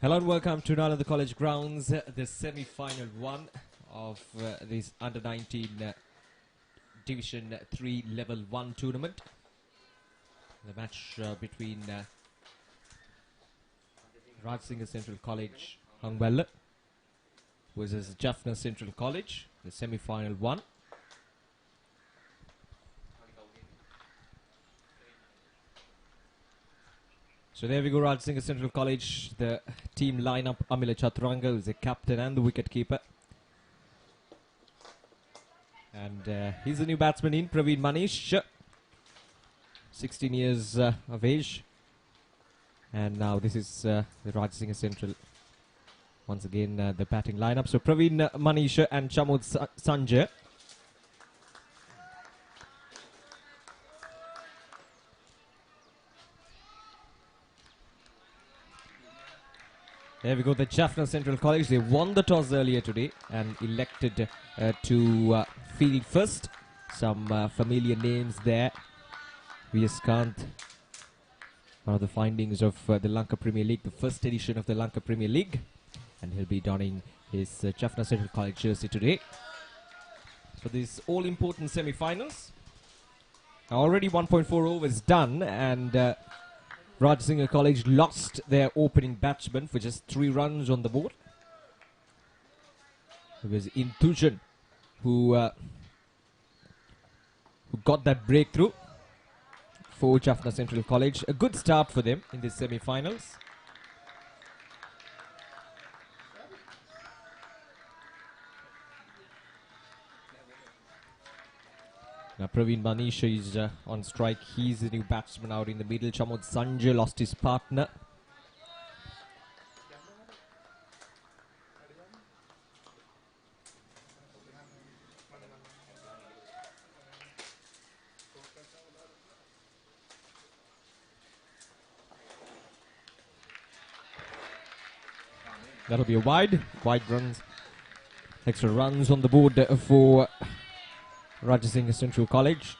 Hello and welcome to Nala the College Grounds, the semi-final one of this Under-19 Division 3 Level 1 tournament. The match between Rajasinghe Central College, Hanwella versus Jaffna Central College, the semi-final one. So there we go, Rajasinghe Central College, the team lineup: Amila Chaturanga, who is the captain and the wicket-keeper. And he's the new batsman in, Praveen Manish, 16 years of age. And now this is the Rajasinghe Central, once again the batting lineup. So Praveen Manish and Chamud Sanjay. There we go, the Jaffna Central College. They won the toss earlier today and elected to field first. Some familiar names there. V.S. Kant, one of the findings of the Lanka Premier League, the first edition of the Lanka Premier League. And he'll be donning his Jaffna Central College jersey today. So these all-important semi-finals. Already 1.4 overs done, and Rajasinghe College lost their opening batsman for just 3 runs on the board. It was Intujan who got that breakthrough for Jaffna Central College. A good start for them in the semi-finals. Now Praveen Manish is on strike. He's the new batsman out in the middle. Chamud Sanjay lost his partner. That'll be a wide runs. Extra runs on the board for Rajasinghe Central College.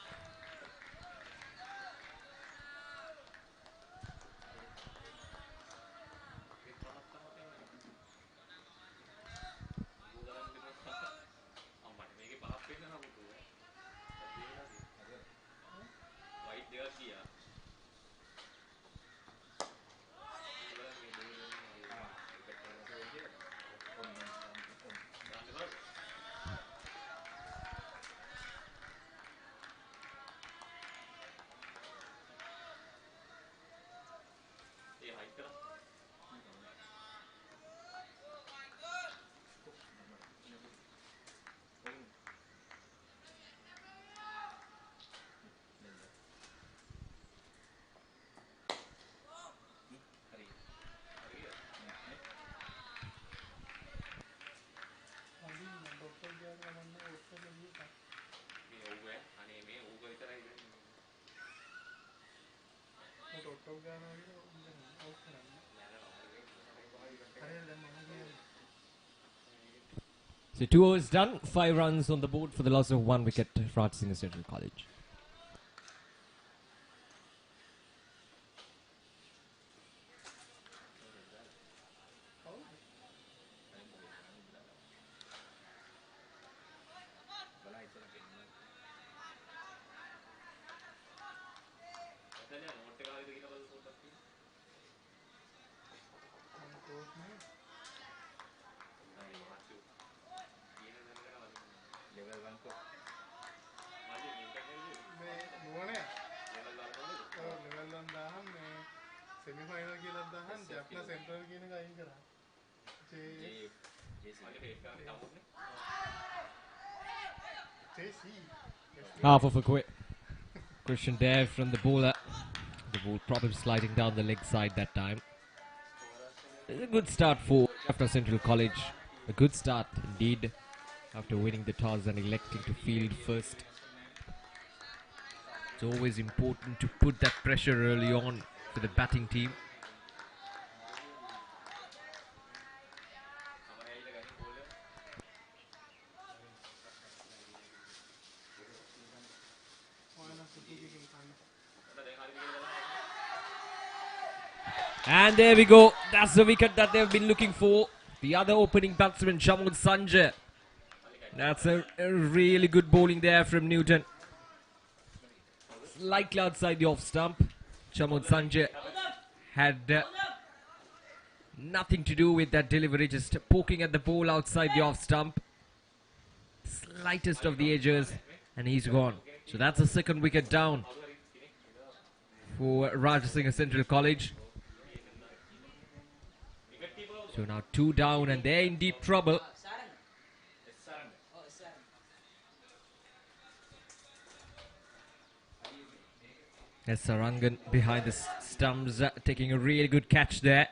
So 2 overs done, 5 runs on the board for the loss of 1 wicket for Rajasinghe Central College. Half of a question there from the bowler. The ball probably sliding down the leg side that time. It's a good start for Jaffna Central College. A good start indeed after winning the toss and electing to field first. It's always important to put that pressure early on for the batting team. And there we go. That's the wicket that they've been looking for. The other opening batsman, Rajasinghe. That's a really good bowling there from Newton. Slightly outside the off stump. Rajasinghe had nothing to do with that delivery, just poking at the ball outside the off stump. Slightest of the edges, and he's gone. So that's the second wicket down for Rajasinghe Central College. So now 2 down, and they're in deep trouble. As Sarangan behind the stumps, taking a really good catch there.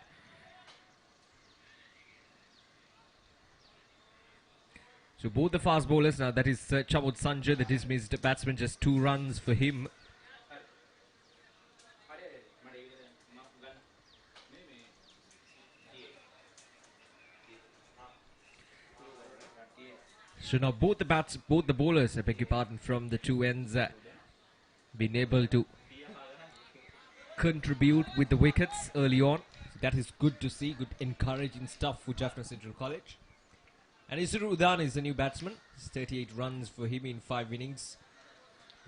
So both the fast bowlers now, that is Rajasinghe, the dismissed batsman, just 2 runs for him. So now both the bowlers, I beg your pardon, from the 2 ends, been able to contribute with the wickets early on. So that is good to see, good encouraging stuff for Jaffna Central College. And Udan is the new batsman. It's 38 runs for him in 5 innings.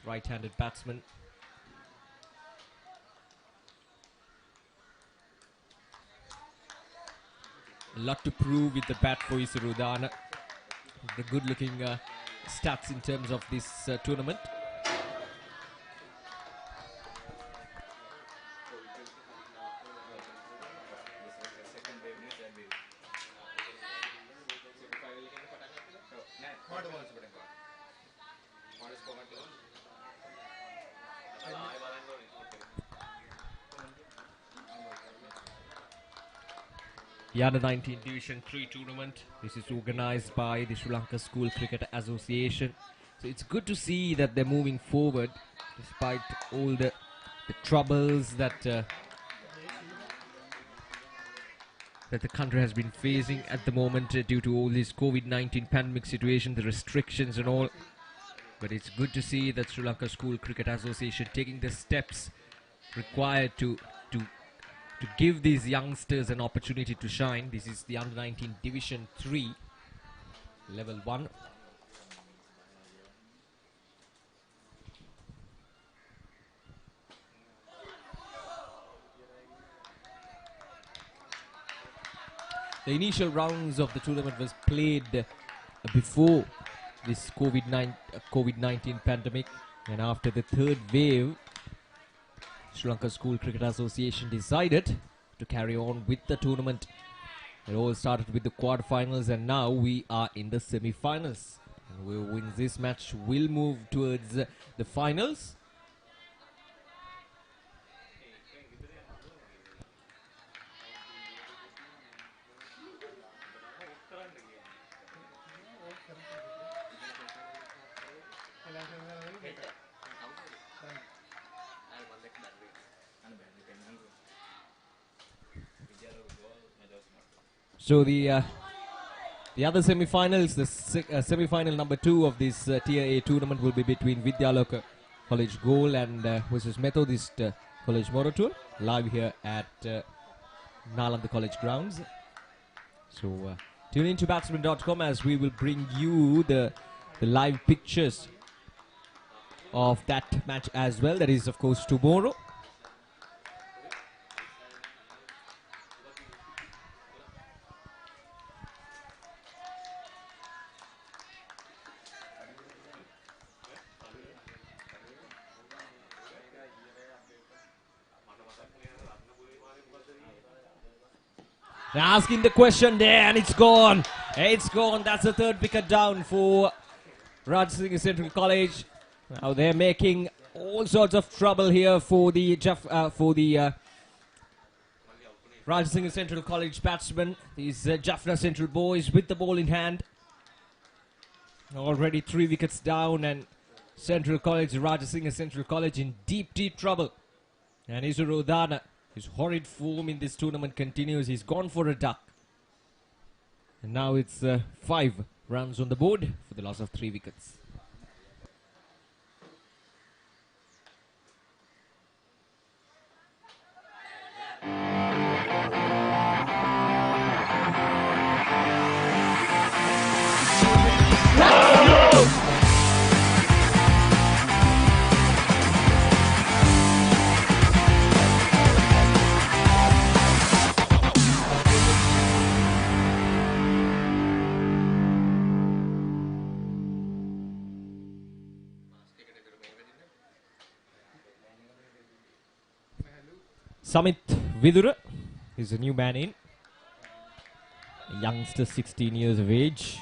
Right-handed batsman. A lot to prove with the bat for Udan. The good-looking stats in terms of this tournament. The Under-19 Division 3 tournament. This is organized by the Sri Lanka School Cricket Association. So it's good to see that they're moving forward despite all the troubles that the country has been facing at the moment due to all this COVID-19 pandemic situation, the restrictions and all. But it's good to see that Sri Lanka School Cricket Association taking the steps required to give these youngsters an opportunity to shine. This is the Under-19 Division 3, Level 1. The initial rounds of the tournament was played before this COVID-19 pandemic, and after the third wave, Sri Lanka School Cricket Association decided to carry on with the tournament. It all started with the quarterfinals, and now we are in the semi-finals. And whoever wins this match will move towards the finals. So the other semi-finals, the semi-final number 2 of this Tier A tournament will be between Vidyaloka College Goal and versus Methodist College Moratul, live here at Nalanda College grounds. So tune in to batsman.com as we will bring you the live pictures of that match as well. That is, of course, tomorrow. They're asking the question there, and it's gone. It's gone. That's the third wicket down for Rajasinghe Central College. Now they're making all sorts of trouble here for the Rajasinghe Central College batsmen. These Jaffna Central boys with the ball in hand. Already 3 wickets down, and Central College, Rajasinghe Central College in deep trouble. And Udana, his horrid form in this tournament continues. He's gone for a duck. And now it's 5 runs on the board for the loss of 3 wickets. Samit Vidura is a new man in. A youngster, 16 years of age.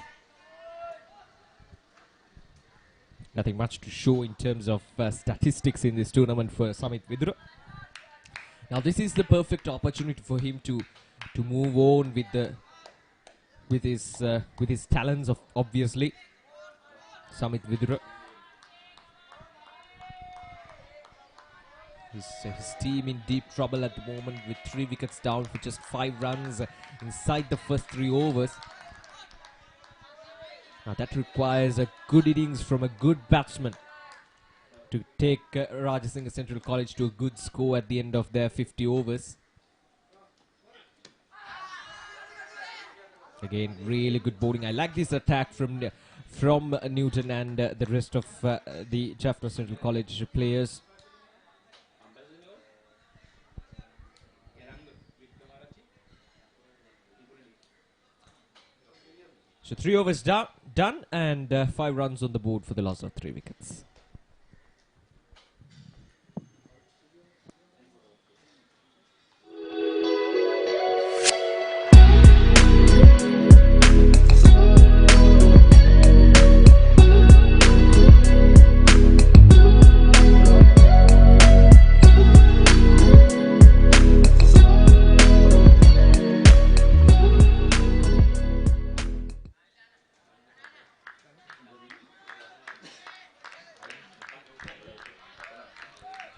Nothing much to show in terms of statistics in this tournament for Samit Vidura. Now this is the perfect opportunity for him to move on with his talents, obviously. Samit Vidura. His team in deep trouble at the moment with 3 wickets down for just 5 runs inside the first 3 overs. Now that requires a good innings from a good batsman to take Rajasinghe Central College to a good score at the end of their 50 overs. Again, really good bowling. I like this attack from Newton and the rest of the Jaffna Central College players. So 3 overs done and 5 runs on the board for the loss of 3 wickets.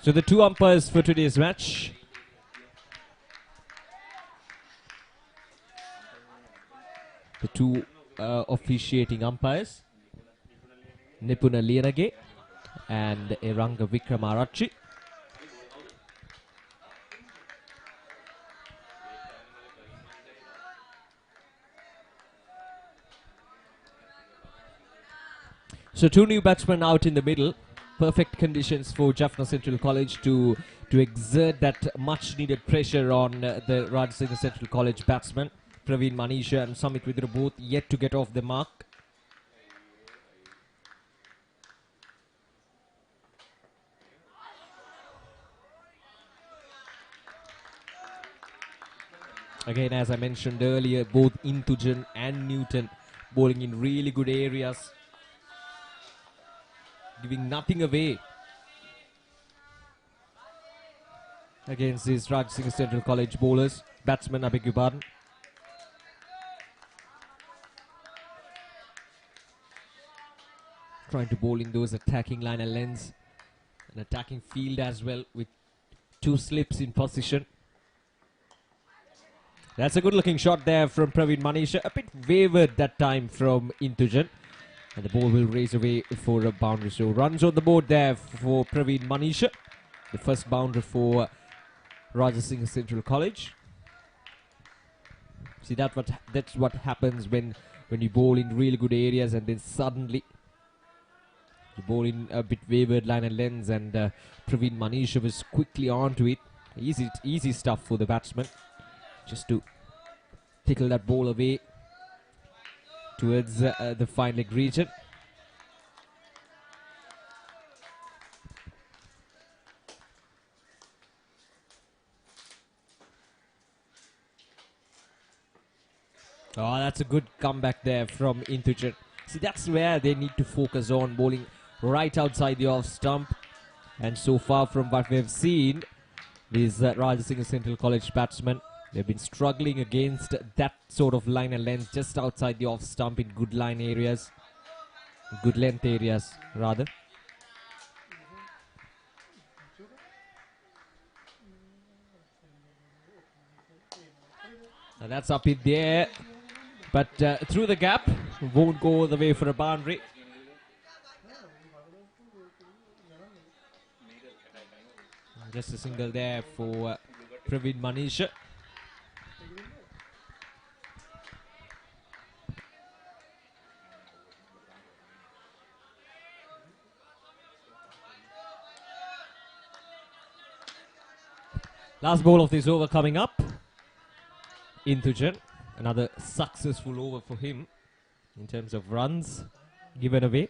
So the 2 umpires for today's match. The 2 officiating umpires. Nipuna Lianage and Eranga Vikramarachi. So 2 new batsmen out in the middle. Perfect conditions for Jaffna Central College to exert that much needed pressure on the Rajasinghe Central College batsmen. Praveen Manisha and Samit Vidura both yet to get off the mark. Again, as I mentioned earlier, both Inthujan and Newton bowling in really good areas, giving nothing away against these Rajasinghe Central College bowlers. Batsmen, I beg your pardon. Trying to bowl in those attacking line and lengths. An attacking field as well with 2 slips in position. That's a good looking shot there from Praveen Manisha. A bit wavered that time from Inthujan. And the ball will race away for a boundary. So runs on the board there for Praveen Manisha. The first boundary for Rajasinghe Central College. See, that's what happens when you bowl in really good areas and then suddenly you bowl in a bit wavered line and lengths, and Praveen Manisha was quickly onto it. Easy stuff for the batsman. Just to tickle that ball away towards the fine leg region. Oh, that's a good comeback there from Inthujan. See, that's where they need to focus on, bowling right outside the off stump. And so far from what we've seen, these Rajasinghe Central College batsmen, they've been struggling against that sort of line and length just outside the off stump in good line areas, good length areas rather. And that's up in the air, but through the gap, won't go all the way for a boundary. Just a single there for Praveen Manisha. Last ball of this over coming up. Inthujan, another successful over for him in terms of runs given away.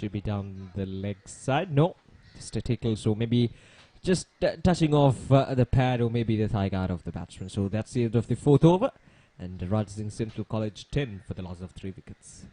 Should be down the leg side. No, just a tickle. So maybe just touching off the pad or maybe the thigh guard of the batsman. So that's the end of the fourth over. And Rajasinghe Central College 10 for the loss of 3 wickets.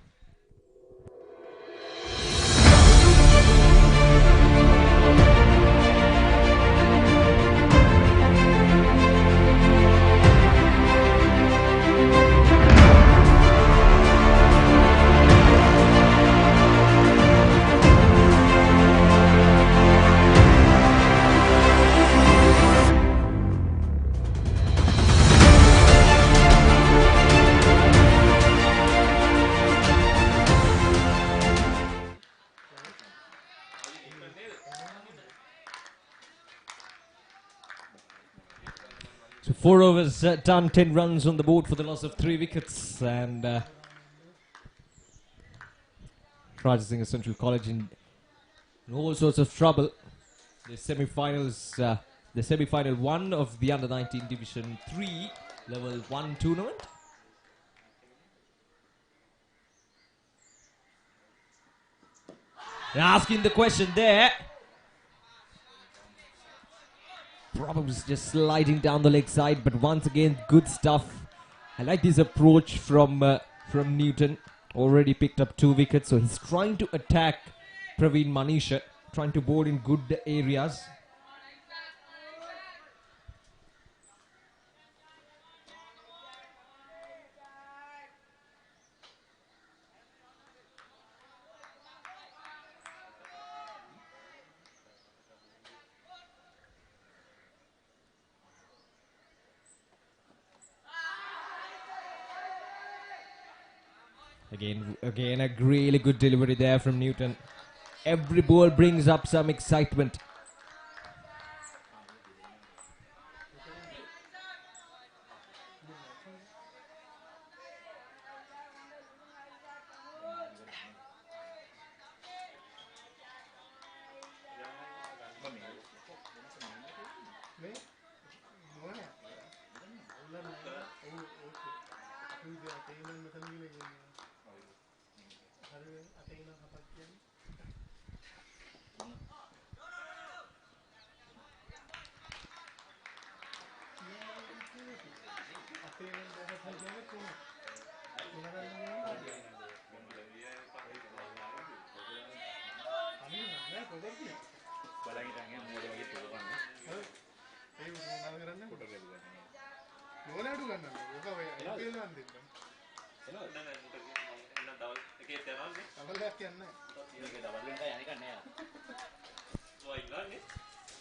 So 4 overs done, 10 runs on the board for the loss of 3 wickets, and Rajasinghe Central College in all sorts of trouble. The semi-finals, the semi-final 1 of the Under-19 Division 3 Level 1 tournament. And asking the question there. Probably just sliding down the leg side, but once again, good stuff. I like this approach from Newton. Already picked up 2 wickets, so he's trying to attack Praveen Manisha, trying to bowl in good areas. Again, a really good delivery there from Newton. Every ball brings up some excitement.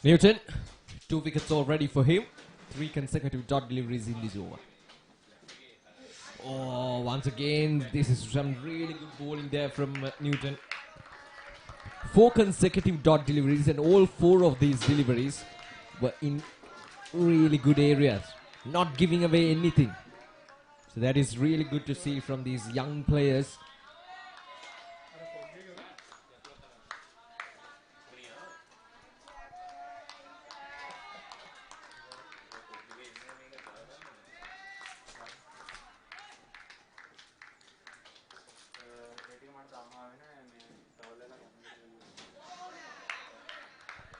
Newton, 2 wickets already for him. 3 consecutive dot deliveries in this over. Oh, once again, this is some really good bowling there from Newton. 4 consecutive dot deliveries, and all 4 of these deliveries were in really good areas, not giving away anything. So that is really good to see from these young players.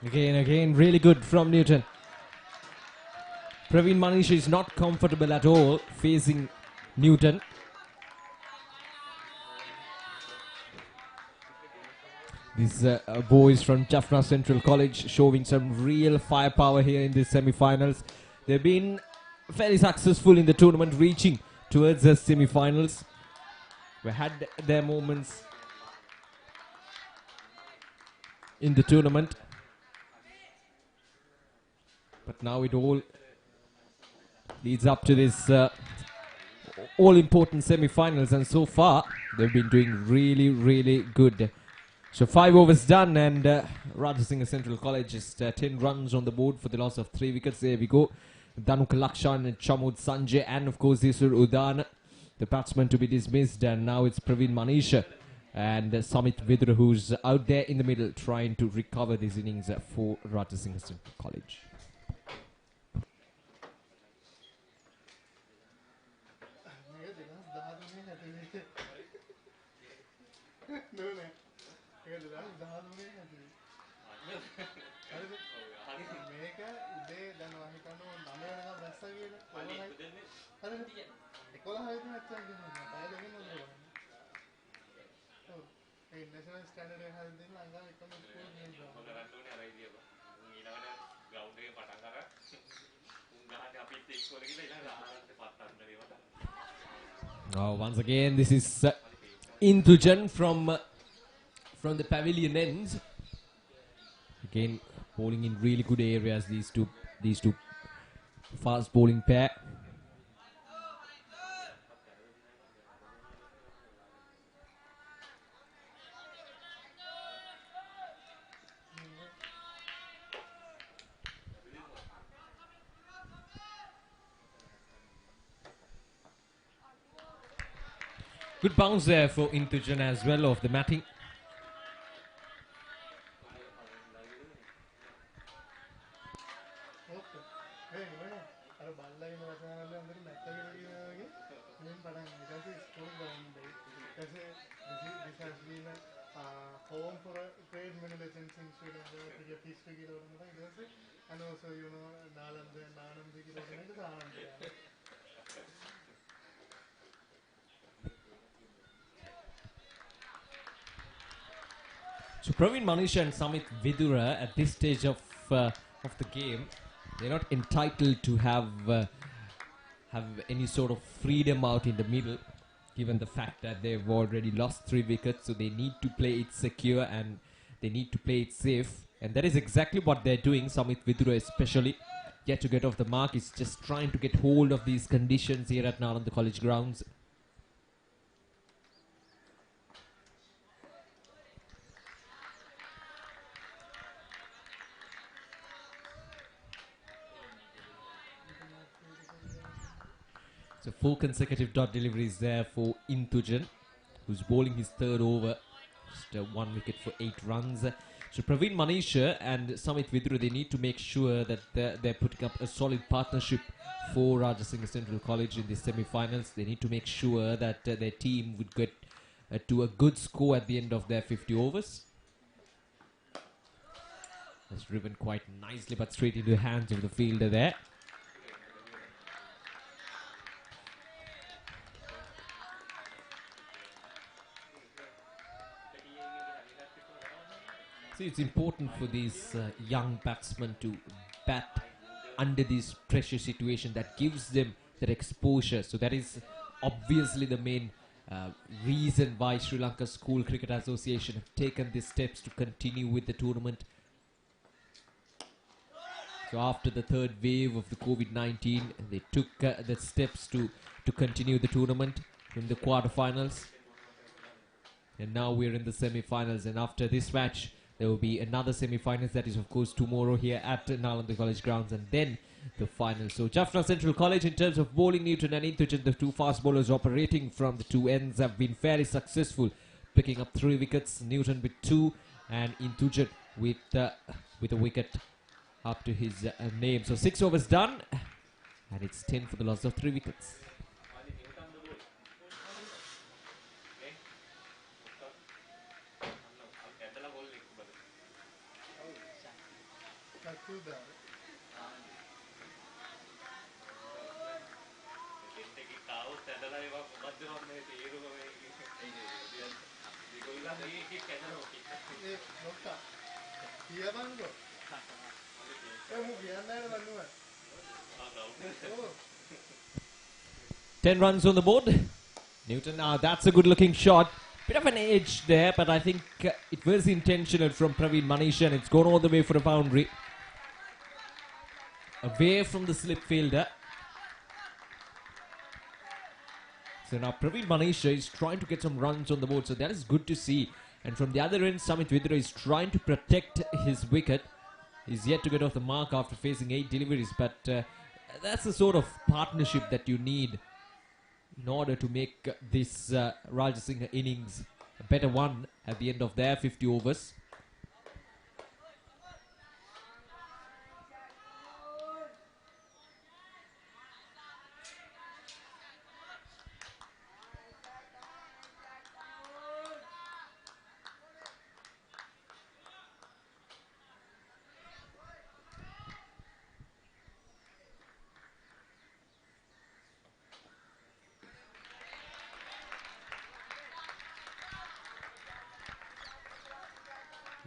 Again, really good from Newton. Praveen Manisha is not comfortable at all facing Newton. These boys from Jaffna Central College showing some real firepower here in the semi-finals. They've been very successful in the tournament, reaching towards the semi-finals. We had their moments in the tournament, but now it all leads up to this all-important semi-finals, and so far they've been doing really good. So 5 overs done, and Rajasinghe Central College is 10 runs on the board for the loss of 3 wickets. There we go. Dhanuk Lakshan, Chamud Sanjay, and of course Isur Udan, the batsman to be dismissed, and now it's Praveen Manisha and Samit Vidra, who's out there in the middle trying to recover these innings for Rajasinghe Central College. Once again, this is Intujan from the pavilion ends. Again, bowling in really good areas. These two fast bowling pair. Good bounce there for Intujan as well off the matting. So Praveen Manisha and Samit Vidura at this stage of the game, they're not entitled to have any sort of freedom out in the middle, given the fact that they've already lost 3 wickets. So they need to play it secure and they need to play it safe, and that is exactly what they're doing. Samit Vidura especially, yet to get off the mark, is just trying to get hold of these conditions here at Nalanda College grounds. So 4 consecutive dot deliveries there for Intujan, who's bowling his 3rd over. Just 1 wicket for 8 runs. So Praveen Manisha and Samit Vidura, they need to make sure that they're putting up a solid partnership for Rajasinghe Central College in the semi-finals. They need to make sure that their team would get to a good score at the end of their 50 overs. That's driven quite nicely, but straight into the hands of the fielder there. See, it's important for these young batsmen to bat under this pressure situation that gives them that exposure. So that is obviously the main reason why Sri Lanka School Cricket Association have taken these steps to continue with the tournament. So after the 3rd wave of the COVID-19, they took the steps to continue the tournament in the quarterfinals. And now we're in the semi-finals, and after this match, there will be another semi-finals, that is of course tomorrow here at Nalanda College grounds, and then the final. So Jaffna Central College, in terms of bowling, Newton and Intujan, the 2 fast bowlers operating from the 2 ends, have been fairly successful, picking up 3 wickets. Newton with 2 and Intujan with a wicket up to his name. So 6 overs done, and it's 10 for the loss of 3 wickets. Ten runs on the board. Newton, that's a good looking shot. Bit of an edge there, but I think it was intentional from Praveen Manisha, and it's gone all the way for a boundary. Away from the slip fielder. So now Praveen Manisha is trying to get some runs on the board, so that is good to see. And from the other end, Samit Vidura is trying to protect his wicket. He's yet to get off the mark after facing 8 deliveries, but that's the sort of partnership that you need in order to make this Rajasinghe innings a better one at the end of their 50 overs.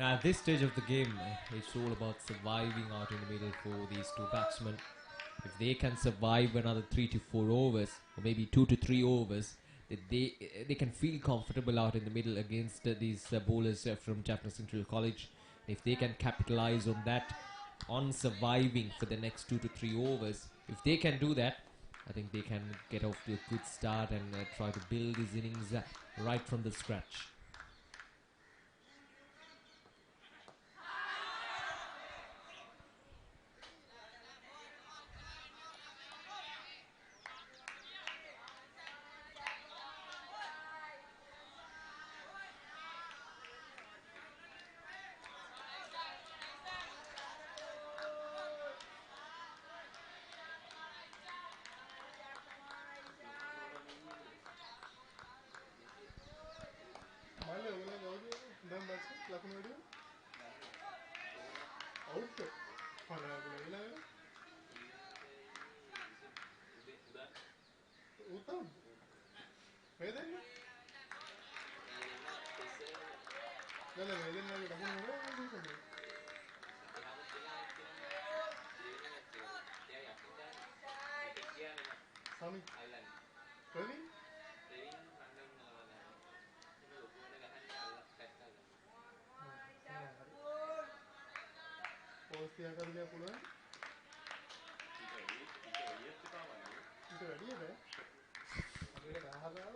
Now, at this stage of the game, it's all about surviving out in the middle for these two batsmen. If they can survive another 3 to 4 overs, or maybe 2 to 3 overs, they can feel comfortable out in the middle against these bowlers from Jaffna Central College. If they can capitalize on that, on surviving for the next 2 to 3 overs, if they can do that, I think they can get off to a good start and try to build these innings right from the scratch.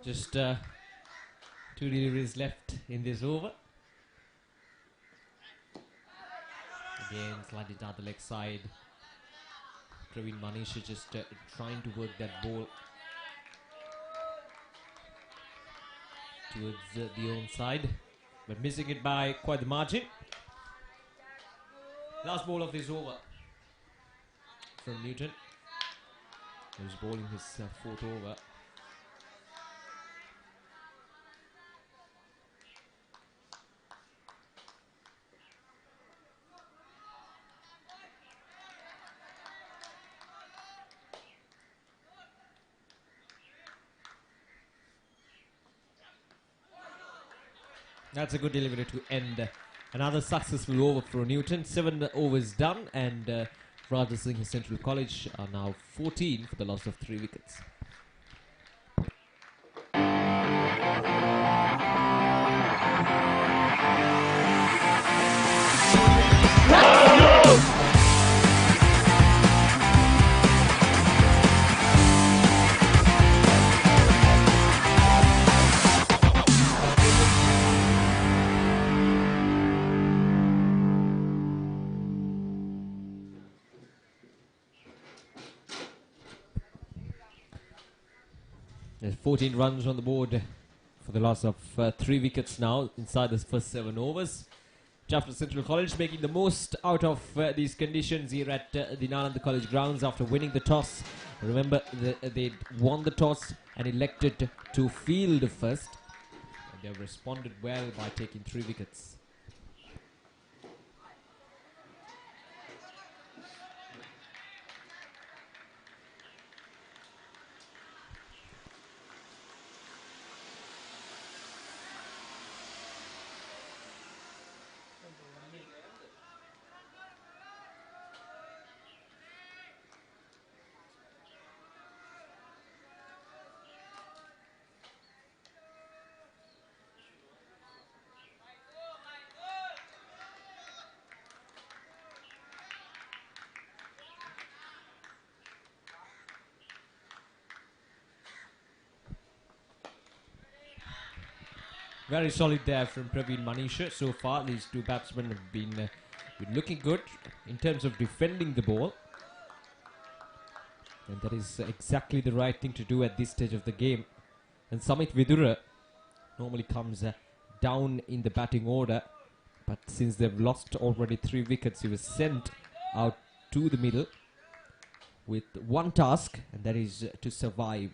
Just 2 deliveries left in this over. Again, slightly down the leg side. Praveen Manisha just trying to work that ball towards the own side, but missing it by quite the margin. Last ball of this over from Newton, who's bowling his 4th over. That's a good delivery to end another successful over for Newton. 7 overs done, and Rajasinghe Central College are now 14 for the loss of 3 wickets. There's 14 runs on the board for the loss of 3 wickets now inside the first 7 overs. Jaffna Central College making the most out of these conditions here at the Nalanda College grounds after winning the toss. Remember, they won the toss and elected to field first. And they have responded well by taking 3 wickets. Very solid there from Praveen Manisha. So far, these two batsmen have been looking good in terms of defending the ball. And that is exactly the right thing to do at this stage of the game. And Samit Vidura normally comes down in the batting order. But since they've lost already 3 wickets, he was sent out to the middle with one task, and that is to survive.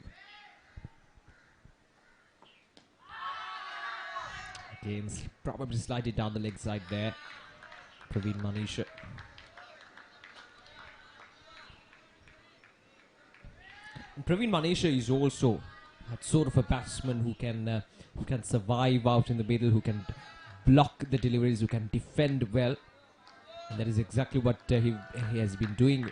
Again, probably slightly down the leg side there, Praveen Manisha. And Praveen Manisha is also that sort of a batsman who can survive out in the middle, who can block the deliveries, who can defend well. And that is exactly what he has been doing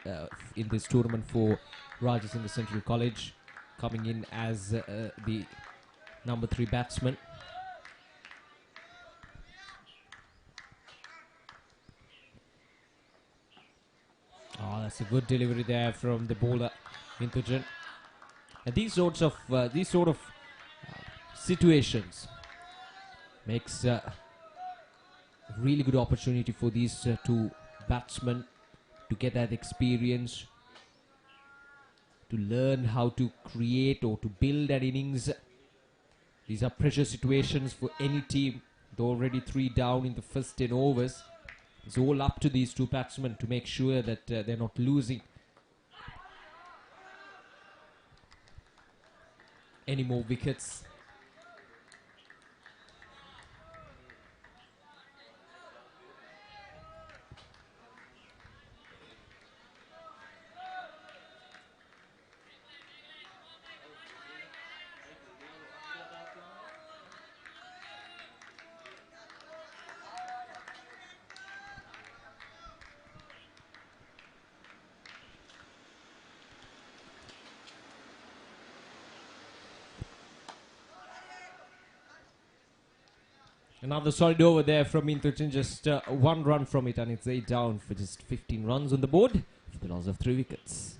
in this tournament for Rajasinghe Central College, coming in as the number 3 batsman. Oh, that's a good delivery there from the bowler, Intujan. And these sort of situations makes a really good opportunity for these two batsmen to get that experience, to learn how to create or to build an innings. These are pressure situations for any team. They're already 3 down in the first 10 overs. It's all up to these two batsmen to make sure that they're not losing any more wickets. Another solid over there from Intujan, just 1 run from it, and it's 8 down for just 15 runs on the board for the loss of 3 wickets.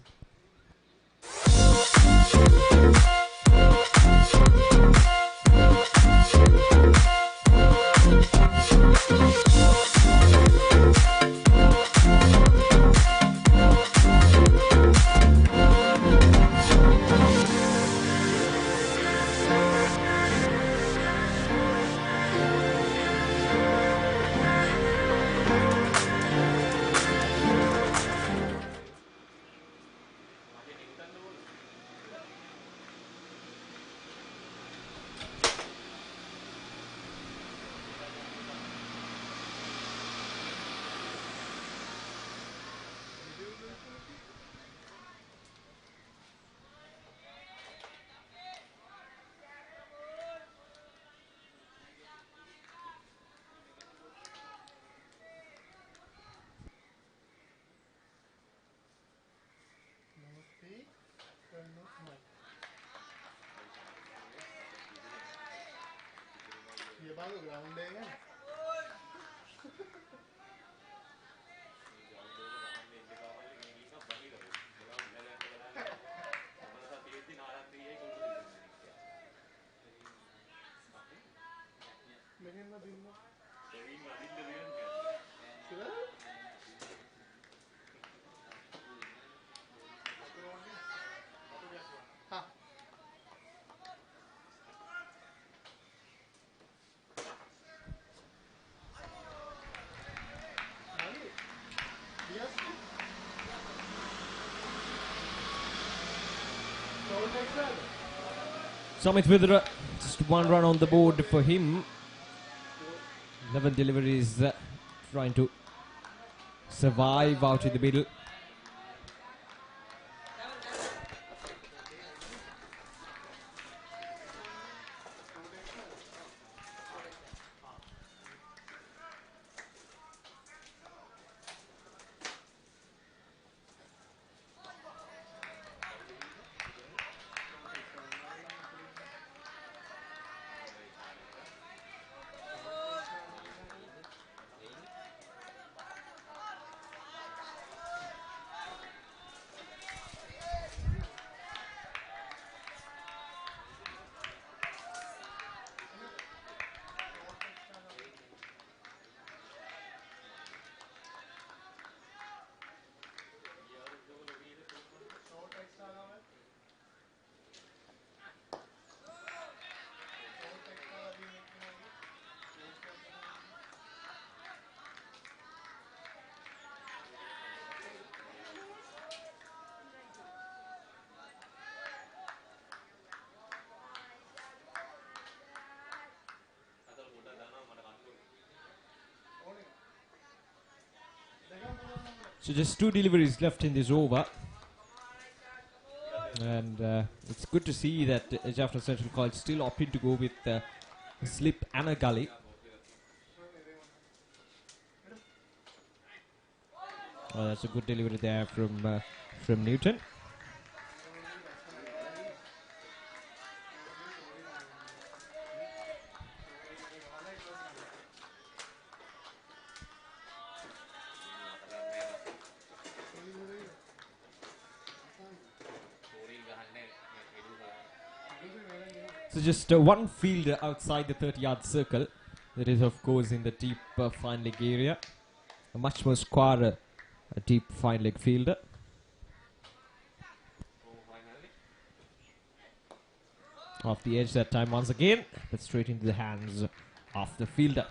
Samit Vidra, just 1 run on the board for him. 11 deliveries, trying to survive out in the middle. So just 2 deliveries left in this over. And it's good to see that Jaffna Central College still opting to go with a slip and a gully. Oh, that's a good delivery there from Newton. So just one fielder outside the 30-yard circle. That is, of course, in the deep fine leg area. A much more square, deep fine leg fielder. Off the edge that time once again, but straight into the hands of the fielder.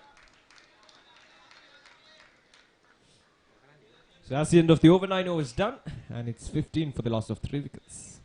So that's the end of the over. 9 overs done, and it's 15 for the loss of 3 wickets.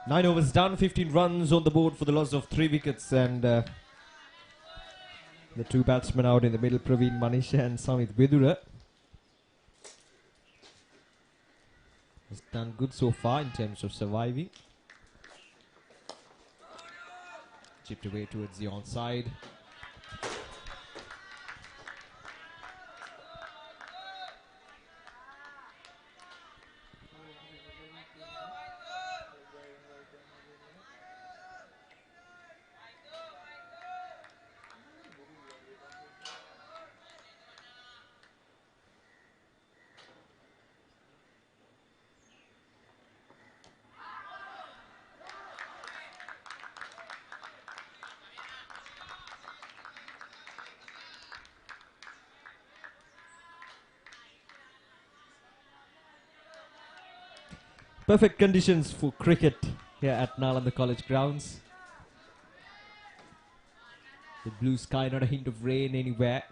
9 overs done, 15 runs on the board for the loss of 3 wickets, and the 2 batsmen out in the middle, Praveen Manisha and Samit Vidura. Has done good so far in terms of surviving. Chipped away towards the onside. Perfect conditions for cricket here at Nalanda College grounds. The blue sky, not a hint of rain anywhere.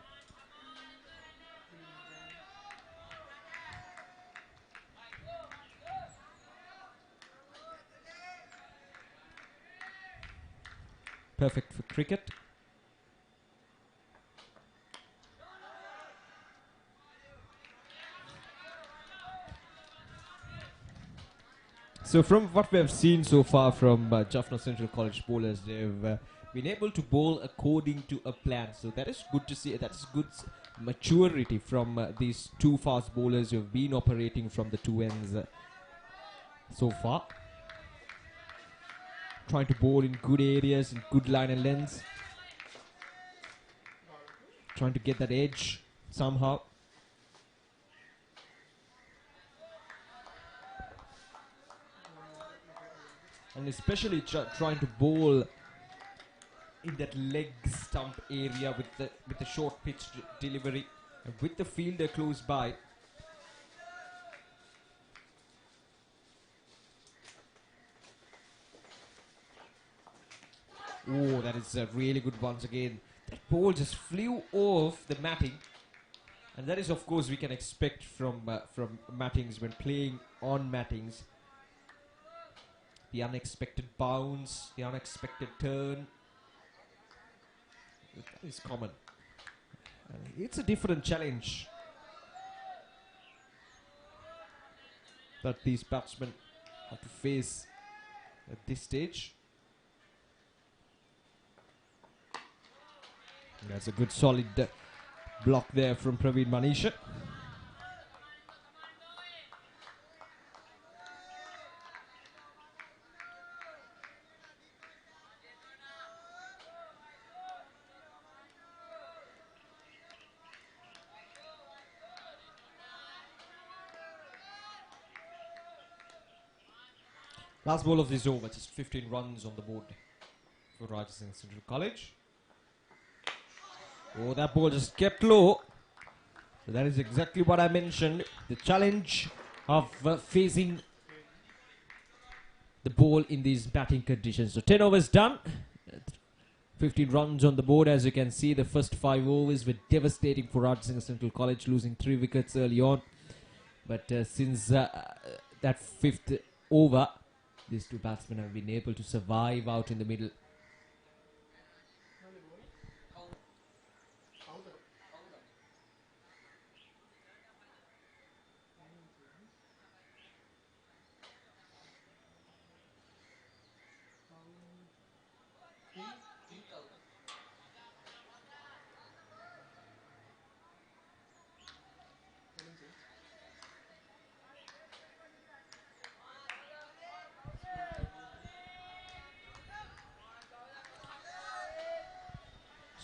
Perfect for cricket. So from what we have seen so far from Jaffna Central College bowlers, they've been able to bowl according to a plan. So that is good to see. That's good maturity from these 2 fast bowlers who have been operating from the 2 ends so far. Trying to bowl in good areas, in good line and lengths. Trying to get that edge somehow. And especially trying to bowl in that leg stump area with the short pitch delivery, and with the fielder close by. Oh, that is really good once again. That ball just flew off the matting, and that is, of course, we can expect from mattings when playing on mattings. The unexpected bounce, the unexpected turn, that is common. It's a different challenge that these batsmen have to face at this stage. That's a good solid block there from Praveen Manisha. Last ball of this over, just 15 runs on the board for Rajasinghe Central College. Oh, that ball just kept low. So that is exactly what I mentioned. The challenge of facing the ball in these batting conditions. So 10 overs done. 15 runs on the board. As you can see, the first 5 overs were devastating for Rajasinghe Central College, losing 3 wickets early on. But since that 5th over, these 2 batsmen have been able to survive out in the middle.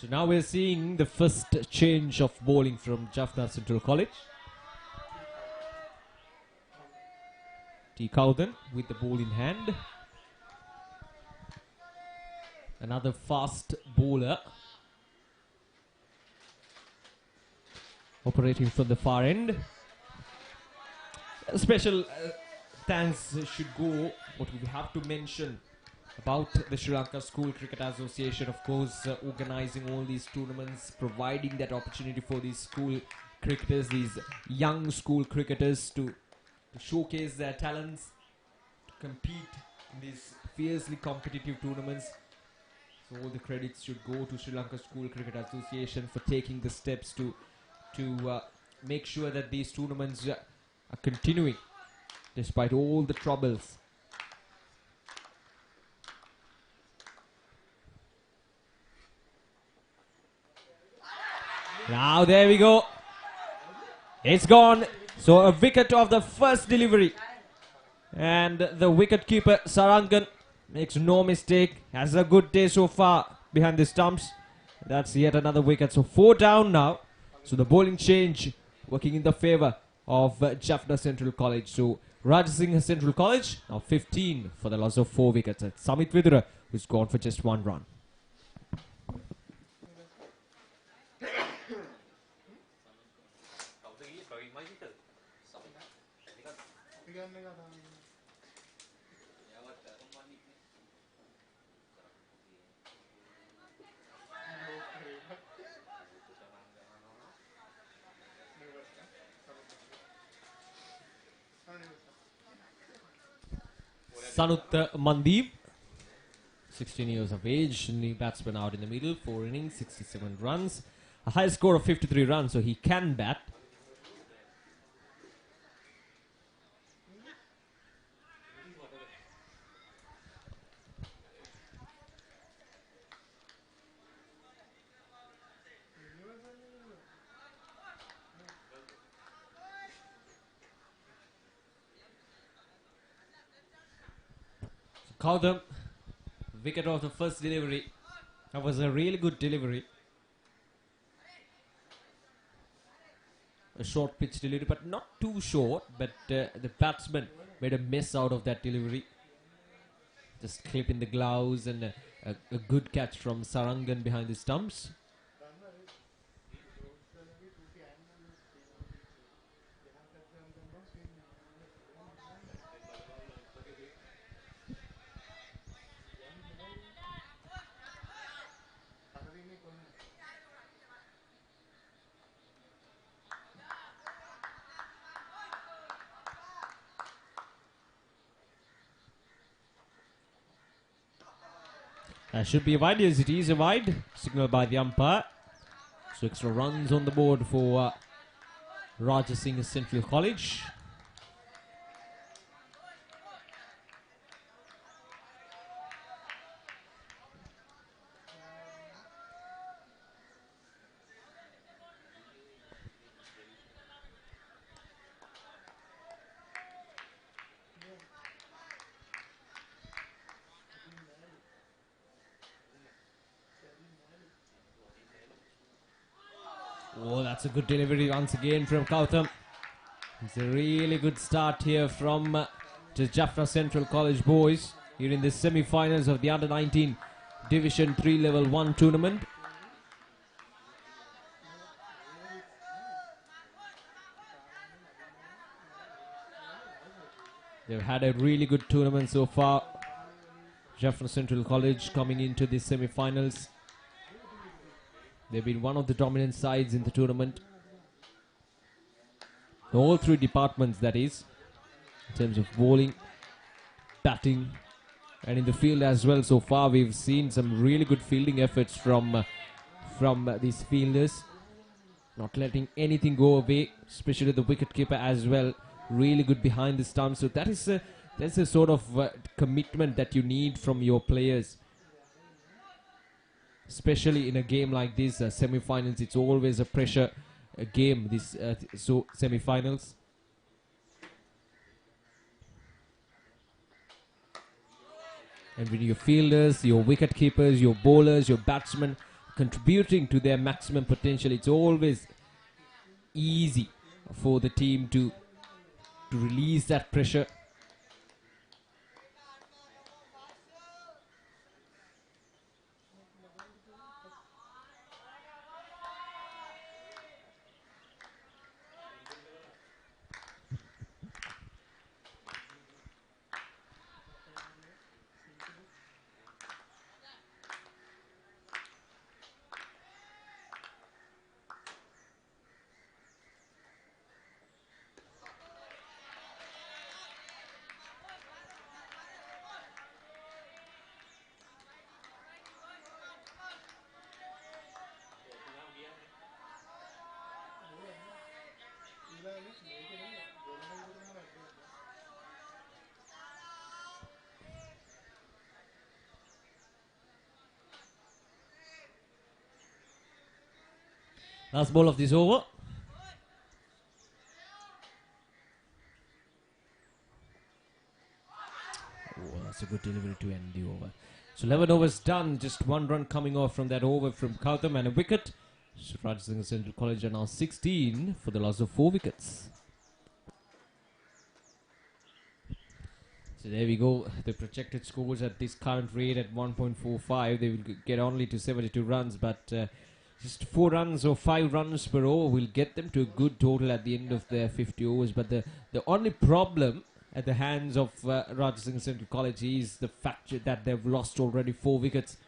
So now we're seeing the first change of bowling from Jaffna Central College. T. Cowden with the ball in hand. Another fast bowler operating from the far end. A special thanks should go, what we have to mention about the Sri Lanka School Cricket Association, of course, organizing all these tournaments, providing that opportunity for these school cricketers, these young school cricketers to showcase their talents, to compete in these fiercely competitive tournaments. So all the credits should go to Sri Lanka School Cricket Association for taking the steps to make sure that these tournaments are continuing despite all the troubles. Now there we go. It's gone. So a wicket of the first delivery. And the wicket keeper Sarangan makes no mistake. Has a good day so far behind the stumps. That's yet another wicket. So 4 down now. So the bowling change working in the favour of Jaffna Central College. So Rajasinghe Central College now 15 for the loss of 4 wickets. It's Samit Vidura who's gone for just 1 run. Sanut Mandeep, 16 years of age, new batsman out in the middle, 4 innings, 67 runs, a high score of 53 runs, so he can bat. Kautham, wicket of the first delivery. That was a really good delivery. A short pitch delivery, but not too short. But the batsman made a mess out of that delivery. Just clipping the gloves and a good catch from Sarangan behind the stumps. Should be a wide. Yes, it is a wide. Signaled by the umpire. So extra runs on the board for Rajasinghe Central College. Oh, that's a good delivery once again from Kautham. It's a really good start here from the Jaffna Central College boys here in the semi-finals of the Under-19 Division 3 Level 1 tournament. They've had a really good tournament so far. Jaffna Central College coming into the semi-finals. They've been one of the dominant sides in the tournament. All three departments, that is, in terms of bowling, batting, and in the field as well. So far, we've seen some really good fielding efforts from these fielders, not letting anything go away, especially the wicketkeeper as well. Really good behind the stump. So that's a sort of commitment that you need from your players, especially in a game like this, semi-finals. It's always a pressure game. This semi-finals. And with your fielders, your wicket keepers, your bowlers, your batsmen contributing to their maximum potential, it's always easy for the team to release that pressure. Last ball of this over. Oh, that's a good delivery to end the over. So 11 overs done. Just one run coming off from that over from Kautham and a wicket. So Rajasinghe Central College are now 16 for the loss of 4 wickets. So there we go. The projected scores at this current rate at 1.45. They will get only to 72 runs, but just 4 runs or 5 runs per over will get them to a good total at the end of their 50 overs. But the only problem at the hands of Rajasinghe Central College is the fact that they've lost already 4 wickets.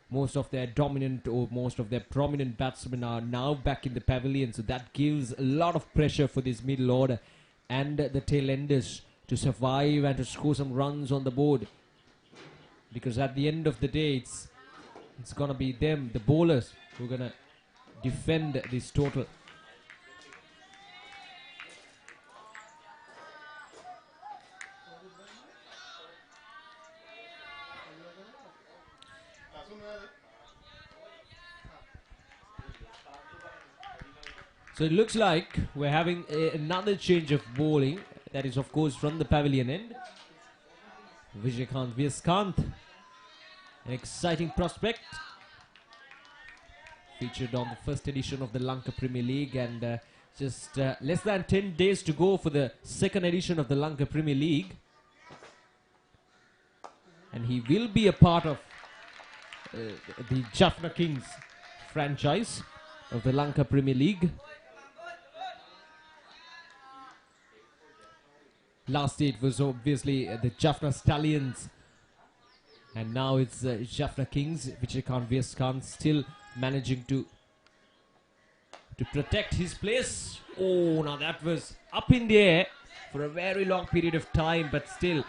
Most of their dominant or most of their prominent batsmen are now back in the pavilion. So that gives a lot of pressure for this middle order and the tail enders to survive and to score some runs on the board. Because at the end of the day, it's going to be them, the bowlers, who are going to defend this total. So it looks like we're having another change of bowling. That is, of course, from the pavilion end. Vijaykanth Vyaskanth, an exciting prospect. Featured on the first edition of the Lanka Premier League, and just less than 10 days to go for the second edition of the Lanka Premier League. And he will be a part of the Jaffna Kings franchise of the Lanka Premier League. Last year it was obviously the Jaffna Stallions, and now it's Jaffna Kings. Vijaykanth Vyaskanth still managing to protect his place. Oh, now that was up in the air for a very long period of time, but still.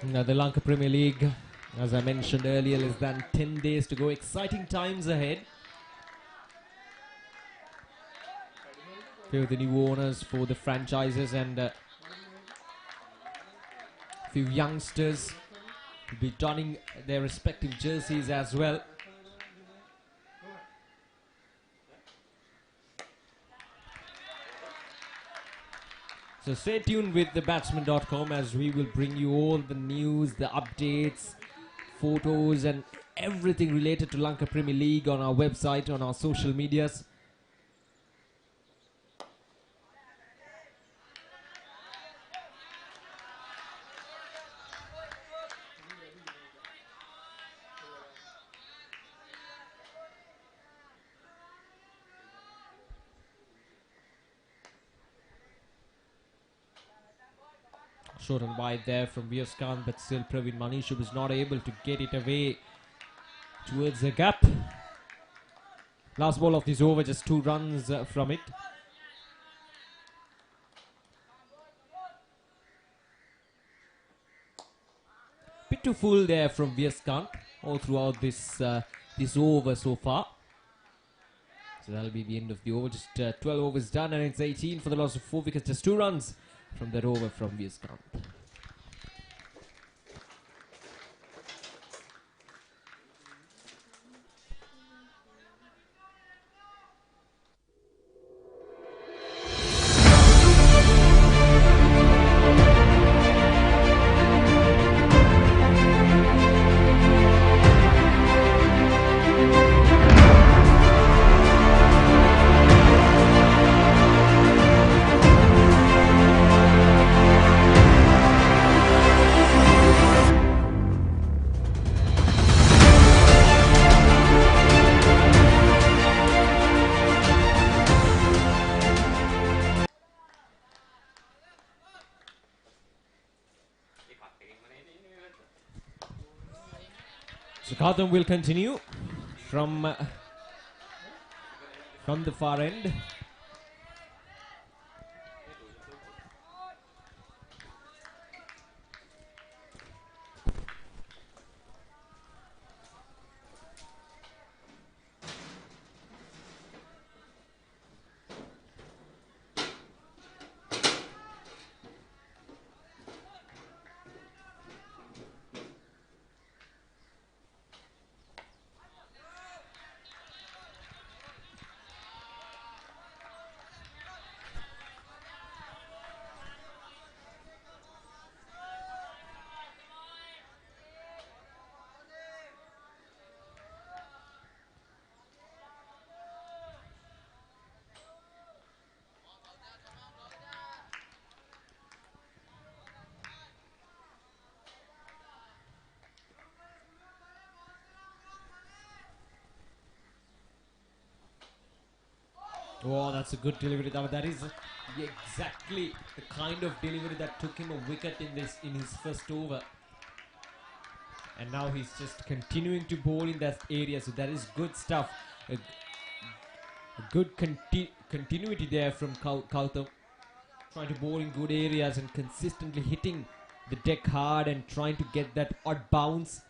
Now the Lanka Premier League, as I mentioned earlier, less than 10 days to go. Exciting times ahead. Few of the new owners for the franchises, and a few youngsters will be donning their respective jerseys as well. So stay tuned with thebatsman.com as we will bring you all the news, the updates, photos and everything related to Lanka Premier League on our website, on our social medias. Short and wide there from Vias Khan, but still Praveen Manishu was not able to get it away towards the gap. Last ball of this over, just 2 runs from it. Bit too full there from Vias Khan all throughout this over so far. So that'll be the end of the over. Just 12 overs done, and it's 18 for the loss of 4 wickets. Just 2 runs from that over from Vias Khan. So Gautam will continue from the far end. Oh, that's a good delivery. That is exactly the kind of delivery that took him a wicket in his first over. And now he's just continuing to bowl in that area. So that is good stuff. A good continuity there from Gautam. Trying to bowl in good areas and consistently hitting the deck hard and trying to get that odd bounce.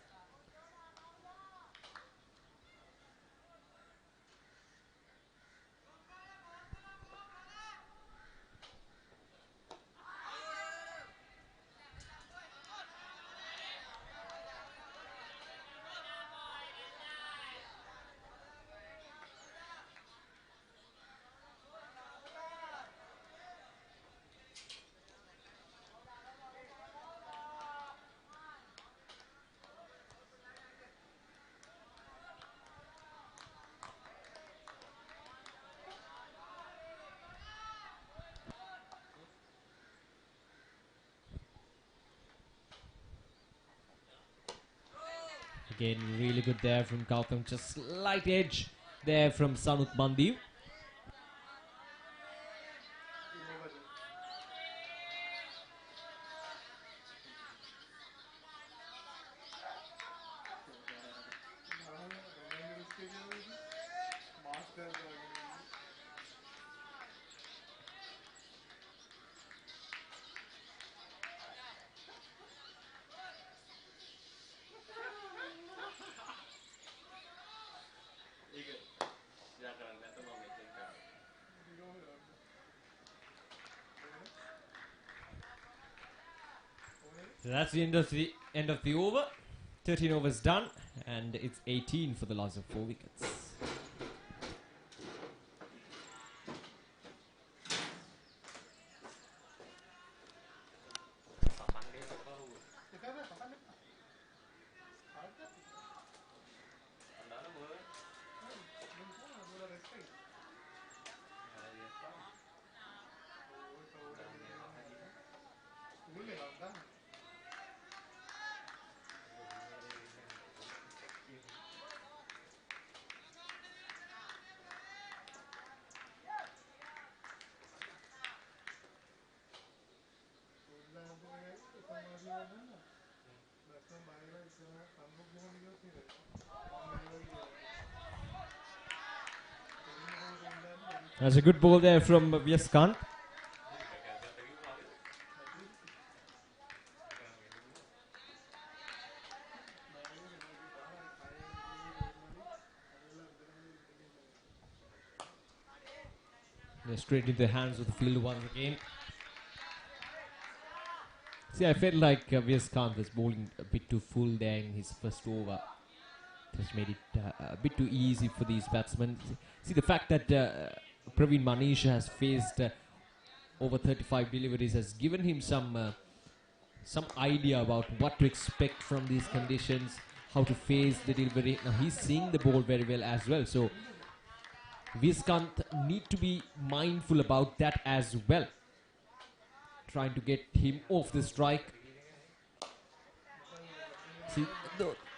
Again, really good there from Gautam. Just slight edge there from Sanut Mandeep. So that's the end of the over. 13 overs done, and it's 18 for the loss of 4 wickets. That's a good ball there from Vieskant. Straight into the hands of the fielder once again. See, I felt like Vieskant was bowling a bit too full there in his first over. Just made it a bit too easy for these batsmen. See, the fact that Praveen Maneesha has faced over 35 deliveries has given him some idea about what to expect from these conditions, how to face the delivery. Now he's seeing the ball very well as well. So Vieskant need to be mindful about that as well. Trying to get him off the strike. See,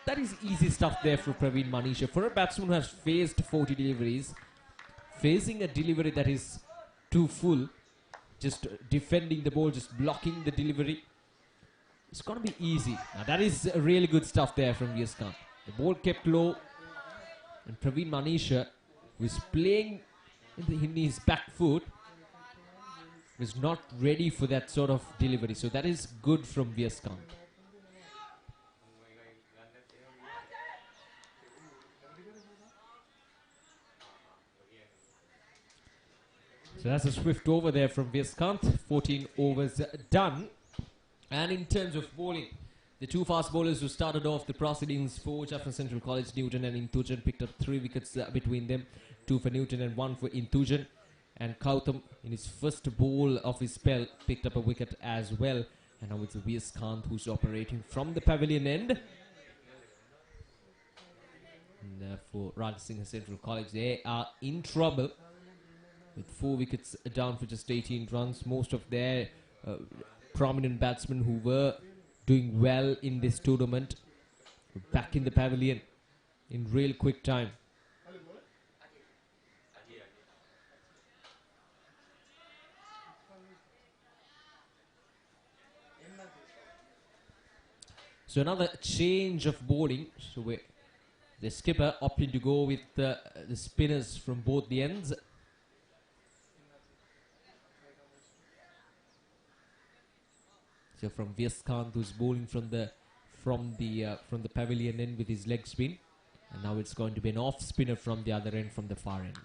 that is easy stuff there for Praveen Maneesha. For a batsman who has faced 40 deliveries, facing a delivery that is too full, just defending the ball, just blocking the delivery, it's going to be easy. Now that is really good stuff there from Vieskant. The ball kept low, and Praveen Maneesha, who is playing in his back foot, was not ready for that sort of delivery. So that is good from Vieskant. So that's a swift over there from Vieskant. 14 overs done. And in terms of bowling, the two fast bowlers who started off the proceedings for Jaffna Central College, Newton and Inthujan, picked up 3 wickets between them. 2 for Newton and 1 for Inthujan. And Kautam, in his first bowl of his spell, picked up a wicket as well. And now it's Vieskant who's operating from the pavilion end. And for Rajasinghe Central College, they are in trouble with 4 wickets down for just 18 runs. Most of their prominent batsmen who were doing well in this tournament back in the pavilion in real quick time. So another change of bowling. So the skipper opting to go with the spinners from both the ends. So from Vieskant, who's bowling from the pavilion end with his leg spin, and now it's going to be an off spinner from the other end, from the far end.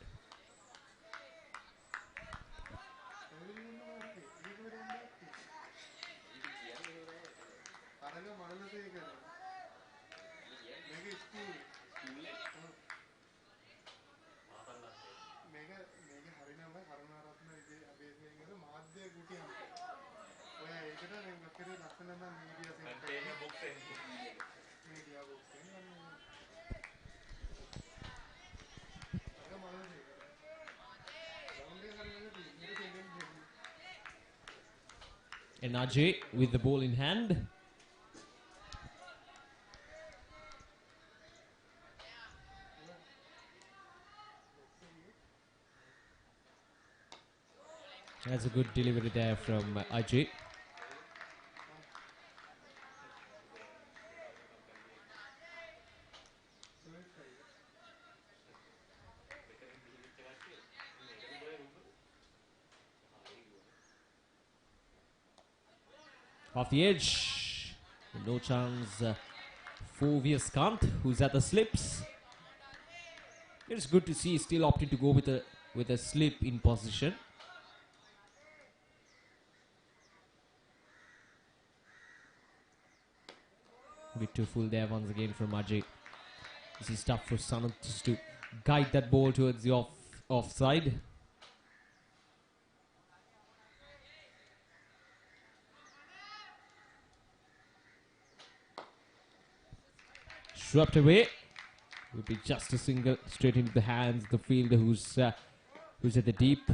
And Ajay with the ball in hand. That's a good delivery there from Ajay. Off the edge, no chance for Vieskant, who's at the slips. It's good to see he's still opting to go with a slip in position. A bit too full there once again from Ajay. This is tough for Sanat just to guide that ball towards the offside. Swept away. Will be just a single straight into the hands of the fielder who's at the deep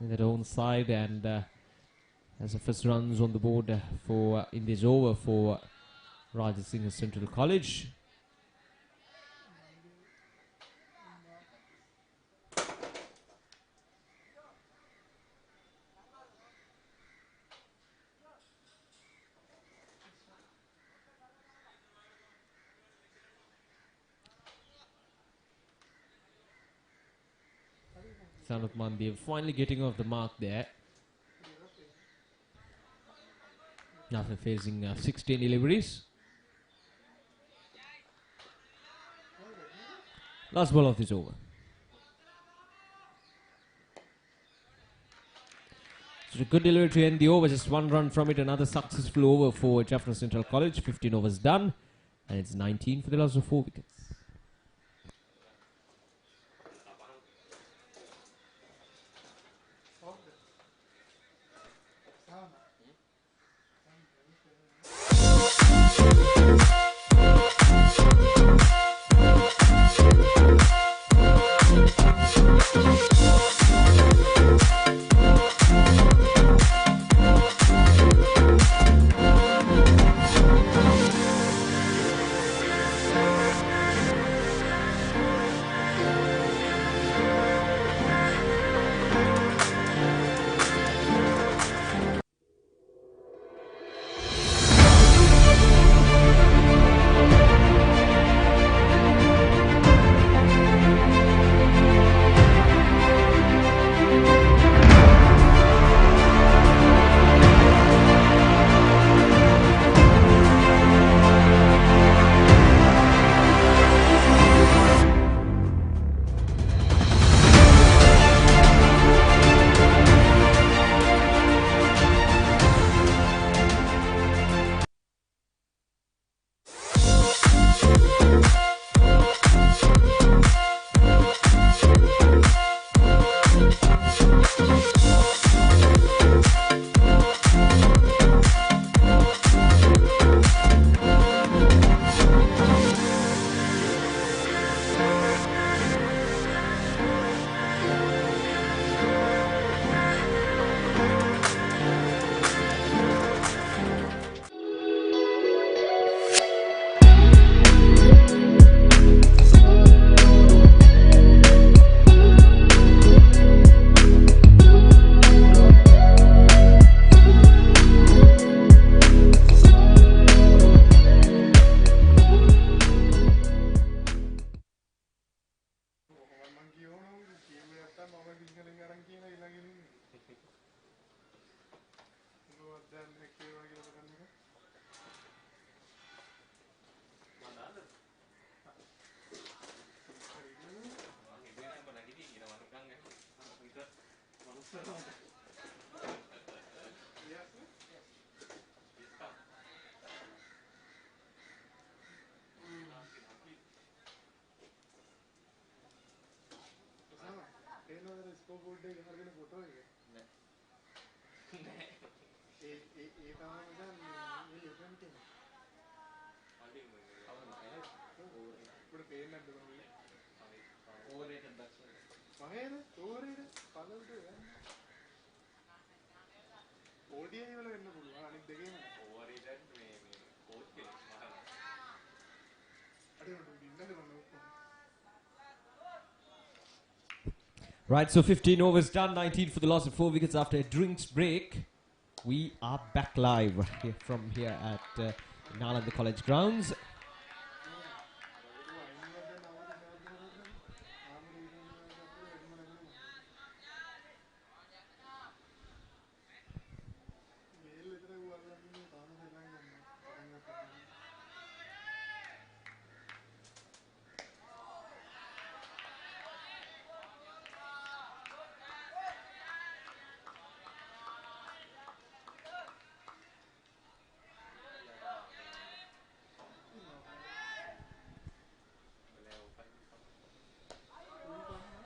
in that own side, and As the first runs on the board for in this over for Rajasinghe Central College. Sanat Mandev finally getting off the mark there. After facing 16 deliveries. Last ball of this over. So a good delivery to end the over. Just one run from it. Another successful over for Jaffna Central College. 15 overs done. And it's 19 for the loss of 4 wickets. Right, so 15 overs done, 19 for the loss of 4 wickets after a drinks break. We are back live from here at Nalanda College grounds.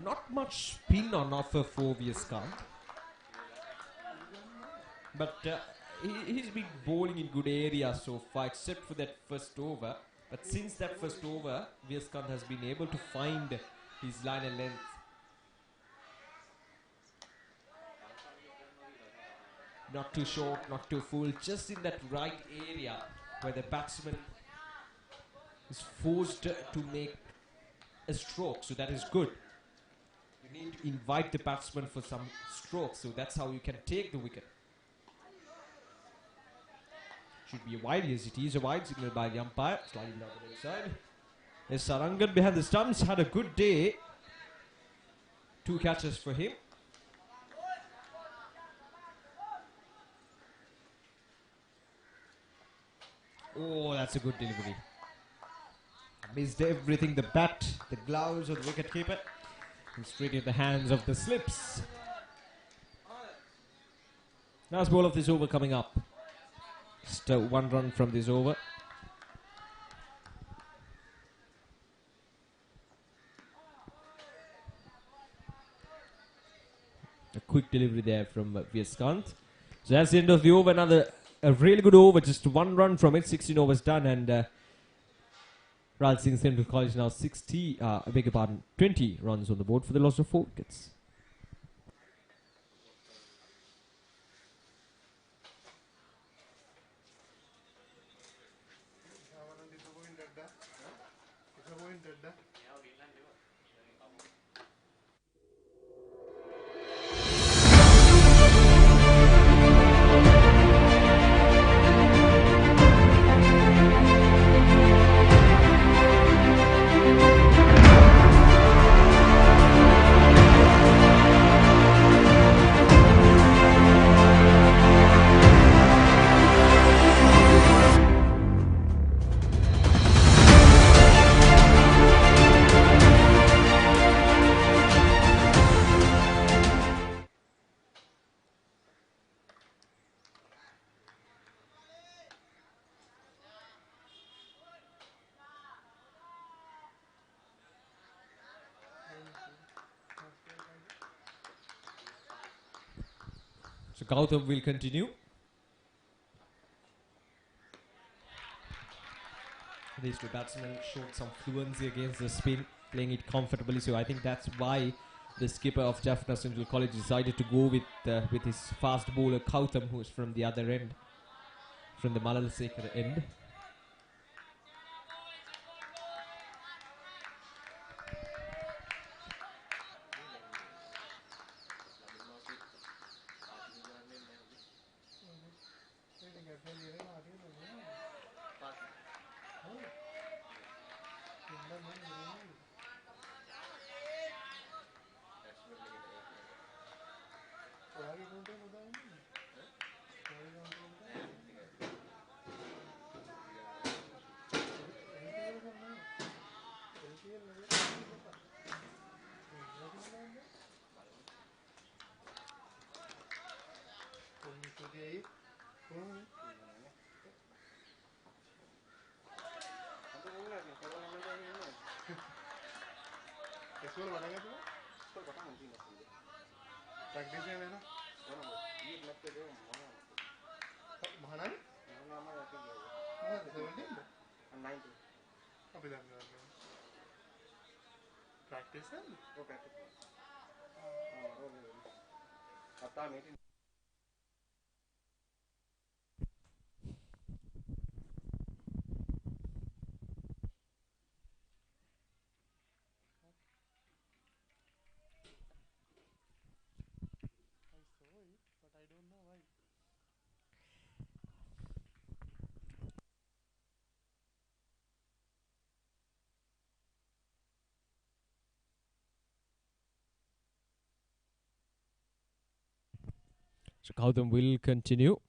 Not much spin on offer for Viascant. But he's been bowling in good areas so far, except for that first over. But since that first over, Viascant has been able to find his line and length. Not too short, not too full, just in that right area where the batsman is forced to make a stroke. So that is good. You need to invite the batsman for some strokes. So that's how you can take the wicket. Should be a wide. Yes, it is a wide signal by the umpire. Sliding down the left side. Yes, Sarangan behind the stumps had a good day. 2 catches for him. Oh, that's a good delivery. Missed everything, the bat, the gloves of the wicketkeeper. And straight in the hands of the slips. Last ball of this over coming up. Just 1 run from this over. A quick delivery there from Viaskant. So that's the end of the over. Another a really good over. Just 1 run from it. 16 overs done. And Rajasinghe Central College now 20 runs on the board for the loss of 4 wickets. So Gautam will continue. These 2 batsmen showed some fluency against the spin, playing it comfortably. So I think that's why the skipper of Jaffna Central College decided to go with his fast bowler Gautam, who's from the other end, from the Malalsekara end. So Gautam will continue.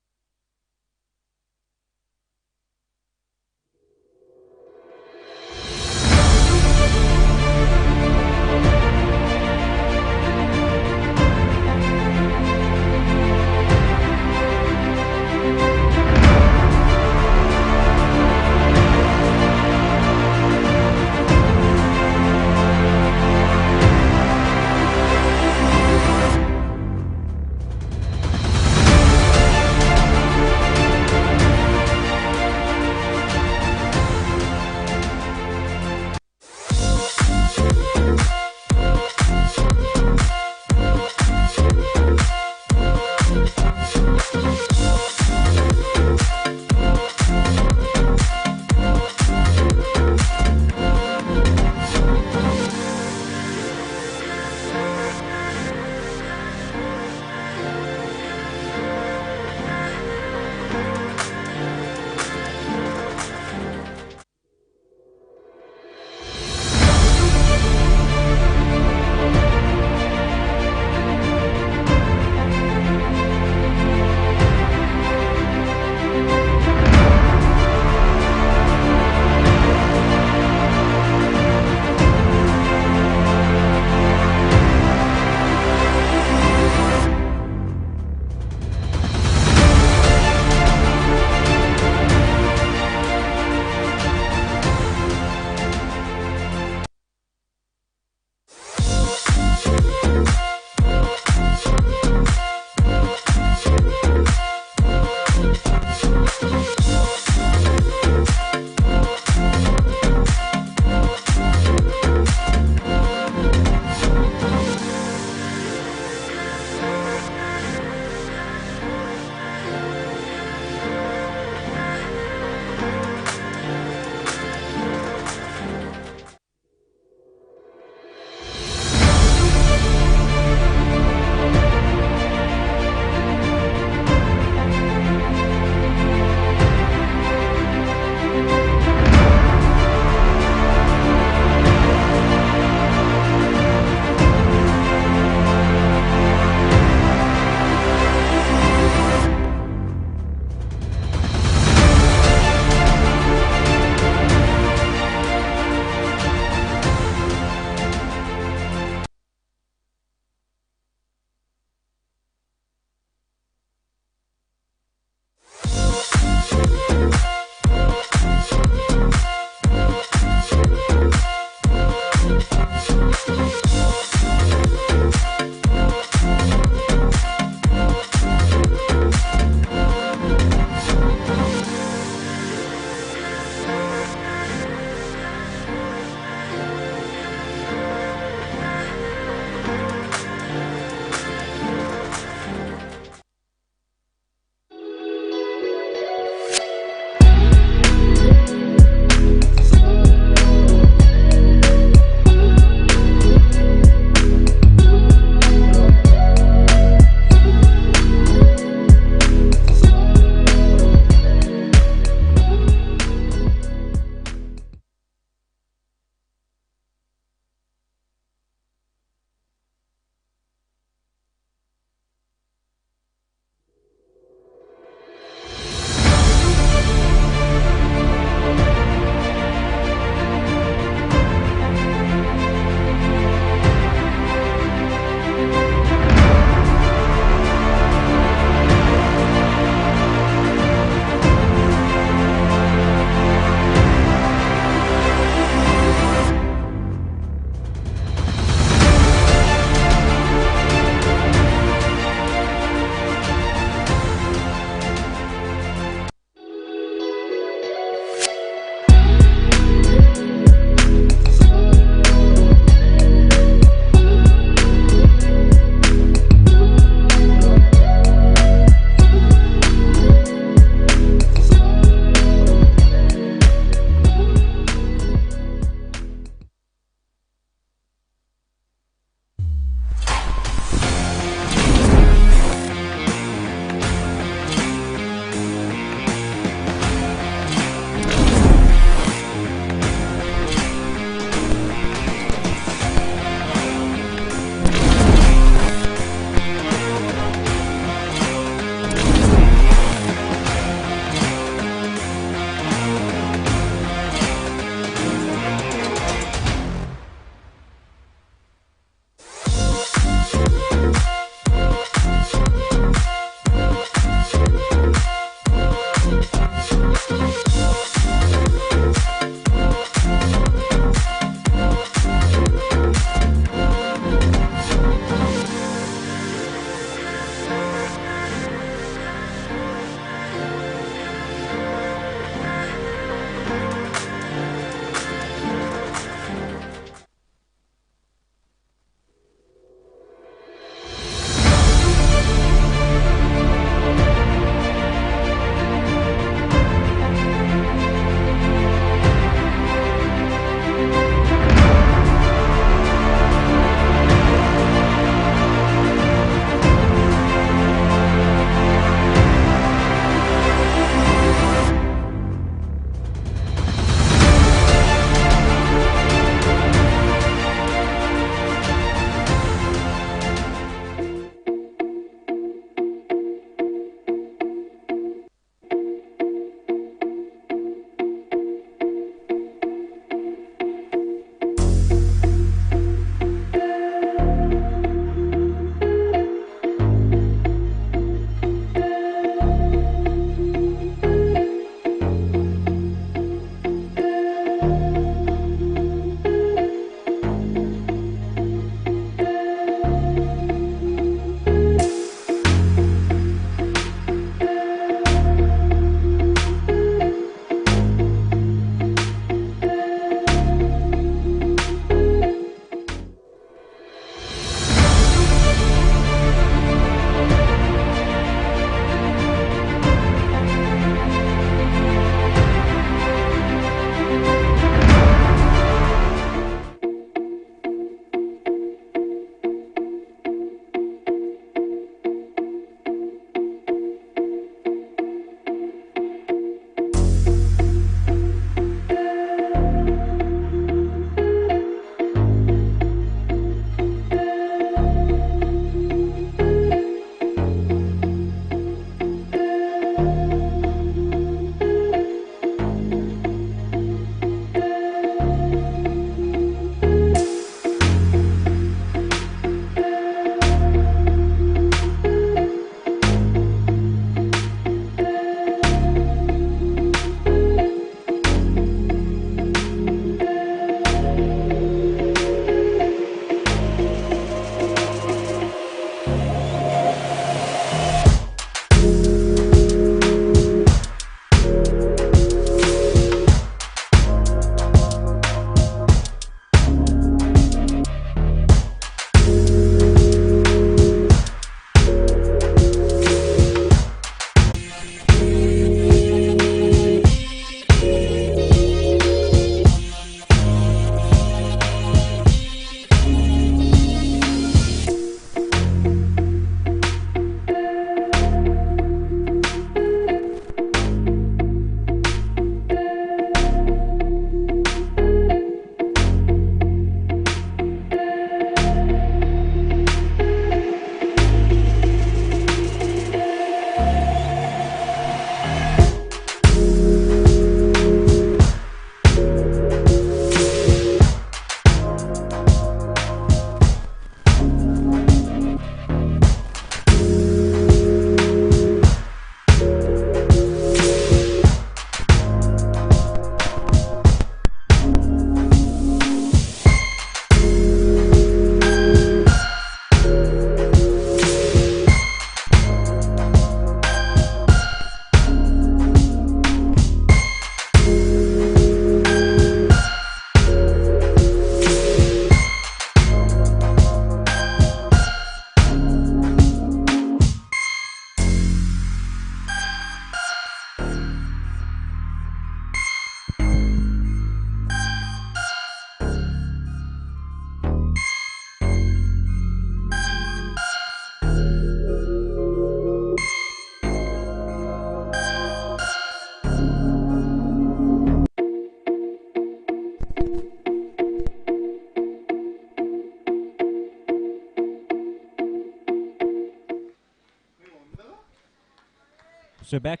So back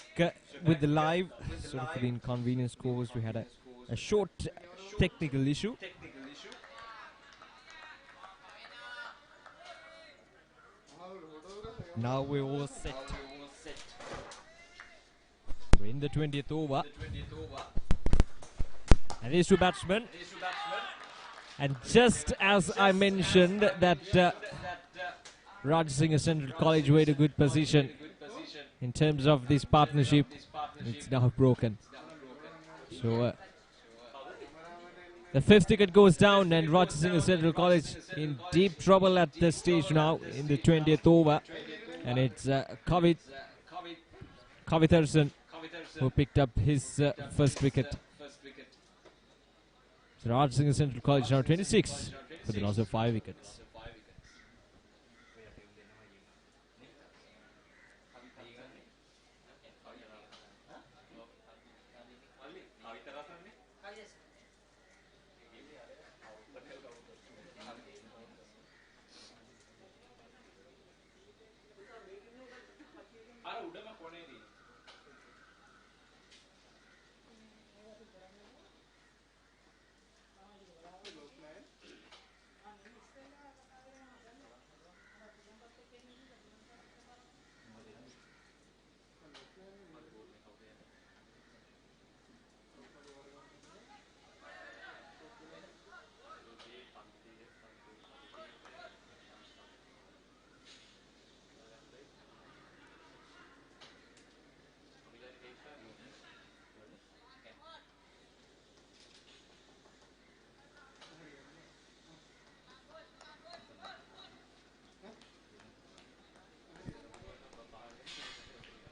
with the live, sort of for the inconvenience caused, we had a short technical issue. Now we're all set. We're in the 20th over. And these two batsmen. And just as I mentioned that Rajasinghe Central College were in a good position in terms of this partnership, it's now broken. So the fifth wicket goes down and Rajasinghe Central College in deep trouble at this stage now in the 20th over. And it's Kavitharsan who picked up his first wicket. So Rajasinghe Central College now 26 for the loss of 5 wickets.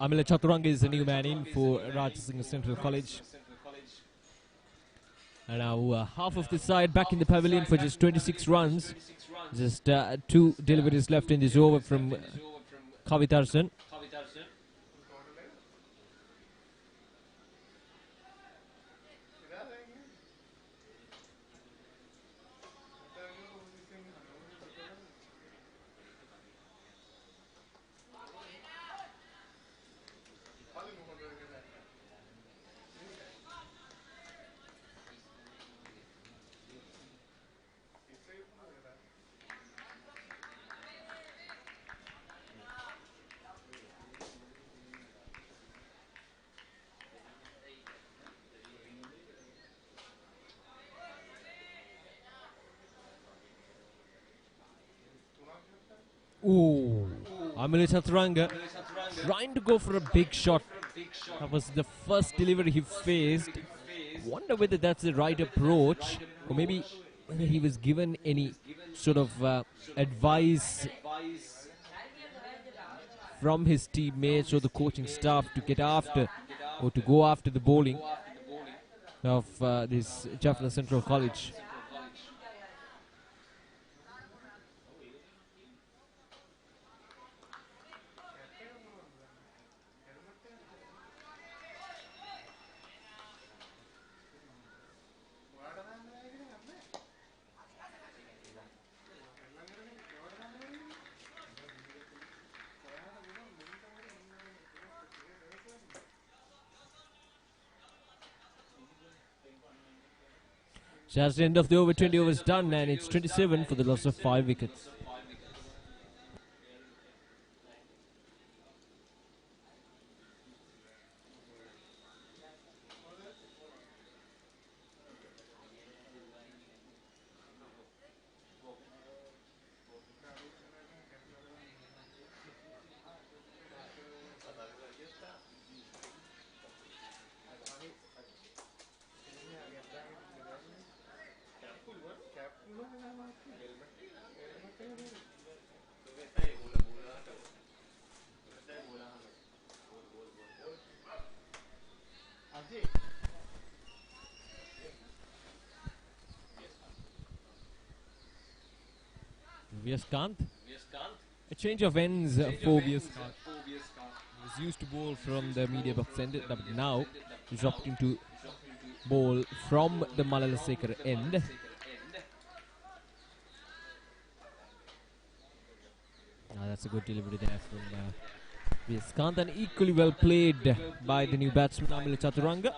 Amila Chaturanga is the new man in for Rajasinghe Central College. And now half of the side back in the pavilion for just 26 runs. Just 2 deliveries left in this over from Kavitharsan. Ooh, Amila Chaturanga trying to go for a big shot. That was the first delivery he faced. Wonder whether that's the right approach, or maybe whether he was given any sort of advice from his teammates or the coaching staff to get after or to go after the bowling of this Jaffna Central College. Just the end of the over, 20 overs done, and it's 27 for the loss of 5 wickets. Vyaskanth. A change of ends for Vyaskanth. He was used to bowl from the media box end, but now he's opting to bowl from the Malalasekar end. That's a good delivery there from Vyaskanth, and equally well played by the new batsman Amila Chaturanga.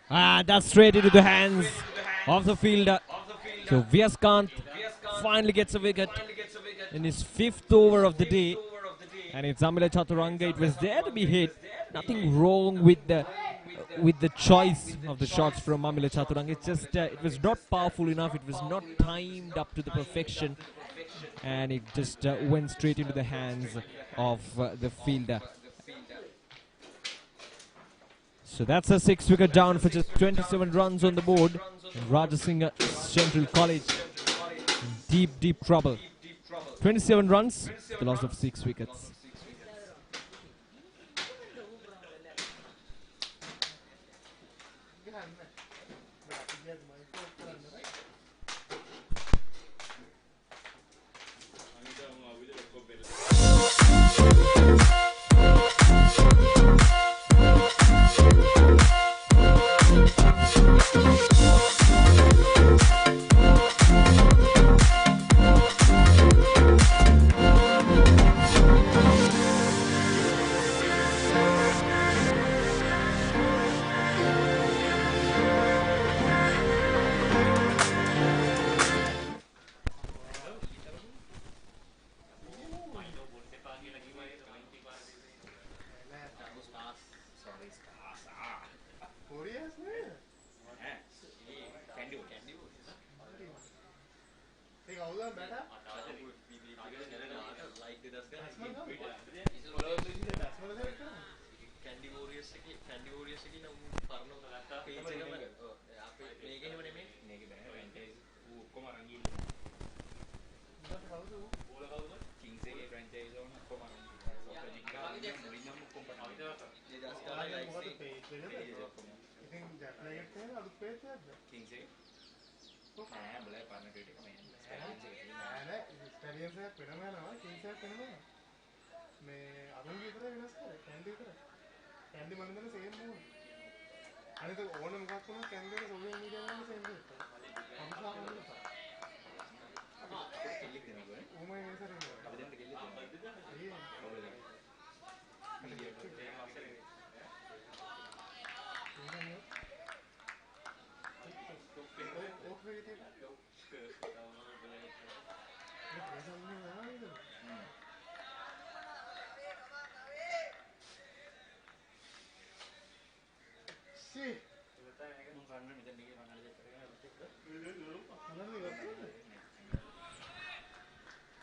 That's straight into the hands of the fielder. So Vyaskant finally gets a wicket in his 5th over of the day. And it's Amila Chaturanga. It was there to be hit. Nothing wrong with the choice of the shots from Amila Chaturanga. It's just it was not powerful enough. It was not timed up to the perfection, and it just went straight into the hands of the fielder. So that's a 6-wicket down for just 27 runs on the board. And Rajasinghe Central College in deep trouble. 27 runs, the loss of 6 wickets.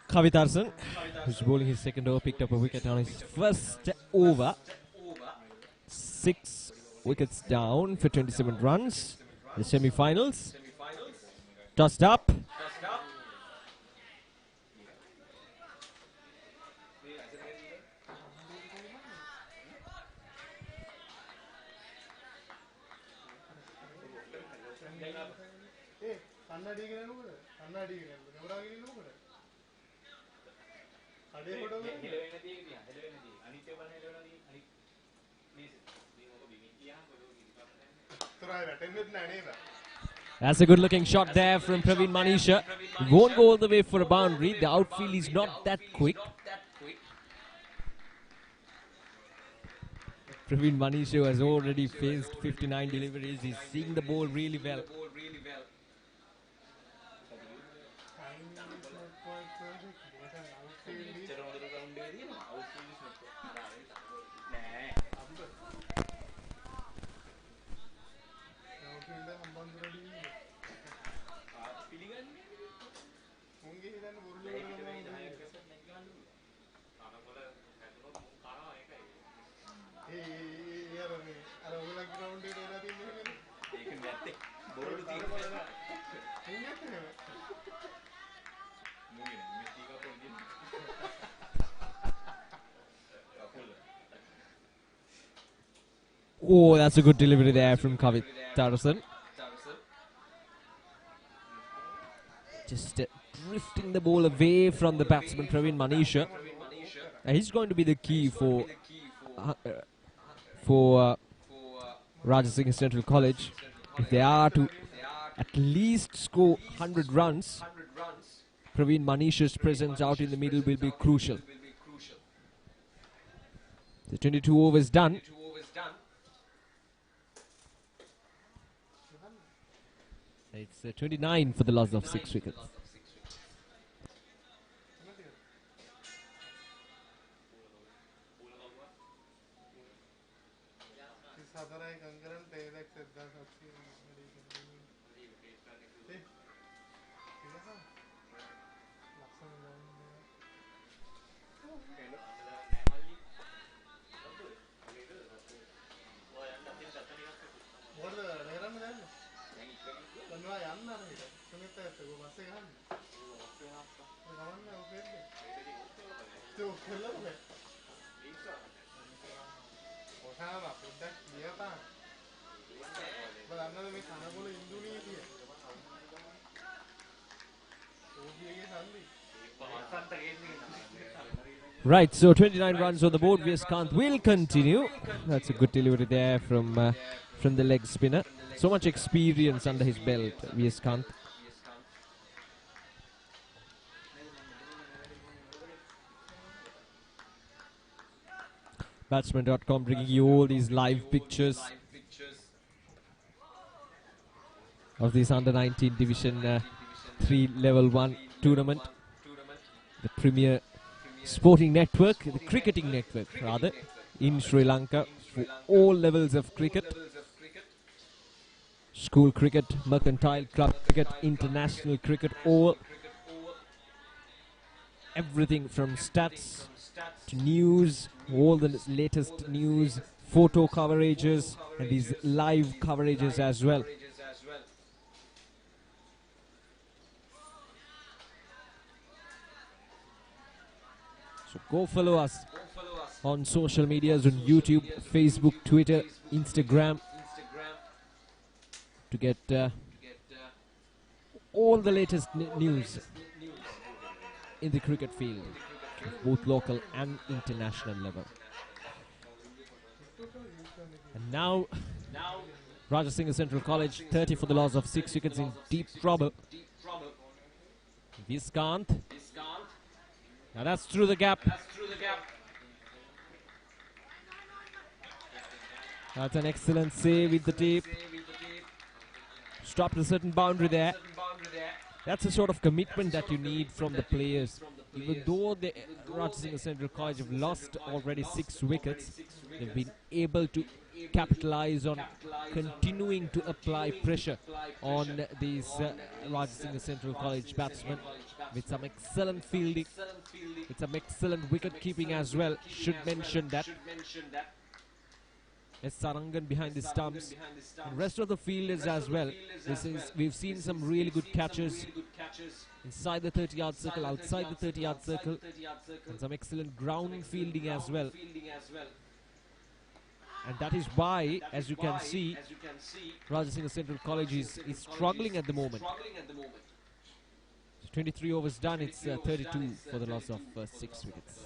Kavitarsan, who's bowling his 2nd over, picked up a wicket on his 1st over. 6 wickets down for 27 runs. The semi-finals. Tossed up. That's a good looking shot there from Praveen Manisha. He won't go all the way for a boundary. The outfield is not that quick. Praveen Manisha has already faced 59 deliveries. He's seeing the ball really well. Oh, that's a good delivery there from Kavitarsan. Just drifting the ball away from the batsman Praveen Manisha. He's going to be the key for Rajasinghe Central College. If they are to at least score 100 runs, Praveen Manisha's presence out in the middle will be crucial. The 22 overs done. It's 29 for the loss of 6 wickets. Right, so 29 runs on the board. Viskant will continue. That's a good delivery there from the leg spinner. So much experience under his belt, Viskant. Batsman.com bringing you all these live pictures of this under 19 Division 3 Level 1 tournament. The premier sporting network, the cricketing network rather, in Sri Lanka for all levels of cricket. School cricket, mercantile club cricket, international cricket, all. Everything from stats to news, all the latest news, photo coverages, and these live coverages as well. So go follow us on social medias, on YouTube, Facebook, Twitter, Instagram, to get all the latest news in the cricket field, both local and international level. And now, Rajasinghe Central College, 30 for the loss of 6 wickets, in deep trouble. Viskant. Now that's through the gap. That's an excellent save with the tape. Stopped a certain boundary there. That's the sort of commitment that you need from the players. Even though the Rajasinghe Central College have lost already 6 wickets, they've been able to capitalize on continuing to apply pressure on these Rajasinghe Central College batsmen with some excellent fielding, with some excellent wicket keeping as well. Should mention that. As Sarangan behind the stumps, and rest of the fielders as well. We've seen some really good catches inside the 30-yard circle, outside the 30-yard circle, and some excellent ground fielding as well. And that is why, as you can see, Rajasinghe Central College is struggling at the moment. So 23 overs done, it's 32 for the loss of 6 wickets.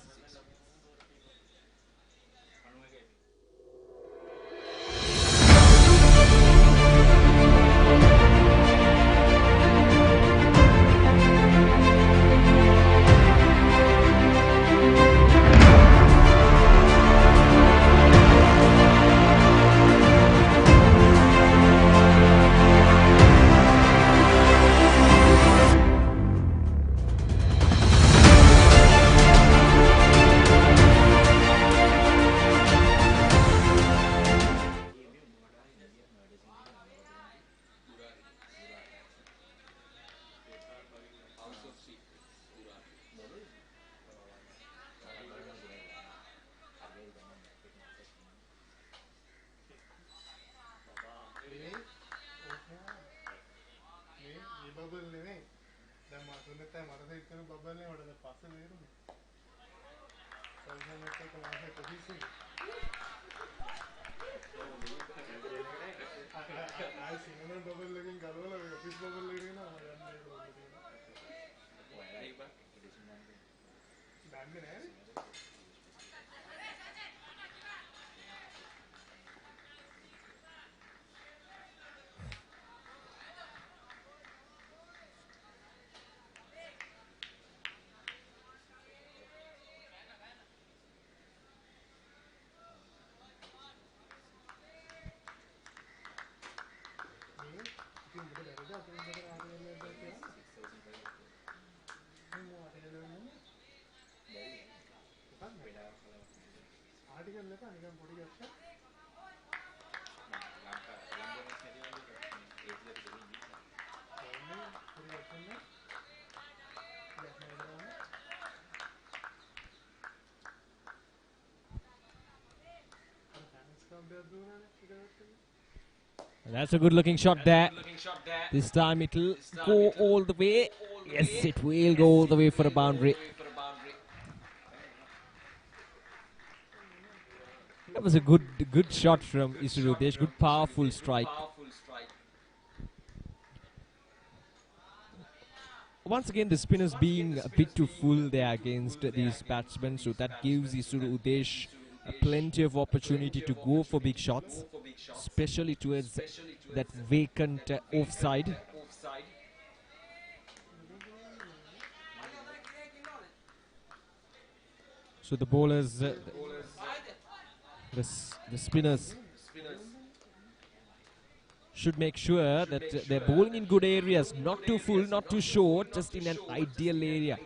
That's a good looking shot there. This time it'll go all the way. Yes, it will go all the way for a boundary. That was a good shot from Isurudesh. Good powerful strike. Once again, the spinners being a bit too full there against these batsmen, so that gives Isuru Udesh plenty of opportunity to go for big shots, especially towards that vacant offside. So the bowlers, the spinners should make sure that they're bowling in good areas, not too full, not too short, just in an ideal area.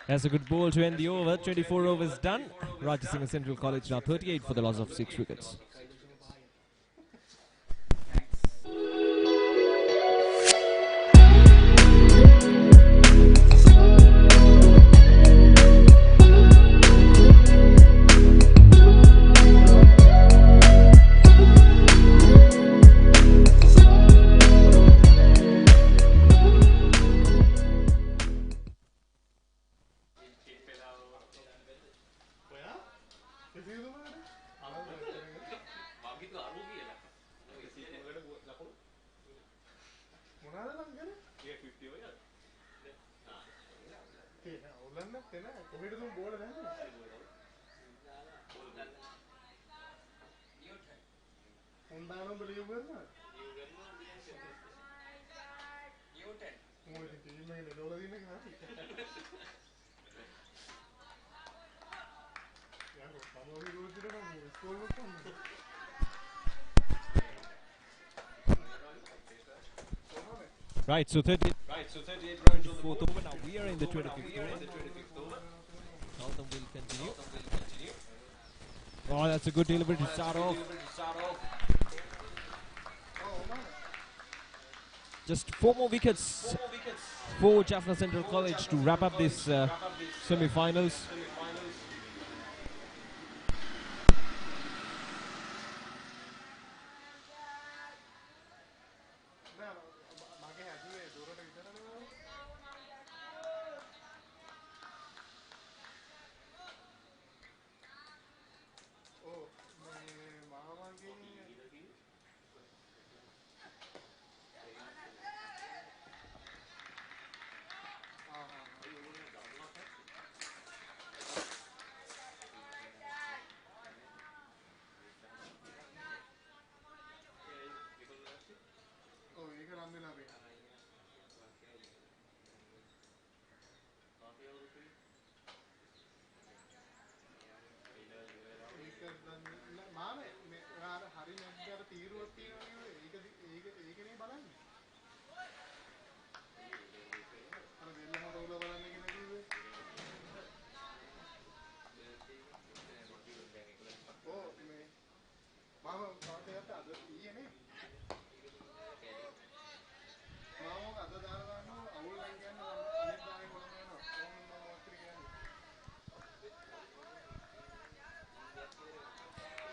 That's a good ball to end the over. 24 overs done. Rajasinghe Central College now 38 for the loss of 6 wickets. Right, so 38 rounds on the fourth over. Now we are in the 25th over. Southam will continue. Oh, that's a good delivery to start off. Just 4 more wickets for Jaffna Central College to wrap up this semi-finals.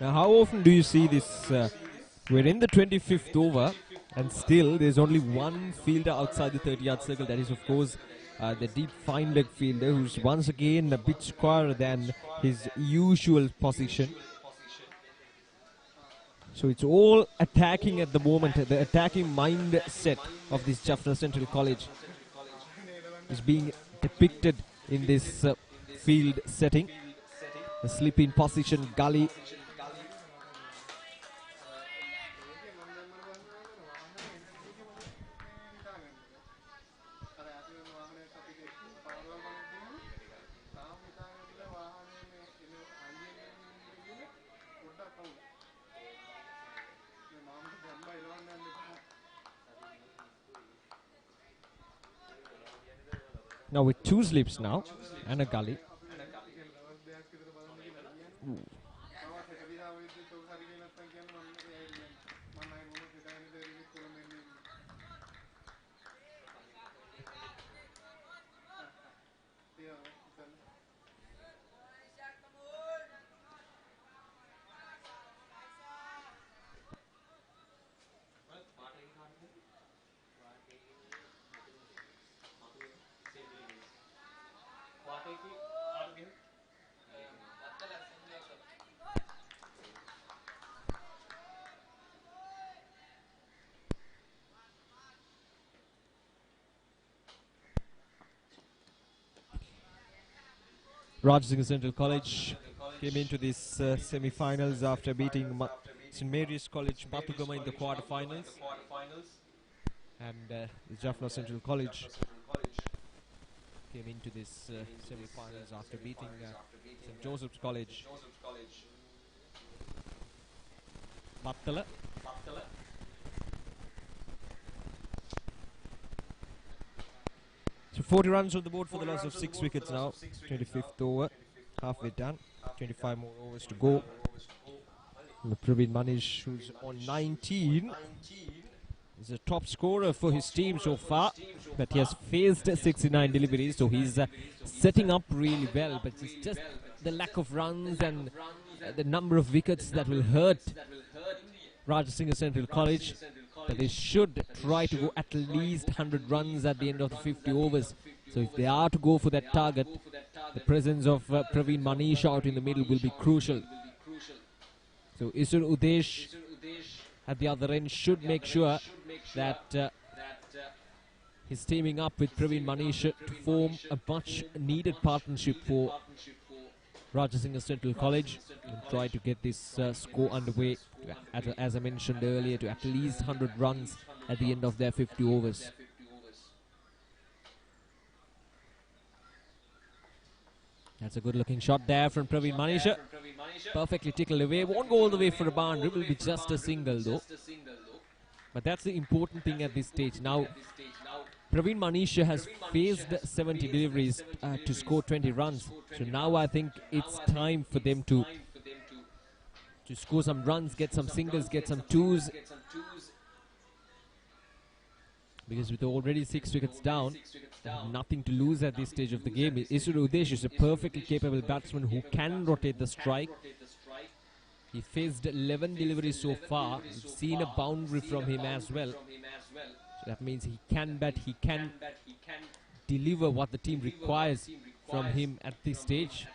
Now, how often do you see this? We're in the 25th over, and still there's only one fielder outside the 30-yard circle. That is, of course, the deep fine leg fielder, who's once again a bit squarer than his usual position. So it's all attacking at the moment. The attacking mindset of this Jaffna Central College is being depicted in this field setting. The sleeping position, gully. Now with two slips now and a gully. Ooh. Rajasinghe Central College came into these semi-finals after beating St. Mary's College Bathugama in the quarter-finals. And the Jaffna Central College came into this semi-finals after beating St. Joseph's College. Battala. So 40 runs on the board for the loss of 6 wickets now. 25th over, halfway done. 25 more overs to go. Praveen Manish, who's on 19, is a top scorer for his team so far, but he has faced 69 deliveries, so he's setting up really well, but it's just the lack of runs and the number of wickets that will hurt Rajasinghe Central College. But they should try to go at least 100 runs at the end of the 50 overs. So if they are to go for that target, the presence of Praveen Manish out in the middle will be crucial. So Isur Udesh at the other end should make sure that he's teaming up with Praveen Manish to form a much needed partnership for Rajasinghe Central College and try to get this score underway, as I mentioned earlier, to at least 100 runs at the end of their 50 overs. That's a good looking shot there from Praveen Manish. Perfectly tickled away. Won't go all the way for a boundary. Will be just a single though. But that's the important thing at this stage. Now, Praveen Manish has faced 70 deliveries to score 20 runs. So now I think it's time for them to score some runs, get some singles, get some twos. Because with already 6 wickets down, they have nothing to lose at this stage of the game. Isur Udesh is a perfectly capable batsman who can rotate the strike. He faced 11 deliveries so far. We've seen a boundary from him as well. So that means he can bat, he can deliver what the team requires from him at this stage.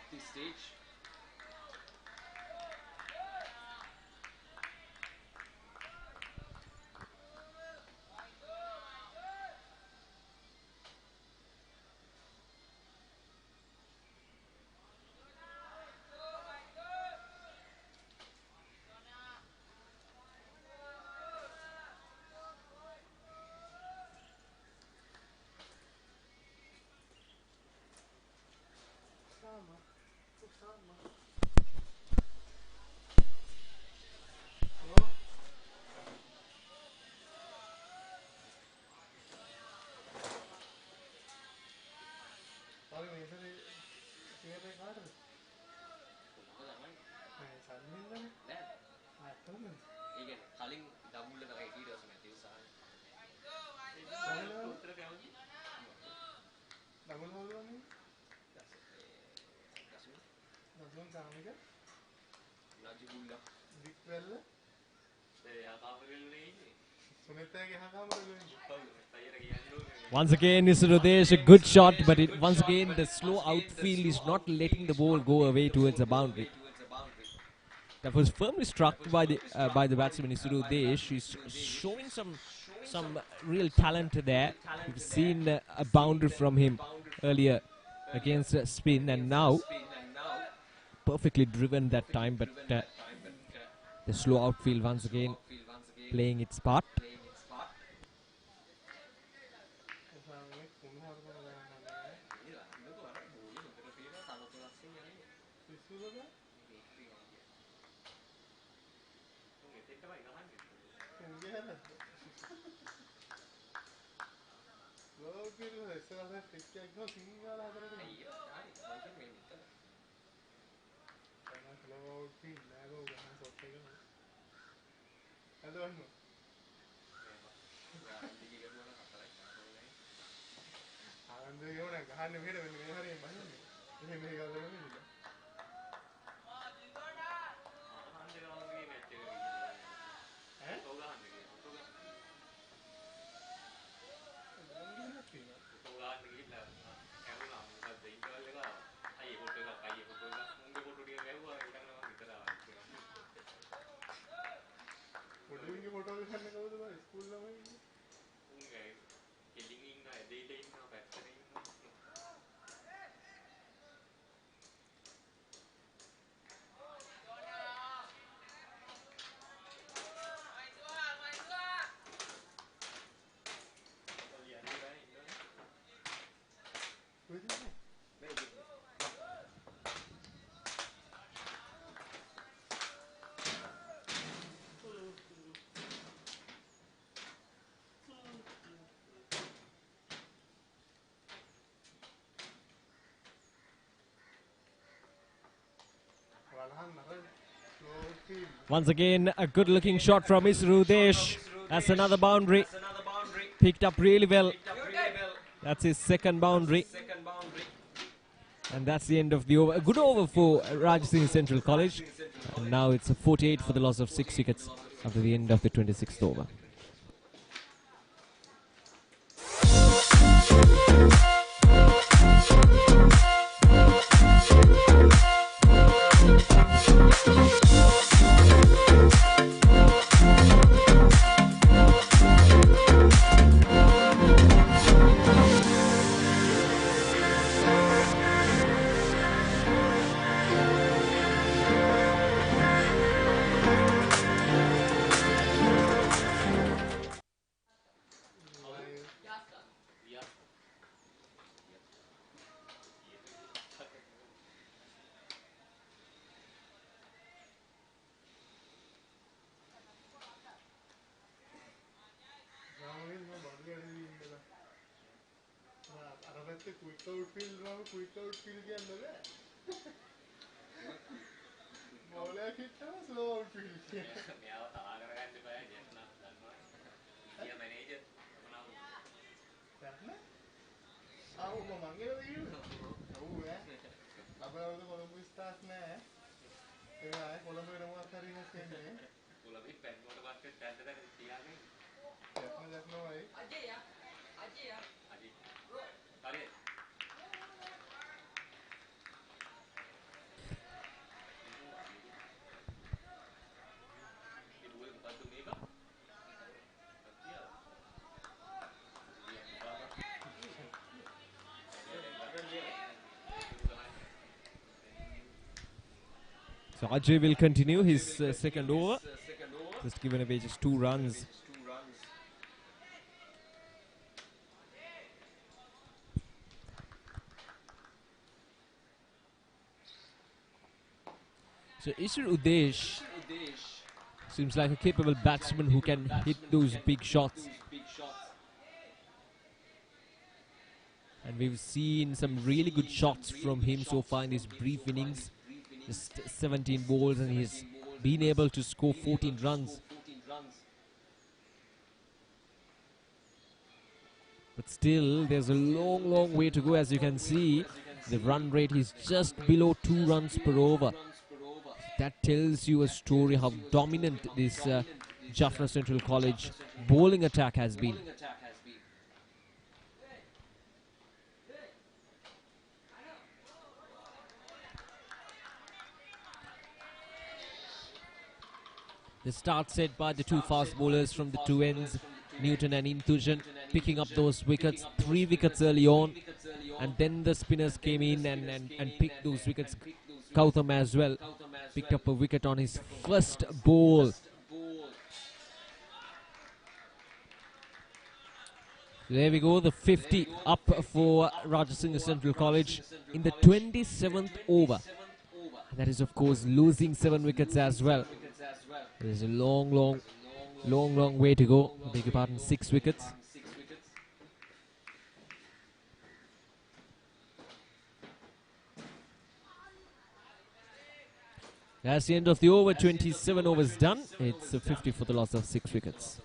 Once again, Isrudesh, a good shot, but once again the slow outfield is not letting the ball go away towards the boundary. That was firmly struck by the batsman Isrudesh. He's showing some real talent there. We've seen a boundary from him earlier against spin, and now perfectly driven that time, but the slow outfield once again playing its part. Once again, a good looking shot from Isrudesh. That's another boundary. Picked up really well. That's his second boundary. And that's the end of the over. A good over for Rajasinghe Central College. And now it's a 48 for the loss of 6 wickets after the end of the 26th over. So Ajay will continue his second over. Just given away just 2 runs. So Isrudesh seems like a capable batsman who can hit those big shots. And we've seen some really good shots from him so far in his brief innings. Just 17 balls, and he's been able to score 14 runs. But still, there's a long way to go. As you can see, the run rate is just below 2 runs per over. That tells you a story how dominant this Jaffna Central College bowling attack has been. The start set by the two fast bowlers from the two ends, Newton and Inthujan, picking up those wickets, 3 wickets early on, and then the spinners came in and picked those wickets. Gautam as well picked up a wicket on his first ball. There we go, the 50 up for Rajasinghe Central College in the 27th over. That is, of course, losing 7 wickets as well. There's a long way to go. I beg your pardon, 6 wickets. That's the end of the over. 27 overs done. It's a 50 for the loss of 6 wickets.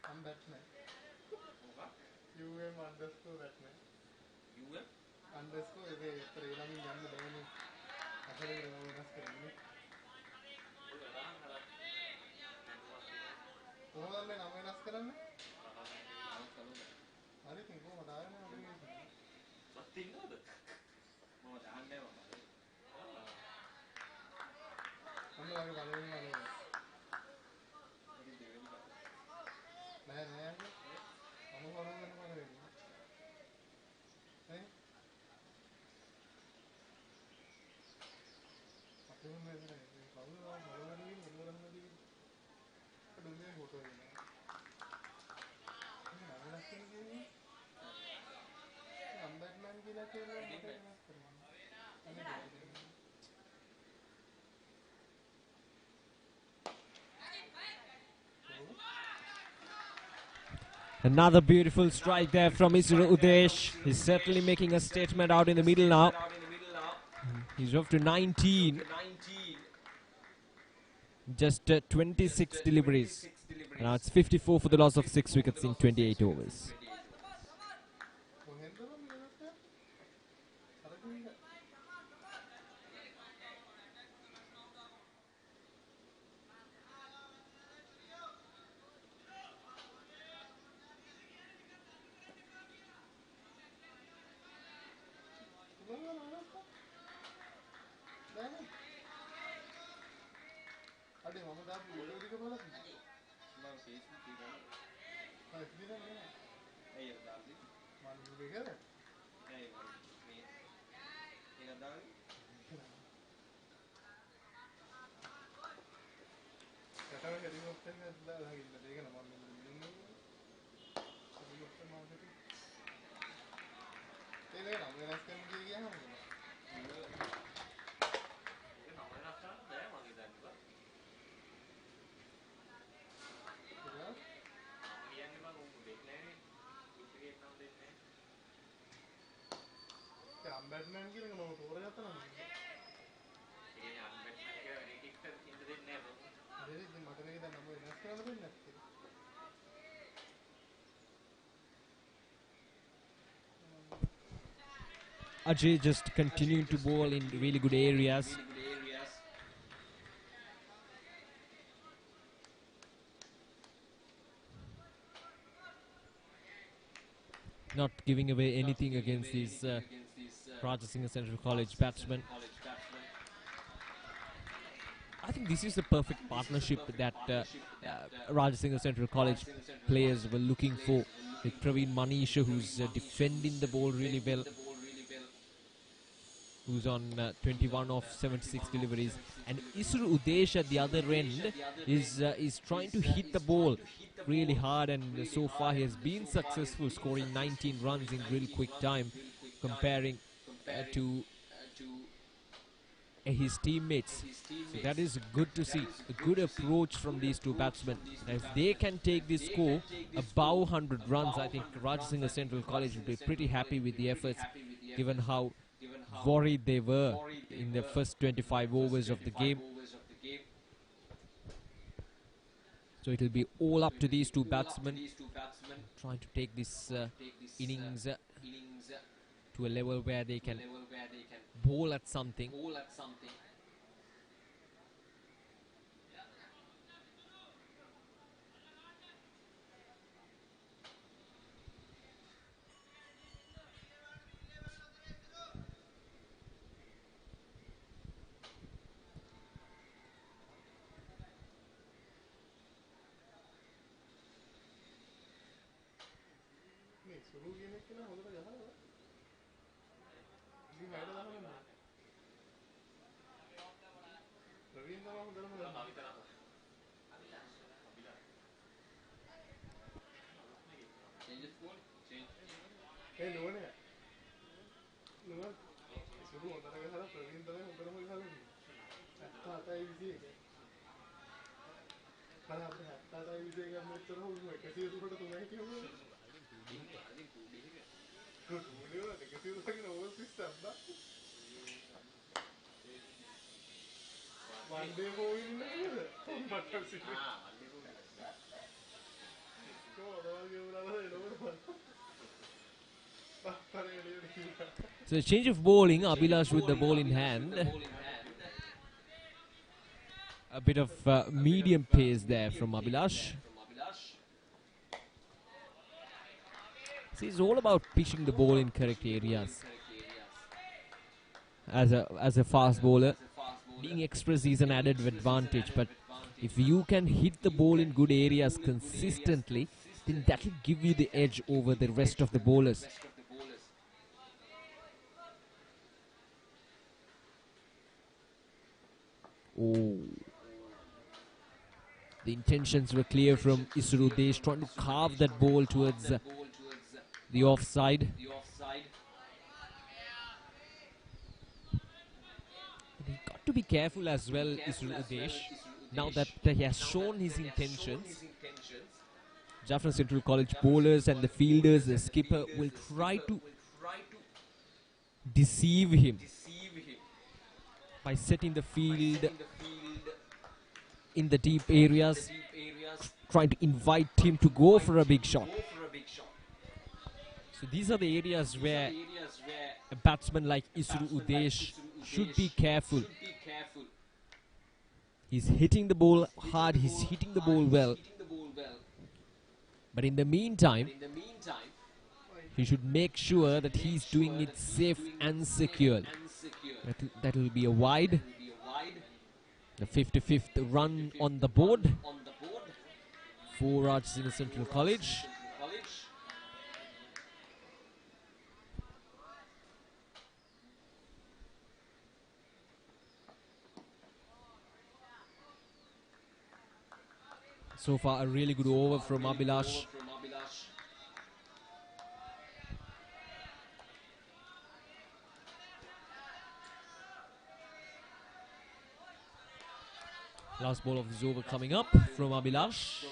I'm Batsman. UM underscore Batsman. Underscore is a Prelam Yam Lane. Actually, කොහොමද නම වෙනස් කරන්නේ? හරි ඉතින් කොහොමද ආවනේ අපිට? මත් ඉන්නවද? මම දාන්නේ නැහැ මම. අන්න වගේ බලවෙන්න බලන්න. නෑ නෑ. අමු කරගෙන බලවෙන්න. ඈ? අපේ මොන්නේ නේද? කවුරුද බලවන්නේ මොනවද? දුන්නේ ෆොටෝ එක. Another beautiful strike there from Mr. Udesh. He's certainly making a statement out in the middle now. He's off to 19. Just 26 deliveries. Now it's 54 for the loss of 6 wickets in 28 overs. Batman කියන එක මම තෝරගත්තා නම් ඉතින් අන්බැට්මන් එක වැඩි ටිකට ඉන්න දෙන්නේ නැහැ බං. හරි ඉතින් මට මේක දැන් නම වෙනස් කරන්න දෙන්නේ නැත්තේ. Ajay just continuing to bowl in really good areas. Not giving away anything against these Rajasinghe Central College batsmen. I think this is the perfect partnership that Rajasinghe Central College players were looking for. With Praveen Manisha, who's defending the ball really well, who's on 21 of 76 deliveries, and Isru Udesh at the other end is trying to hit the ball really hard, and so far he has been successful, scoring 19 runs in real quick time, comparing to his teammates. So that is good to see. A good approach from these two batsmen. If they can take this score above 100 runs, I think Rajasinghe Central College will be pretty happy with the efforts, given how worried they were in the first 25 overs of the game. So it will be all up to these two batsmen, trying to take this innings to a level where they can bowl at something. මේ සුළු කියන එක නේ හොඳට ගහනවා. ඉතින් හයිඩ දාන්න නෑ. ප්‍රවීන් තමයි හොඳටම ගහනවා. ඒ නෝනේ. නෝ සුළු හොඳට ගහලා ප්‍රවීන් තමයි හොඳටම ගහන්නේ. 77යි 21. බලන්න අපේ 77යි 21 මෙච්චර හොඳ 103ට 3යි කියුවා. One day bowling So a change of bowling, Abhilash with the ball in hand. A bit of medium pace there from Abhilash. See, it's all about pitching the ball in correct areas. As a fast bowler, being express is an added advantage, but if you can hit the ball in good areas consistently, then that will give you the edge over the rest of the bowlers. Oh. The intentions were clear from Isru Desh, trying to carve that ball towards the offside. But he got to be careful as well, Isru Desh. Now that he has shown his intentions, Jaffna Central College bowlers and the fielders, the skipper, will try to deceive him by setting the field in the deep areas, trying to invite him to go for a big shot. So these are the areas where a batsman like Isru Udesh should be careful. He's hitting the ball hard, he's hitting the ball well. But in the meantime, he should make sure that he's doing it safe and secure. That will be a wide. The 55th run on the board for Rajasinghe Central College. So far, a really good over from Abhilash. Last ball of this over coming up from Abhilash.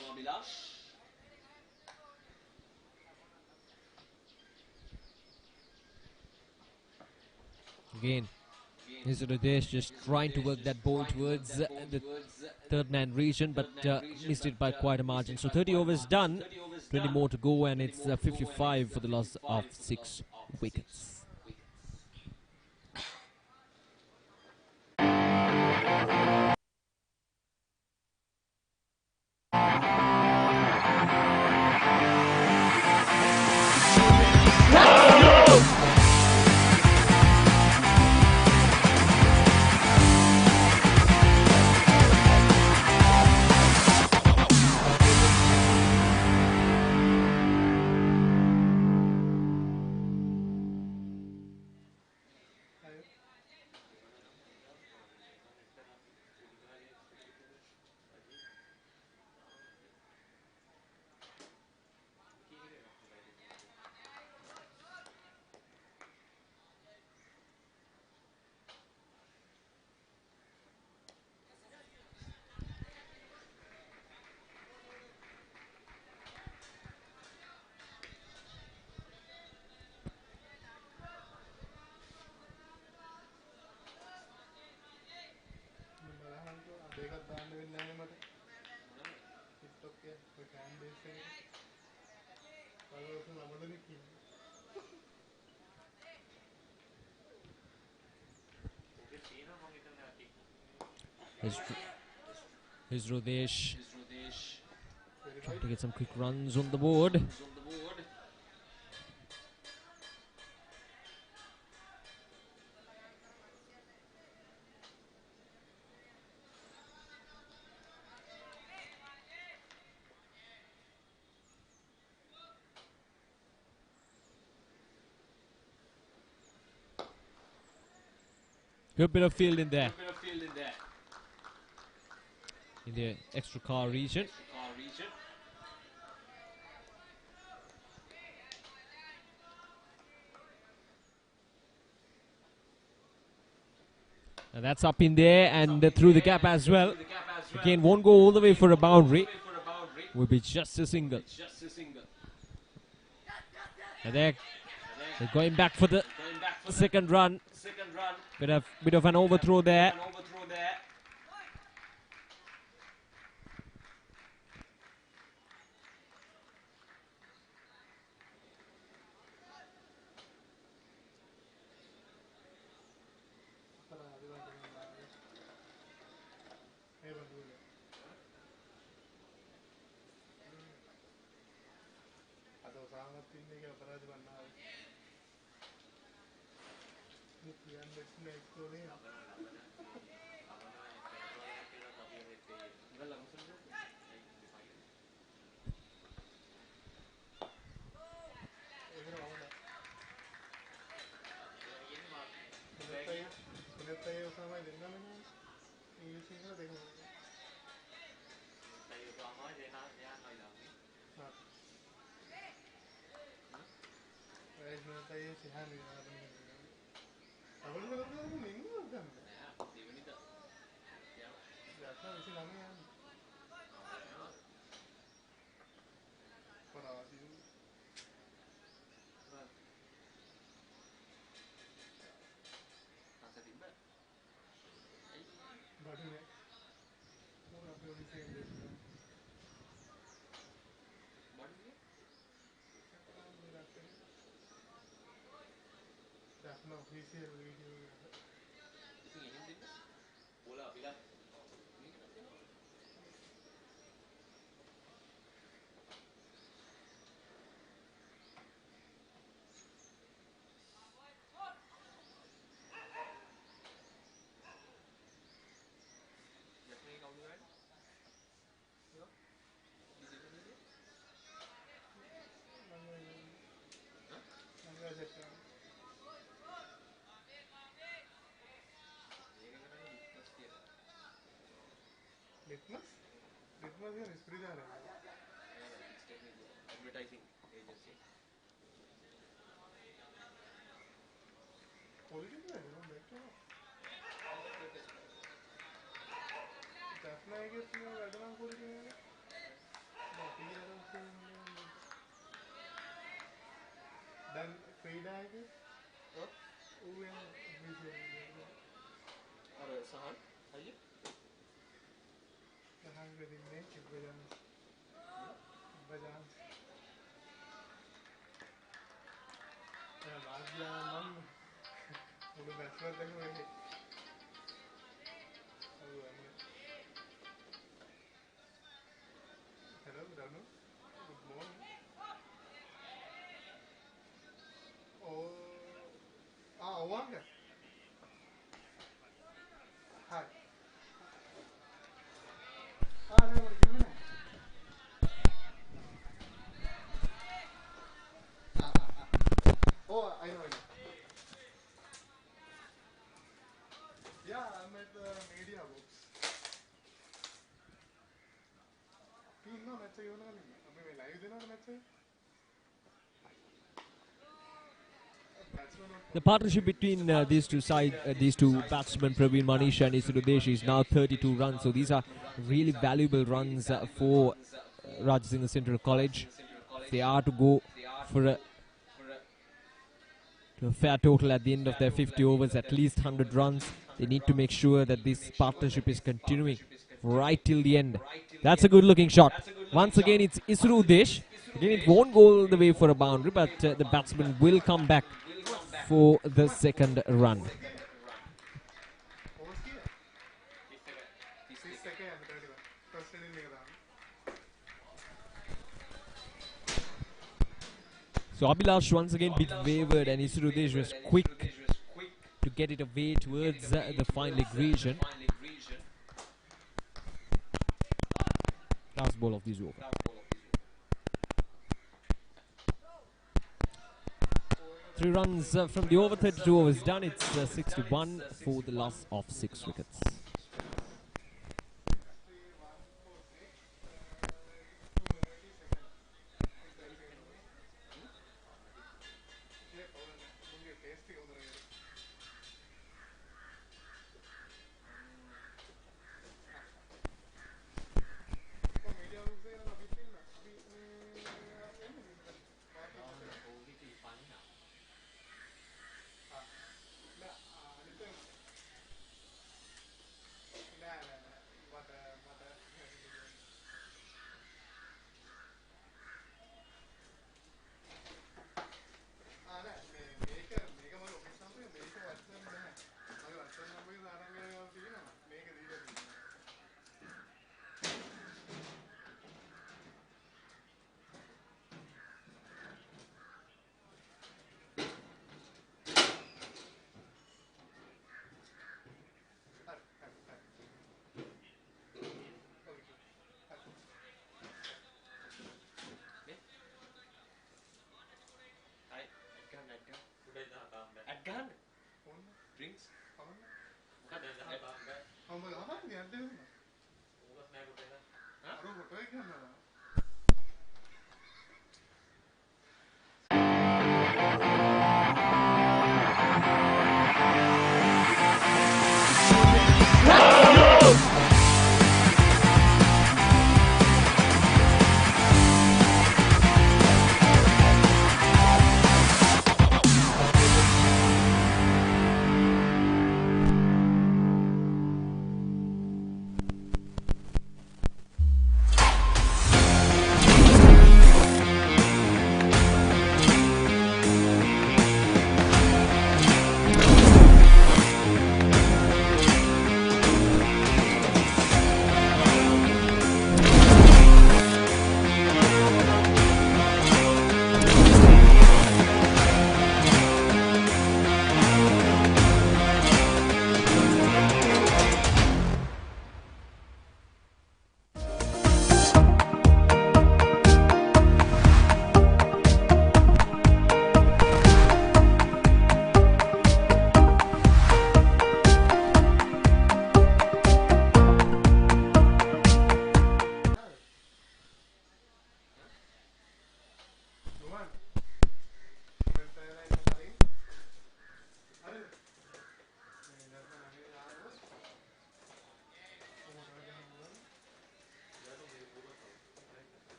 Again, is Ritesh just trying to work that ball towards the third man region, but missed it by quite a margin. So 30 overs done, 20 more to go, and it's 55 for the loss of 6 wickets. Here's Rodesh trying to get some quick runs on the board. Good bit of field in there. In the extra car region. And that's up in there and through the gap as well. Again, won't go all the way for a boundary. Will be just a single. And they're going back for the second run. Bit of an overthrow there. අර සහන් අයියේ The partnership between these two batsmen, Praveen Manish and Isurudesh, is now 32 runs. So these are really valuable runs for Rajasinghe Central College. If they are to go for a fair total at the end of their 50 overs, at least 100 runs, they need to make sure that this partnership is continuing right till the end. That's a good looking shot. Once again, it's Isurudesh. Again, it won't go all the way for a boundary, but the batsman will come back for the second run. So Abhilash once again bit wavered, and Isurudesh was quick to get it away towards the fine leg region. Last ball of this over. 3 runs from the over, 32 overs done. It's 61 for the loss of 6 wickets.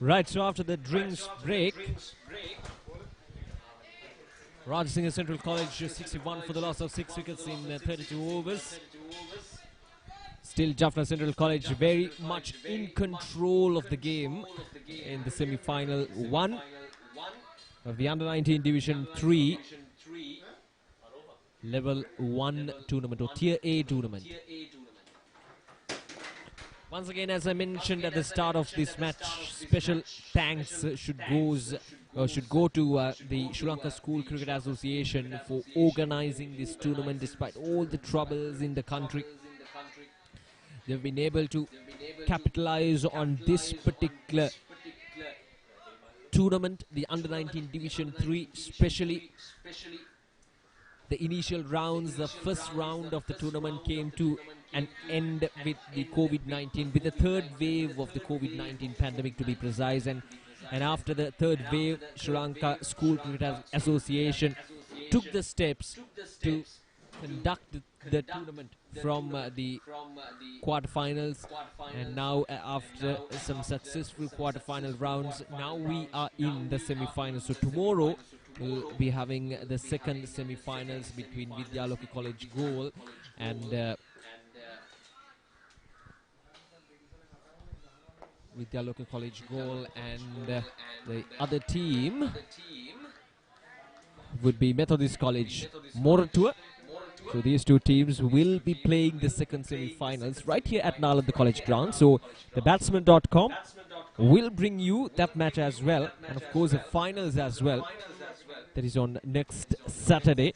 Right, so after the drinks break, Rajasinghe Central College 61 for the loss of 6 wickets in 32 overs. Still Jaffna Central College very much in control of the game in the semi-final 1 of the Under-19 Division 3 Level 1 tournament or Tier A tournament. Once again, as I mentioned at the start of this match, special thanks should go to the Sri Lanka School Cricket Association for organising this tournament despite all the troubles in the country. They've been able to capitalize on this particular tournament, the Under-19 Division 3, especially the initial rounds. The first round of the tournament came to an end with the COVID-19, with the third wave of the COVID-19 pandemic to be precise, and after the third wave, Sri Lanka School Cricket Association took the steps to conduct the tournament from the quarterfinals, and now after some successful quarterfinal rounds, now we are in the semi-finals. So tomorrow we'll be having the second semi-finals between Vidyaloka College Goal and Vidyaloka College Goal, and the other team would be Methodist College Moratua. So these two teams will be playing the second semi-finals right here at Nalanda College ground. So the Batsman.com will bring you that match as well, and of course the finals as well. That is on next Saturday.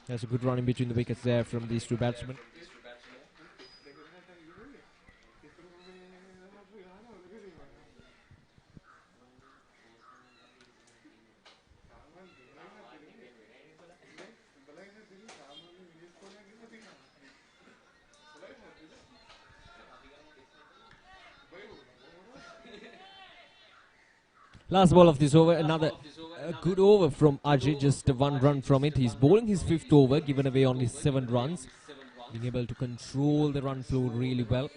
There's a good run in between the wickets there from these two batsmen. Last ball of this over, another good over from Ajay, just 1 run from it. He's bowling his 5th over, given away only 7 runs. Being able to control the run flow really well.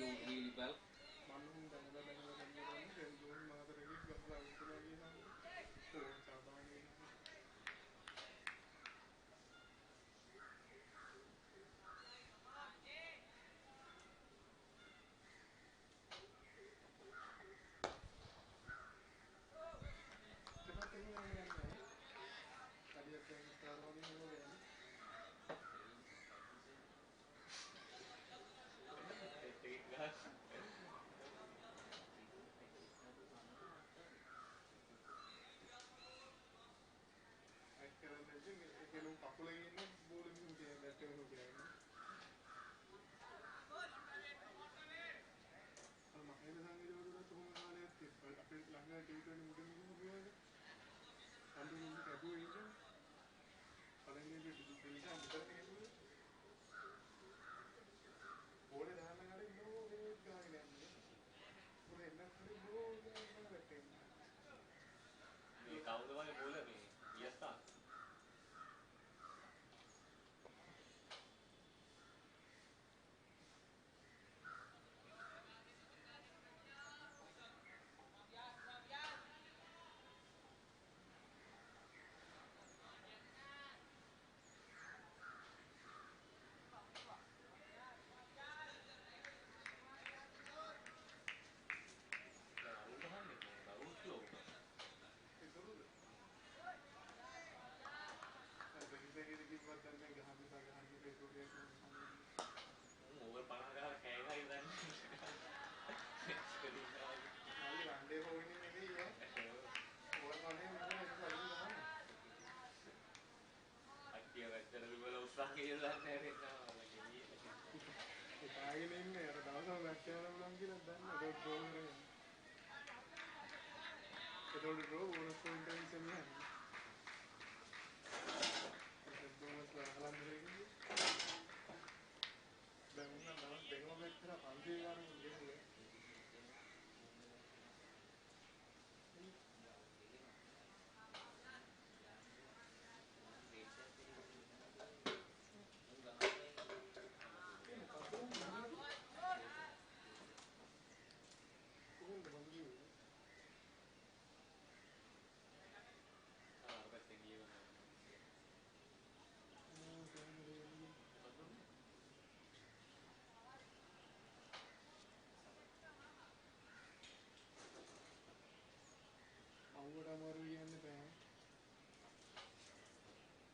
අමාරු කියන්න බෑ.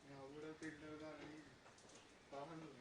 මේ අවුල පිටර ගන්න පාහනුනේ.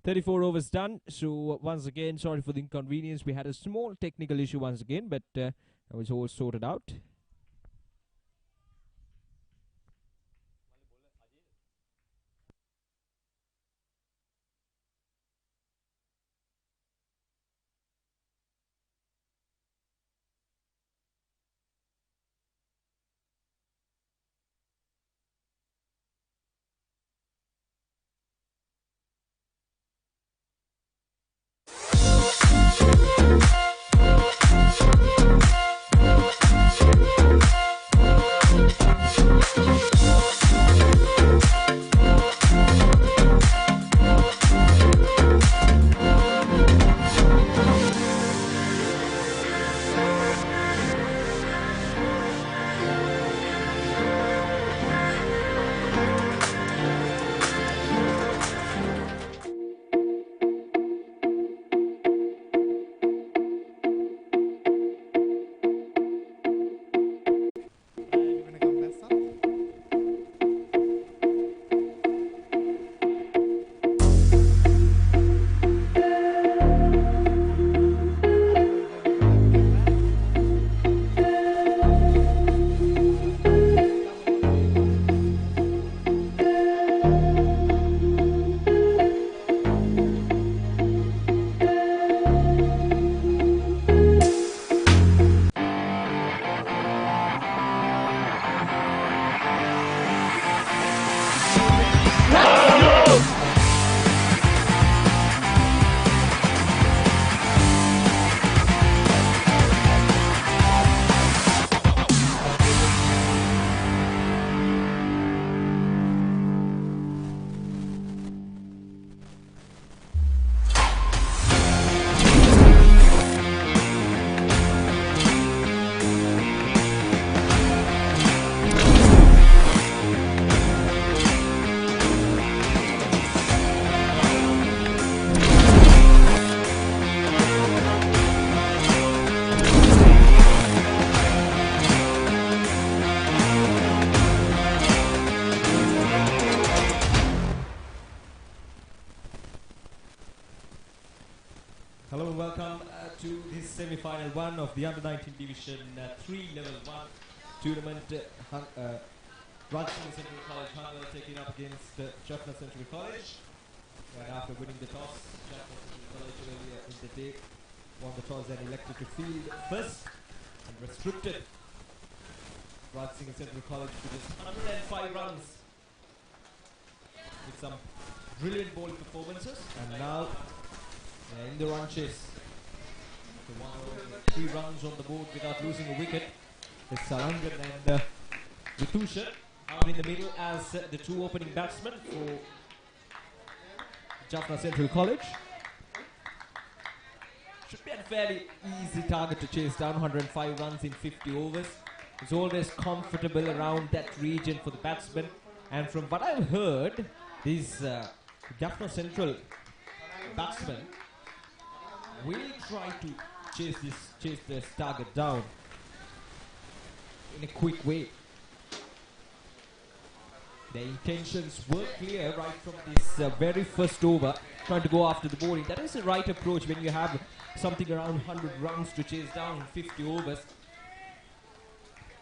34 overs done. So once again, sorry for the inconvenience. We had a small technical issue once again, but it was all sorted out. Hello and welcome to this semi-final one of the Under-19 Division 3 Level 1 tournament. Rajasinghe Central College Hanwella taking up against Jaffna Central College. And after winning the toss, Jaffna Central College earlier in the day won the toss and elected to field first and restricted Rajasinghe Central College to just 105 runs with some brilliant bowling performances. And now in the run chase, the 3 runs on the board without losing a wicket. It's Sarangan and Vitushan out in the middle as the 2 opening batsmen for Jaffna Central College. Should be a fairly easy target to chase down, 105 runs in 50 overs. is always comfortable around that region for the batsman. And from what I've heard, these Jaffna Central batsmen will try to chase this target down in a quick way. Their intentions were clear right from this very first over, trying to go after the bowling. That is the right approach when you have something around 100 runs to chase down in 50 overs.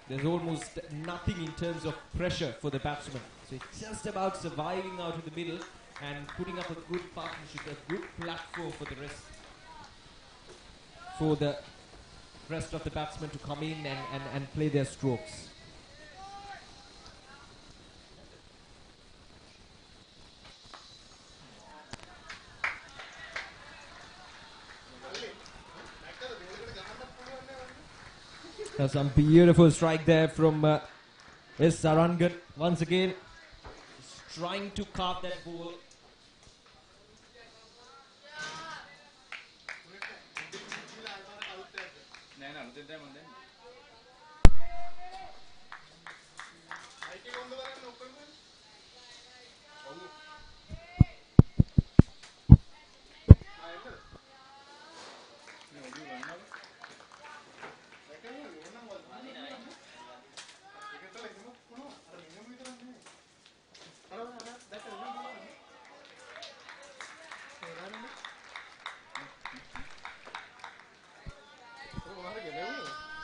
There's almost nothing in terms of pressure for the batsman. So it's just about surviving out in the middle and putting up a good partnership, a good platform for the rest of the batsmen to come in and play their strokes. There's some beautiful strike there from S. Sarangan. Once again, trying to carve that ball.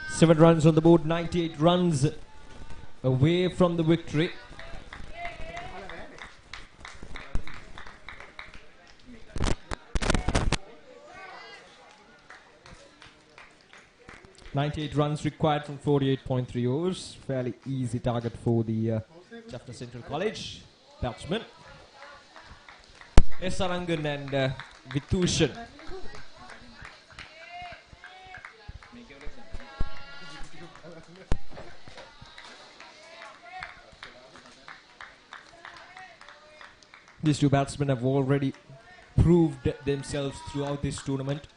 Seven runs on the board, 98 runs away from the victory. .98 runs required from 48.3 overs. Fairly easy target for the Jaffna Central College batsmen. S. Sarangan and Vithushan. These two batsmen have already proved themselves throughout this tournament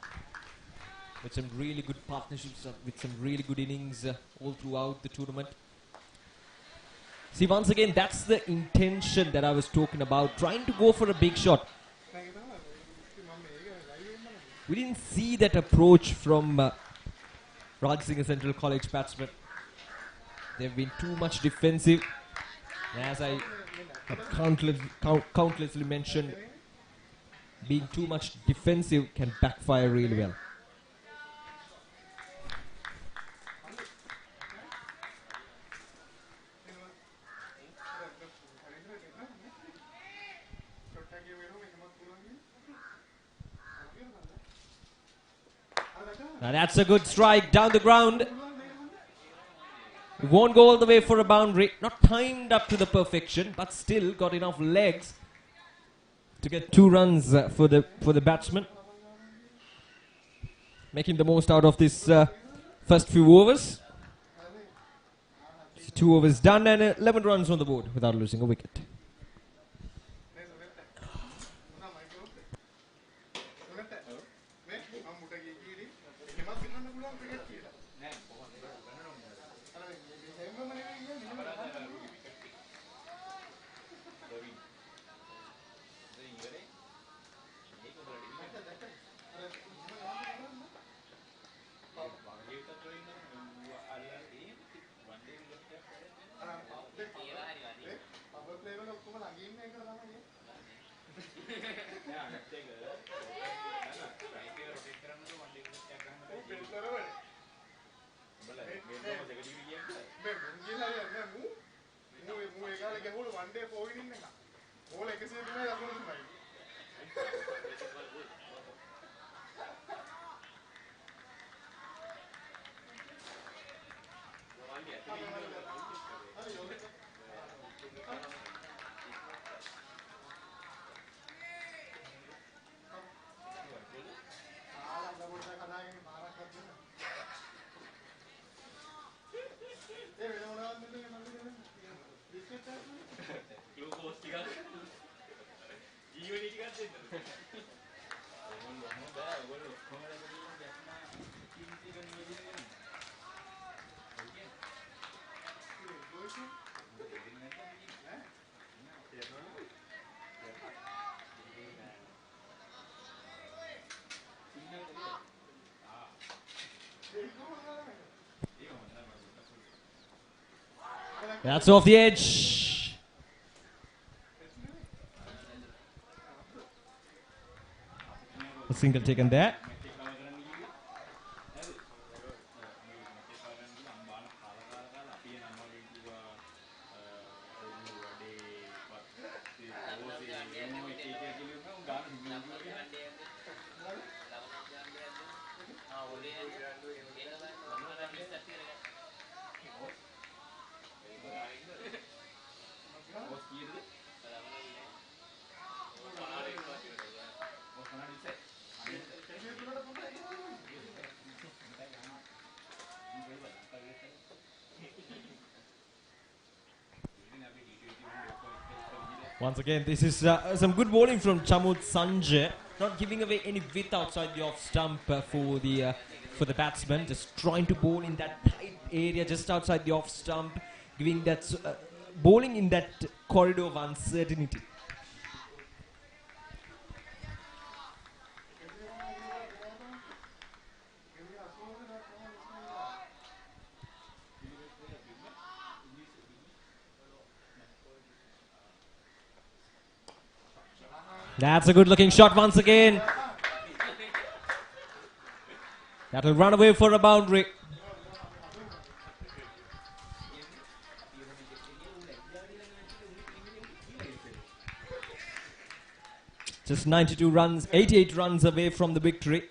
with some really good partnerships, with some really good innings all throughout the tournament. See, once again, that's the intention that I was talking about, trying to go for a big shot. We didn't see that approach from Rajasinghe Central College batsmen. They've been too much defensive. As I have countlessly mentioned, being too much defensive can backfire really well. Now that's a good strike down the ground. It won't go all the way for a boundary. Not timed up to the perfection, but still got enough legs to get 2 runs for the batsman. Making the most out of this first few overs. 2 overs done and 11 runs on the board without losing a wicket. That's off the edge. A single taken there. Once again, this is some good bowling from Chamud Sanjay, not giving away any width outside the off stump for the batsman, just trying to bowl in that tight area just outside the off stump, giving that bowling in that corridor of uncertainty. That's a good looking shot once again. That'll run away for a boundary. Just 92 runs, 88 runs away from the victory.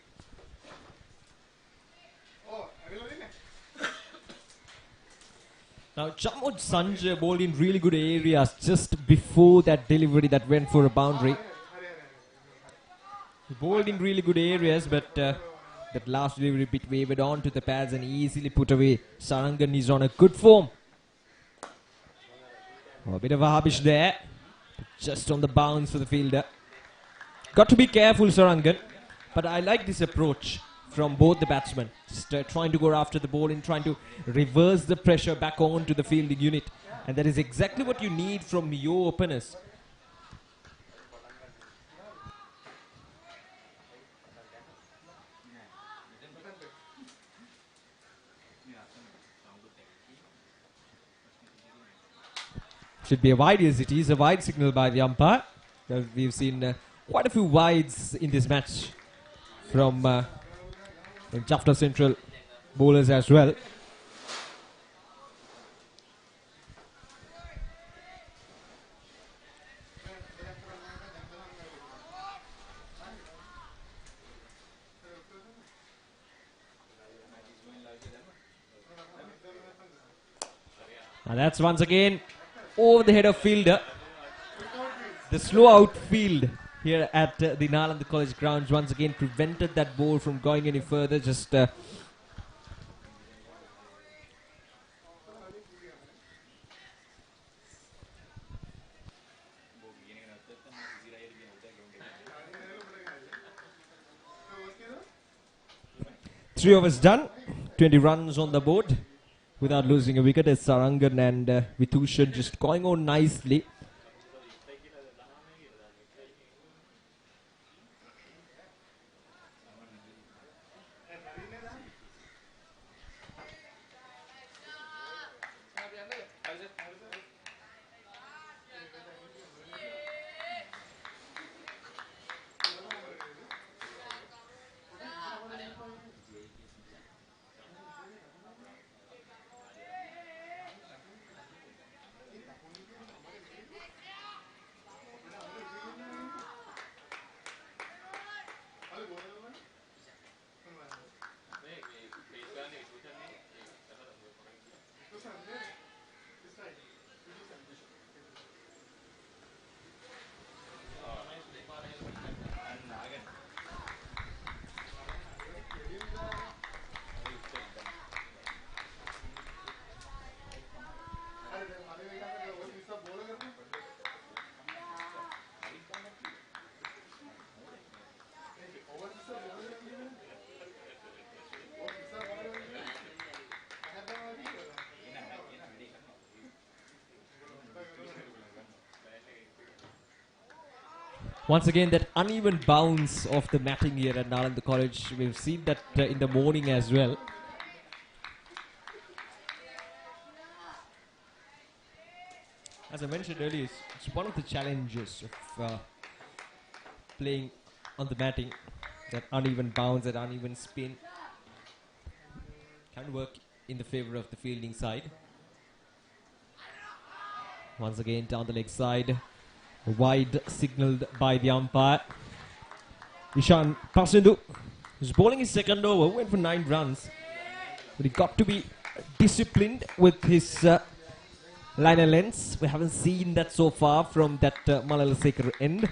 Now, Chamud Sanjay bowled in really good areas just before that delivery that went for a boundary. He bowled in really good areas, but that last delivery bit wavered onto the pads and easily put away. Sarangan is on a good form. Oh, a bit of a hubbish there. Just on the bounce for the fielder. Got to be careful, Sarangan. But I like this approach from both the batsmen. Just trying to go after the ball and trying to reverse the pressure back onto the fielding unit. And that is exactly what you need from your openers. Should be a wide, as it is a wide signal by the umpire. We've seen quite a few wides in this match from Jaffna Central bowlers as well. And that's once again over the head of fielder. The slow outfield here at the Nalanda College grounds once again prevented that ball from going any further. Just three overs done, 20 runs on the board without losing a wicket as Sarangan and Vithushan just going on nicely. Once again, that uneven bounce of the matting here at Nalanda College. We've seen that in the morning as well. As I mentioned earlier, it's one of the challenges of playing on the matting. That uneven bounce, that uneven spin can work in the favor of the fielding side. Once again down the leg side, wide signaled by the umpire. Ishan Pasindu is bowling his second over, went for 9 runs, but he got to be disciplined with his liner lengths. We haven't seen that so far from that Malalasekar end.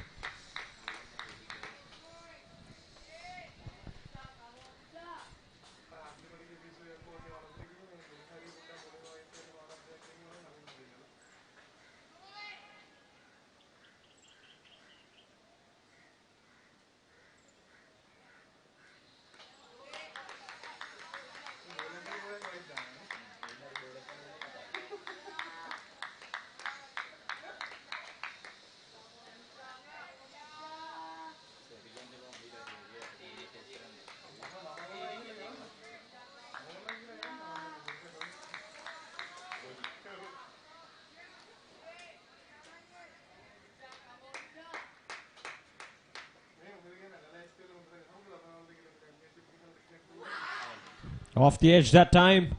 Off the edge that time,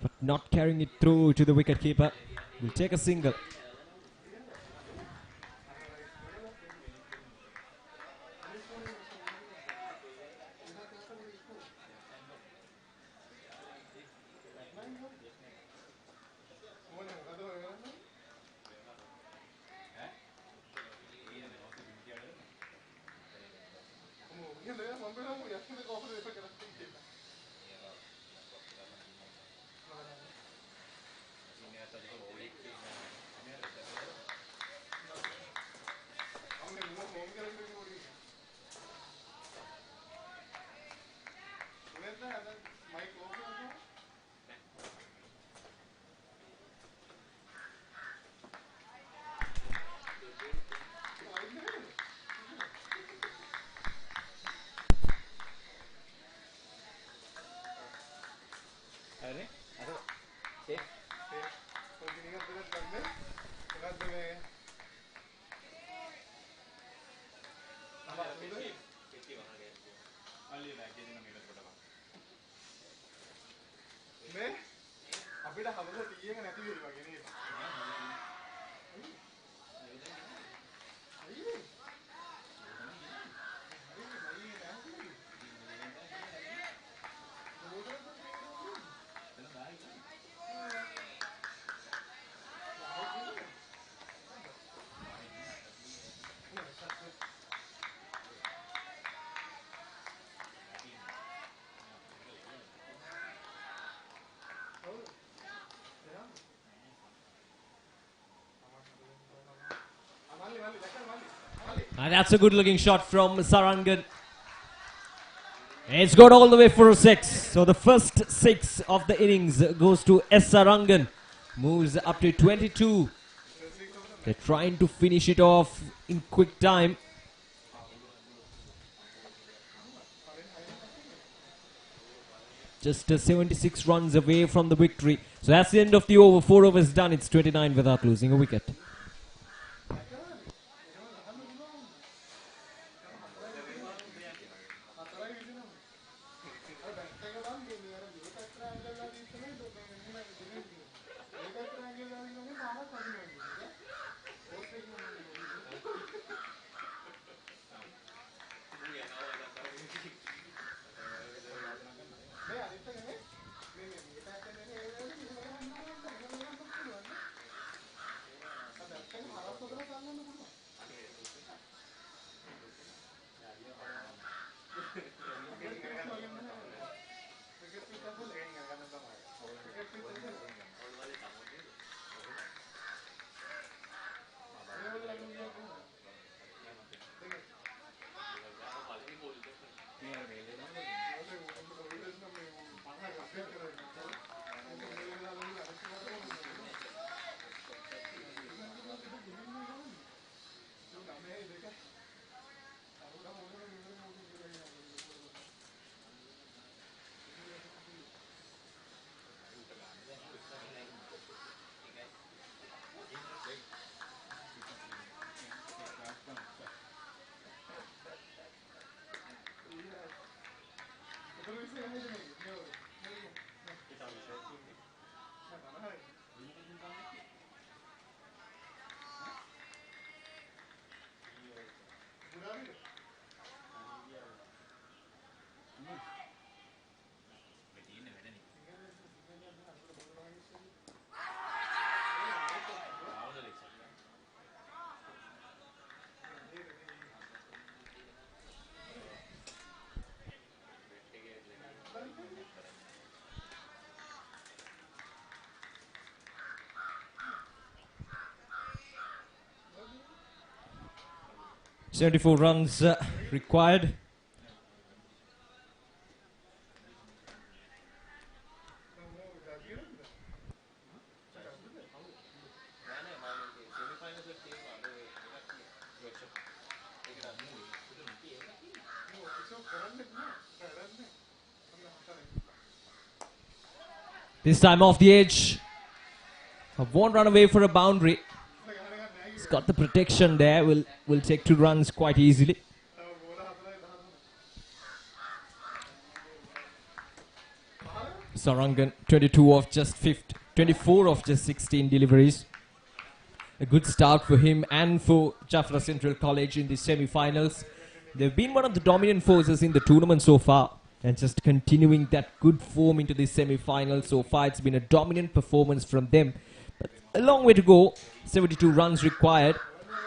but not carrying it through to the wicketkeeper. Will take a single. And that's a good looking shot from Sarangan. It's got all the way for a 6. So the first 6 of the innings goes to S. Sarangan. Moves up to 22. They're trying to finish it off in quick time. Just 76 runs away from the victory. So that's the end of the over. 4 overs done. It's 29 without losing a wicket. 74 runs required. This time off the edge. One run away for a boundary. He's got the protection there. Will take 2 runs quite easily. Sarangan 22 of just 24 of just 16 deliveries. A good start for him and for Jaffna Central College in the semi-finals. They've been one of the dominant forces in the tournament so far, and just continuing that good form into the semi-finals so far. It's been a dominant performance from them. But a long way to go. 72 runs required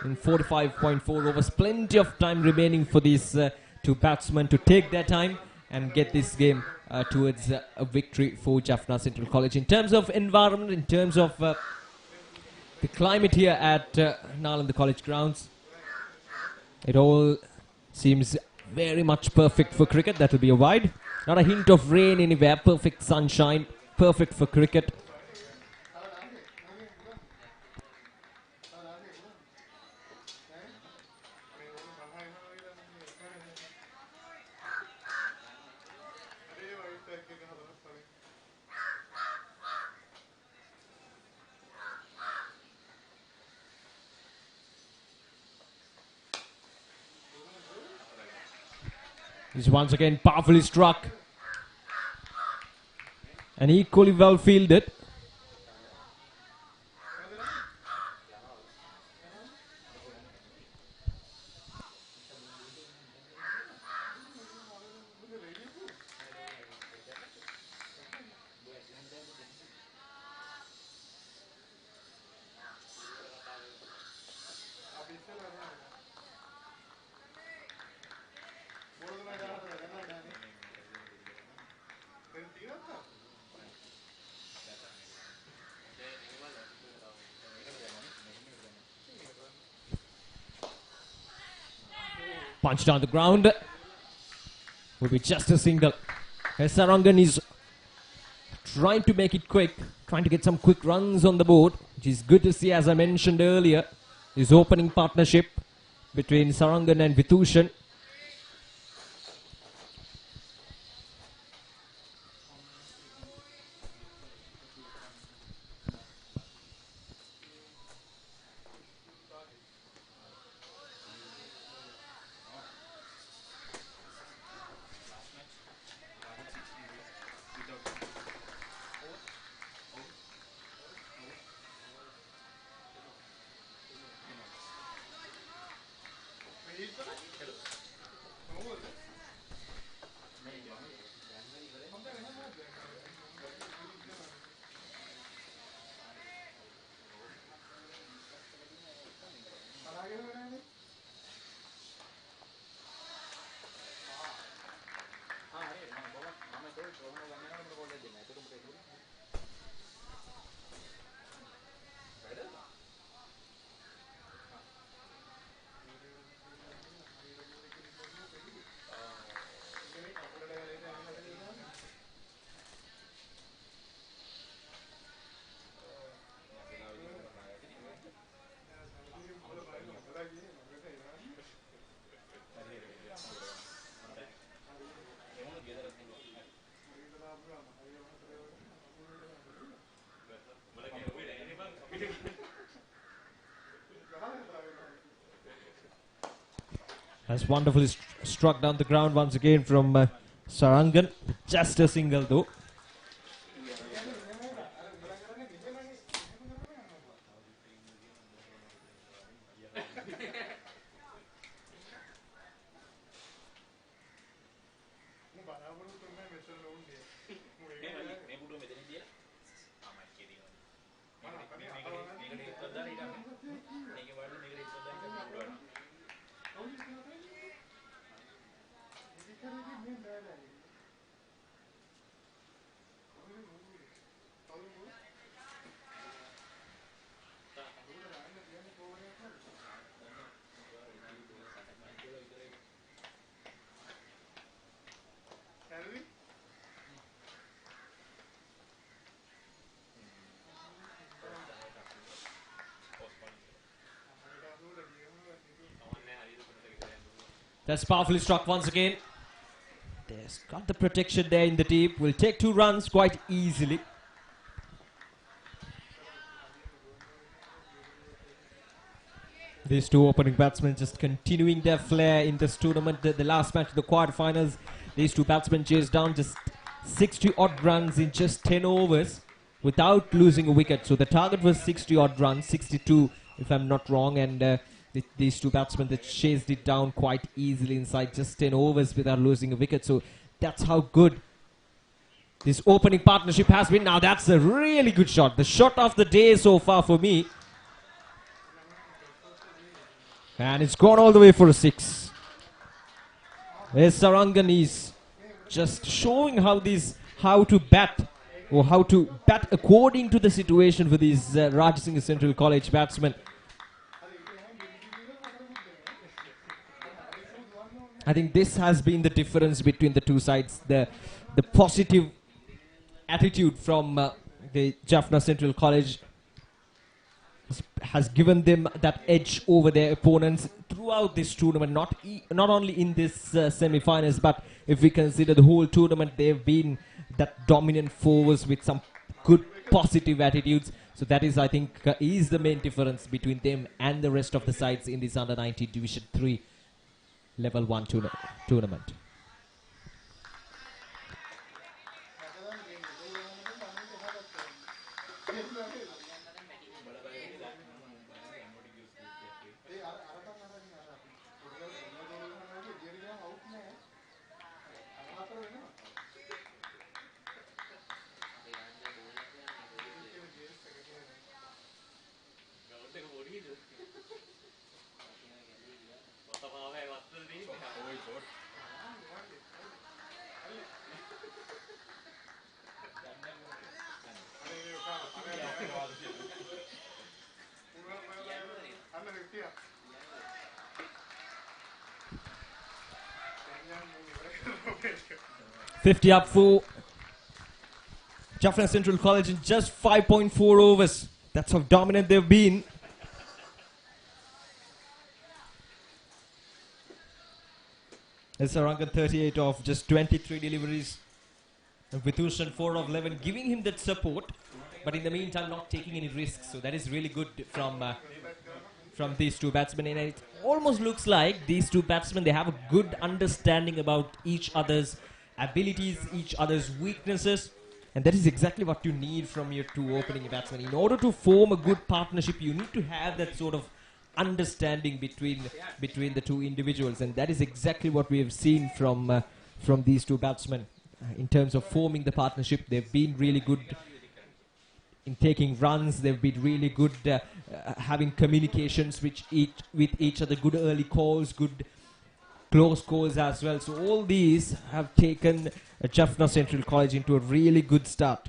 in 45.4 overs. Plenty of time remaining for these 2 batsmen to take their time and get this game towards a victory for Jaffna Central College. In terms of environment, in terms of the climate here at Nalanda College grounds, it all seems very much perfect for cricket. That will be a wide. Not a hint of rain anywhere. Perfect sunshine. Perfect for cricket. He's once again powerfully struck. And equally well fielded. Punch down the ground. Will be just a single. Sarangan is trying to make it quick. Trying to get some quick runs on the board. Which is good to see, as I mentioned earlier. His opening partnership between Sarangan and Vithushan. Has wonderfully struck down the ground once again from Sarangan, just a single though. That's powerfully struck once again. There's got the protection there in the deep. Will take 2 runs quite easily. These two opening batsmen just continuing their flair in this tournament. The last match, the quarterfinals, these two batsmen chased down just 60 odd runs in just 10 overs without losing a wicket. So the target was 60 odd runs, 62 if I'm not wrong, and these two batsmen that chased it down quite easily inside just 10 overs without losing a wicket. So that's how good this opening partnership has been. Now that's a really good shot. The shot of the day so far for me. And it's gone all the way for a 6. There's Sarangan is just showing how to bat, or how to bat according to the situation for these Rajasinghe Central College batsmen. I think this has been the difference between the two sides. The positive attitude from the Jaffna Central College has given them that edge over their opponents throughout this tournament. Not only in this semi-finals, but if we consider the whole tournament, they've been that dominant forwards with some good positive attitudes. So that is, I think, is the main difference between them and the rest of the sides in this under-19 Division 3 Level 1 tournament. $50 up for Jaffna Central College in just 5.4 overs. That's how dominant they've been. It's Sarangan 38 of just 23 deliveries. And Vithushan 4 of 11, giving him that support, but in the meantime not taking any risks. So that is really good from these two batsmen. And it almost looks like these two batsmen, they have a good understanding about each other's abilities, each other's weaknesses. And that is exactly what you need from your two opening batsmen. In order to form a good partnership, you need to have that sort of understanding between the two individuals. And that is exactly what we have seen from these two batsmen. In terms of forming the partnership, they've been really good in taking runs. They've been really good having communications with each other, good early calls, good close calls as well. So all these have taken Jaffna Central College into a really good start.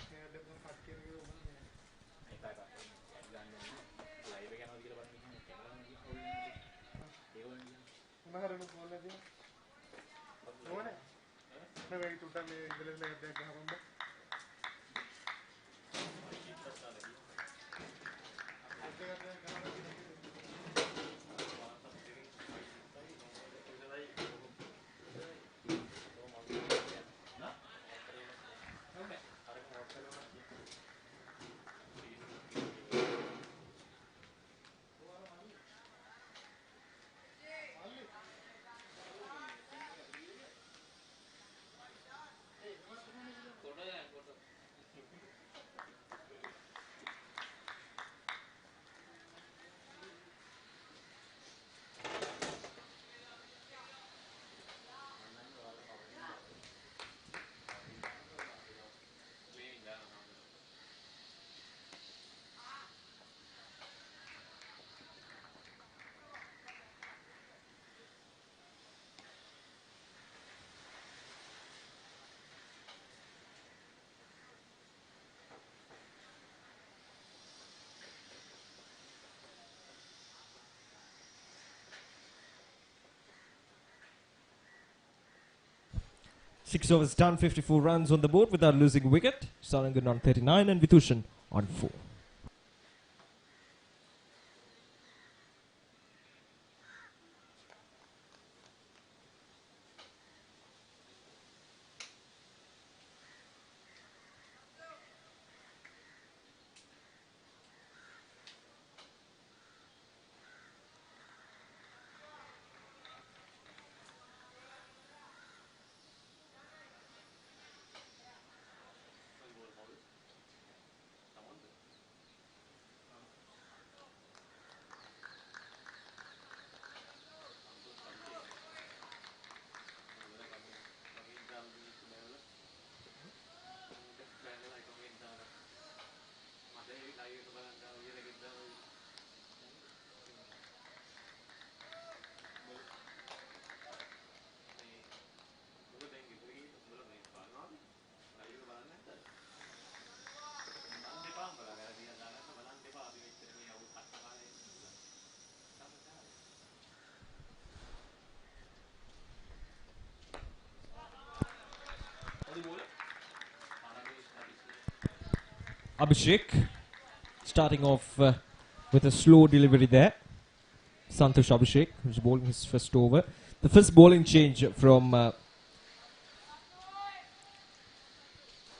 6 overs done, 54 runs on the board without losing a wicket. Sarangan on 39 and Vithushan on 4. Abhishek starting off with a slow delivery there. Santosh Abhishek, who's bowling his first over. The first bowling change from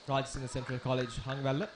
Rajasinghe Central College, Hanwella.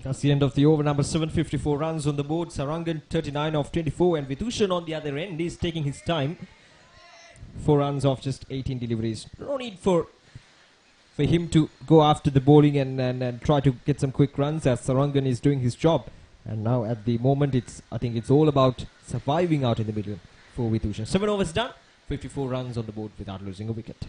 That's the end of the over, number 7, 54 runs on the board. Sarangan 39 of 24, and Vithushan on the other end is taking his time. 4 runs off just 18 deliveries. No need for him to go after the bowling and try to get some quick runs, as Sarangan is doing his job. And now at the moment, I think it's all about surviving out in the middle for Vithushan. 7 overs done, 54 runs on the board without losing a wicket.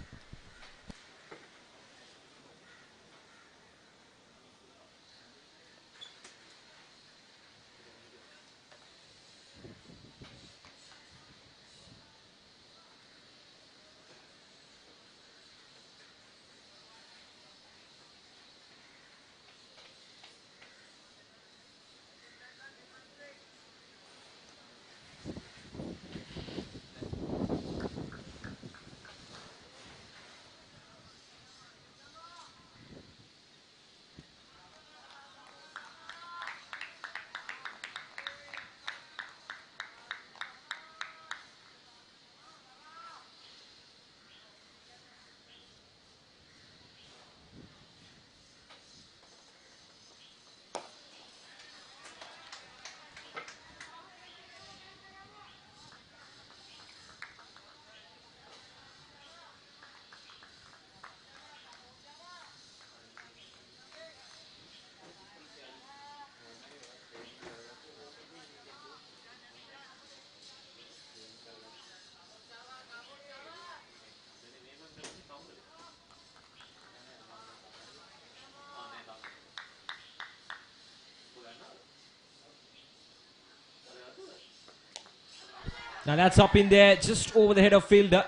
Now that's up in there, just over the head of fielder.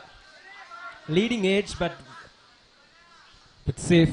Leading edge, but safe.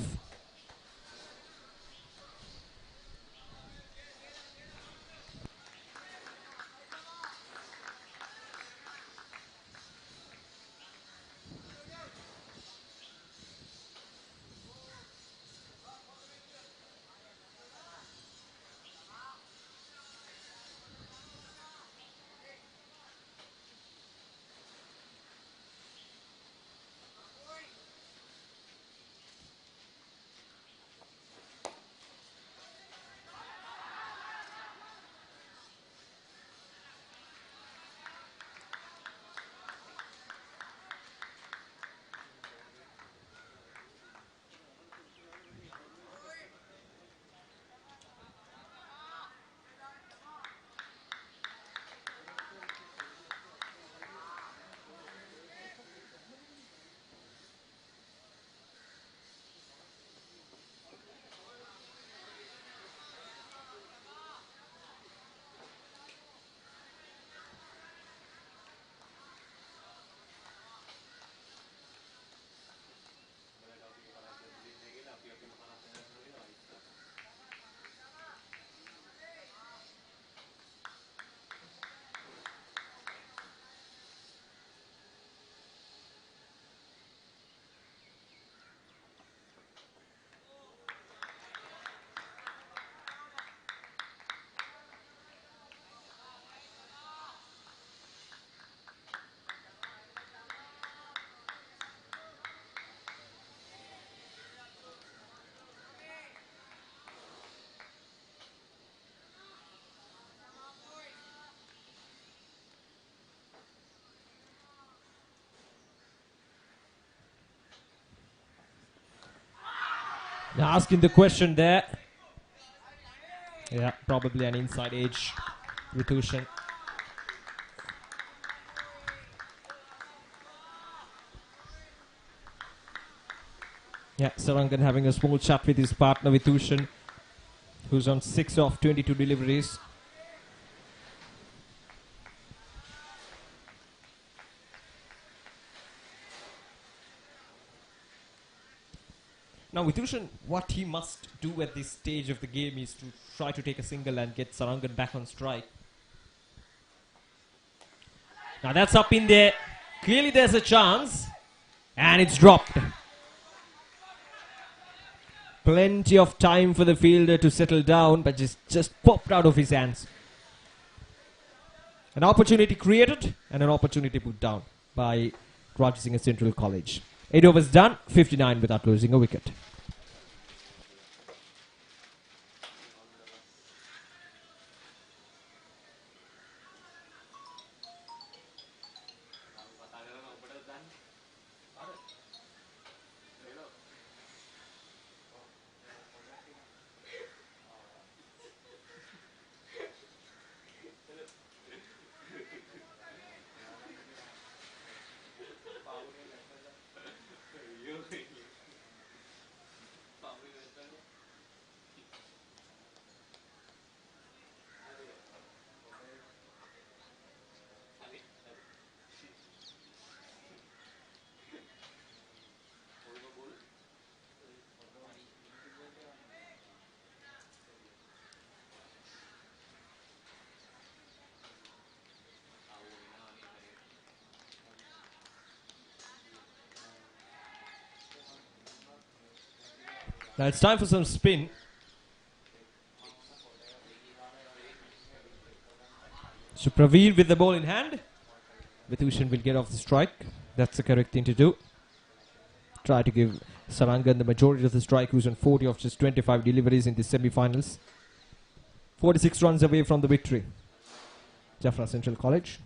Now asking the question there. Yeah, probably an inside edge with Ushan. Yeah, Sarangan having a small chat with his partner Vitushan, who's on 6 of 22 deliveries. Now Vitushan, what he must do at this stage of the game is to try to take a single and get Sarangan back on strike. Now that's up in there. Clearly there's a chance. And it's dropped. Plenty of time for the fielder to settle down, but just popped out of his hands. An opportunity created and an opportunity put down by Rajasinghe Central College. 8 overs done, 59 without losing a wicket. Now it's time for some spin. So Praveen with the ball in hand. Vitushan will get off the strike. That's the correct thing to do. Try to give Sarangan the majority of the strike, who's on 40 of just 25 deliveries in the semi-finals. 46 runs away from the victory. Jaffna Central College.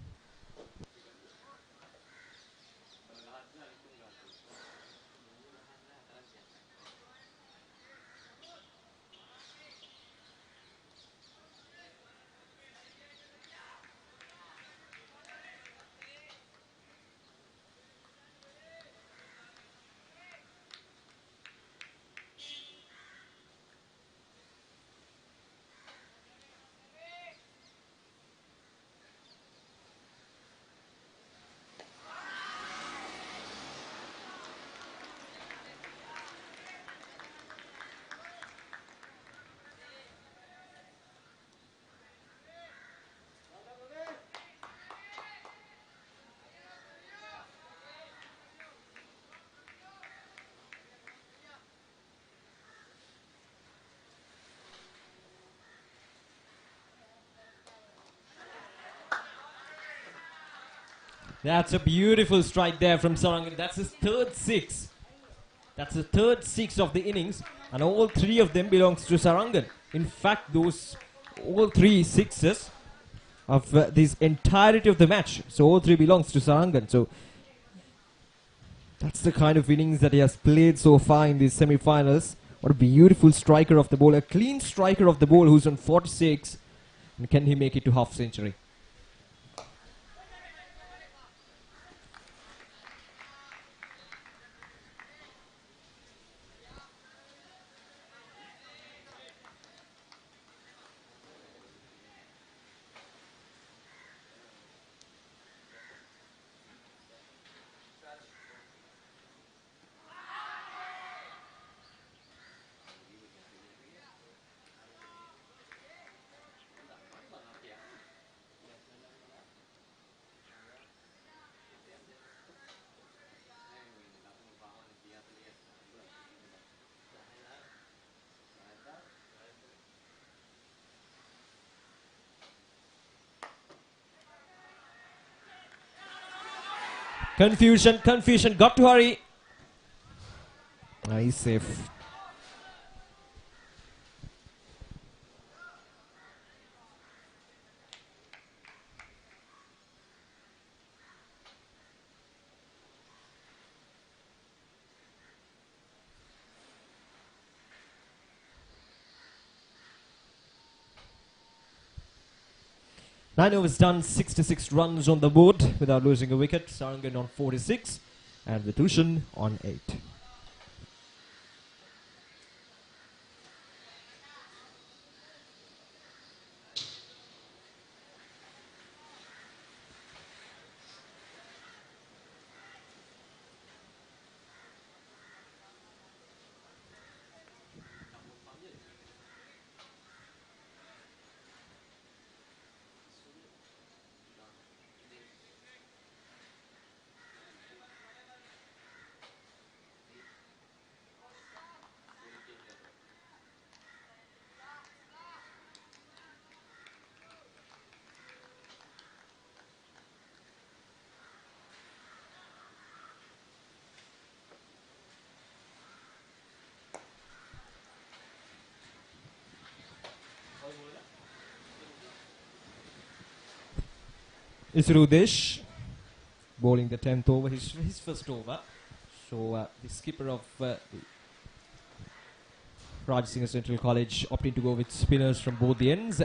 That's a beautiful strike there from Sarangan. That's his third six. That's the third six of the innings, and all three of them belongs to Sarangan. In fact, those all three sixes of this entirety of the match, so all three belongs to Sarangan. So that's the kind of innings that he has played so far in these semi-finals. What a beautiful striker of the ball, a clean striker of the ball who's on 46, and can he make it to half century? Confusion, confusion, got to hurry. Nice save. Nine overs done, 66 runs on the board without losing a wicket. Sarangan on 46 and Vitushan on 8. Isrudesh bowling the 10th over, his first over. So the skipper of Rajasinghe Central College opting to go with spinners from both the ends.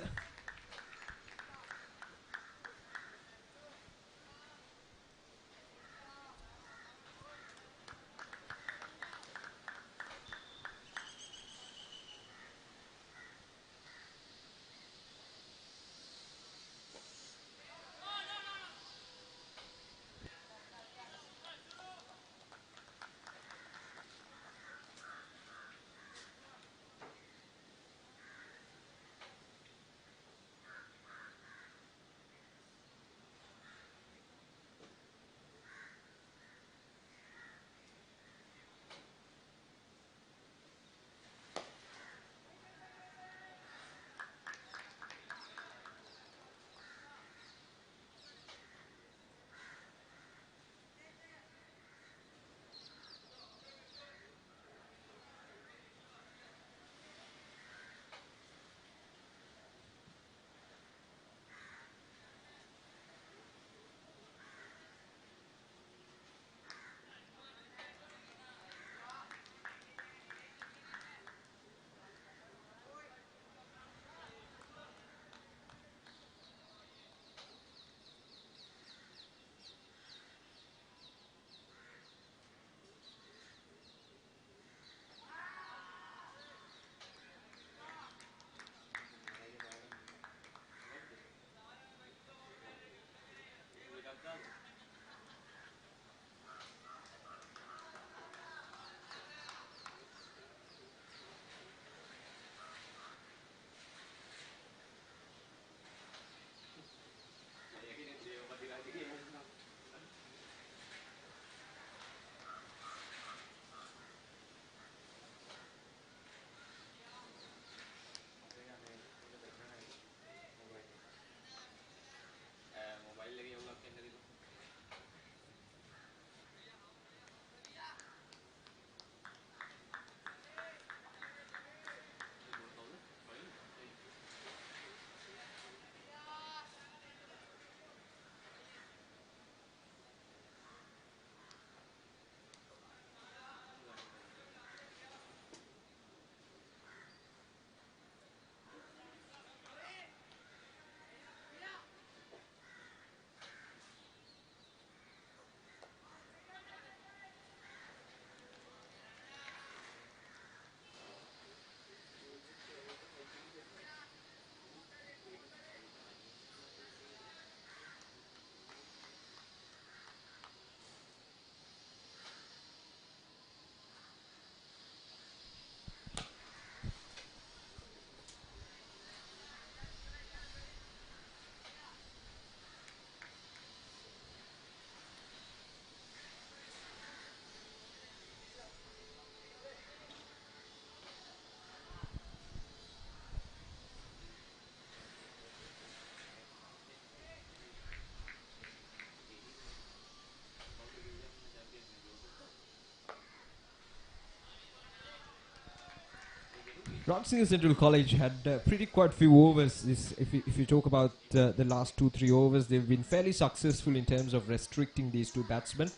Rajasinghe Central College had pretty quite few overs. If you talk about the last 2-3 overs, they've been fairly successful in terms of restricting these two batsmen.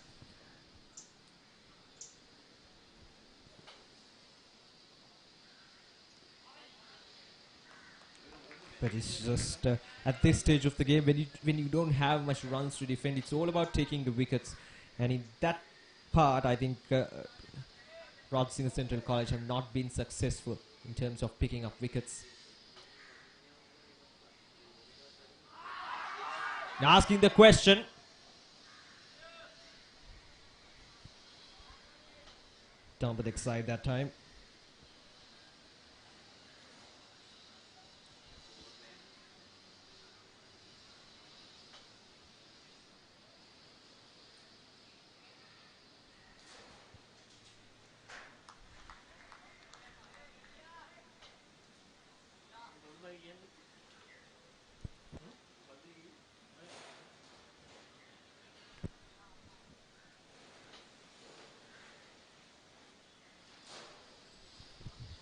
But it's just at this stage of the game, when you don't have much runs to defend, it's all about taking the wickets. And in that part, I think Rajasinghe Central College have not been successful in terms of picking up wickets. Now asking the question. Down the next side that time.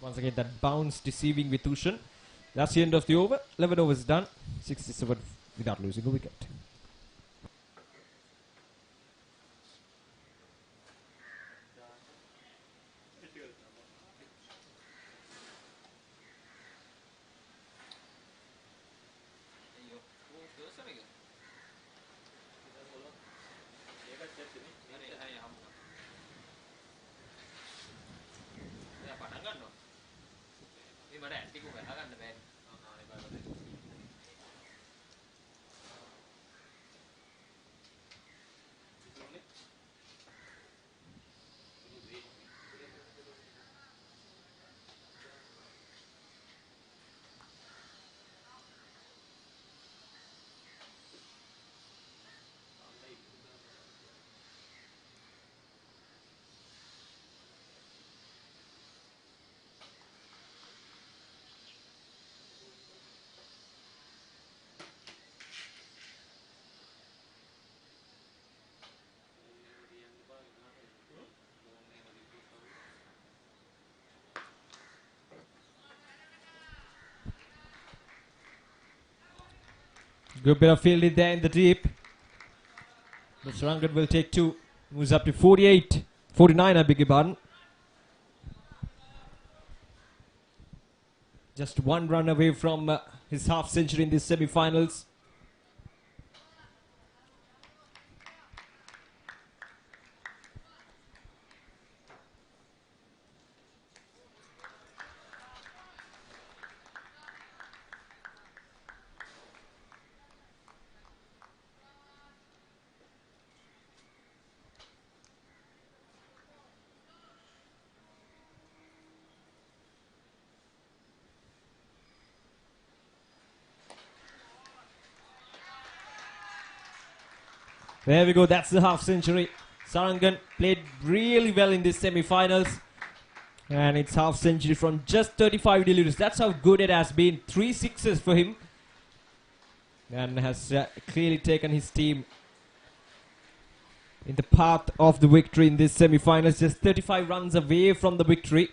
Once again, that bounce deceiving Vithushan. That's the end of the over. 11 overs done. 67 without losing a wicket. අයියෝ ඕ දෝසම එක ඒකත් ඇත්තනේ හරි හරි හම්බ එයා පටන් ගන්නවා මේ මට ඇන්ටිකෝ ගහ ගන්න බෑ ආනේ බලන්න Good bit of fielding there in the deep. But Sarangan will take two. Moves up to 48. 49, I beg your pardon. Just one run away from his half century in the semi-finals. There we go, that's the half century. Sarangan played really well in this semi-finals. And it's half century from just 35 deliveries. That's how good it has been. 3 sixes for him. And has clearly taken his team in the path of the victory in this semi-finals. Just 35 runs away from the victory.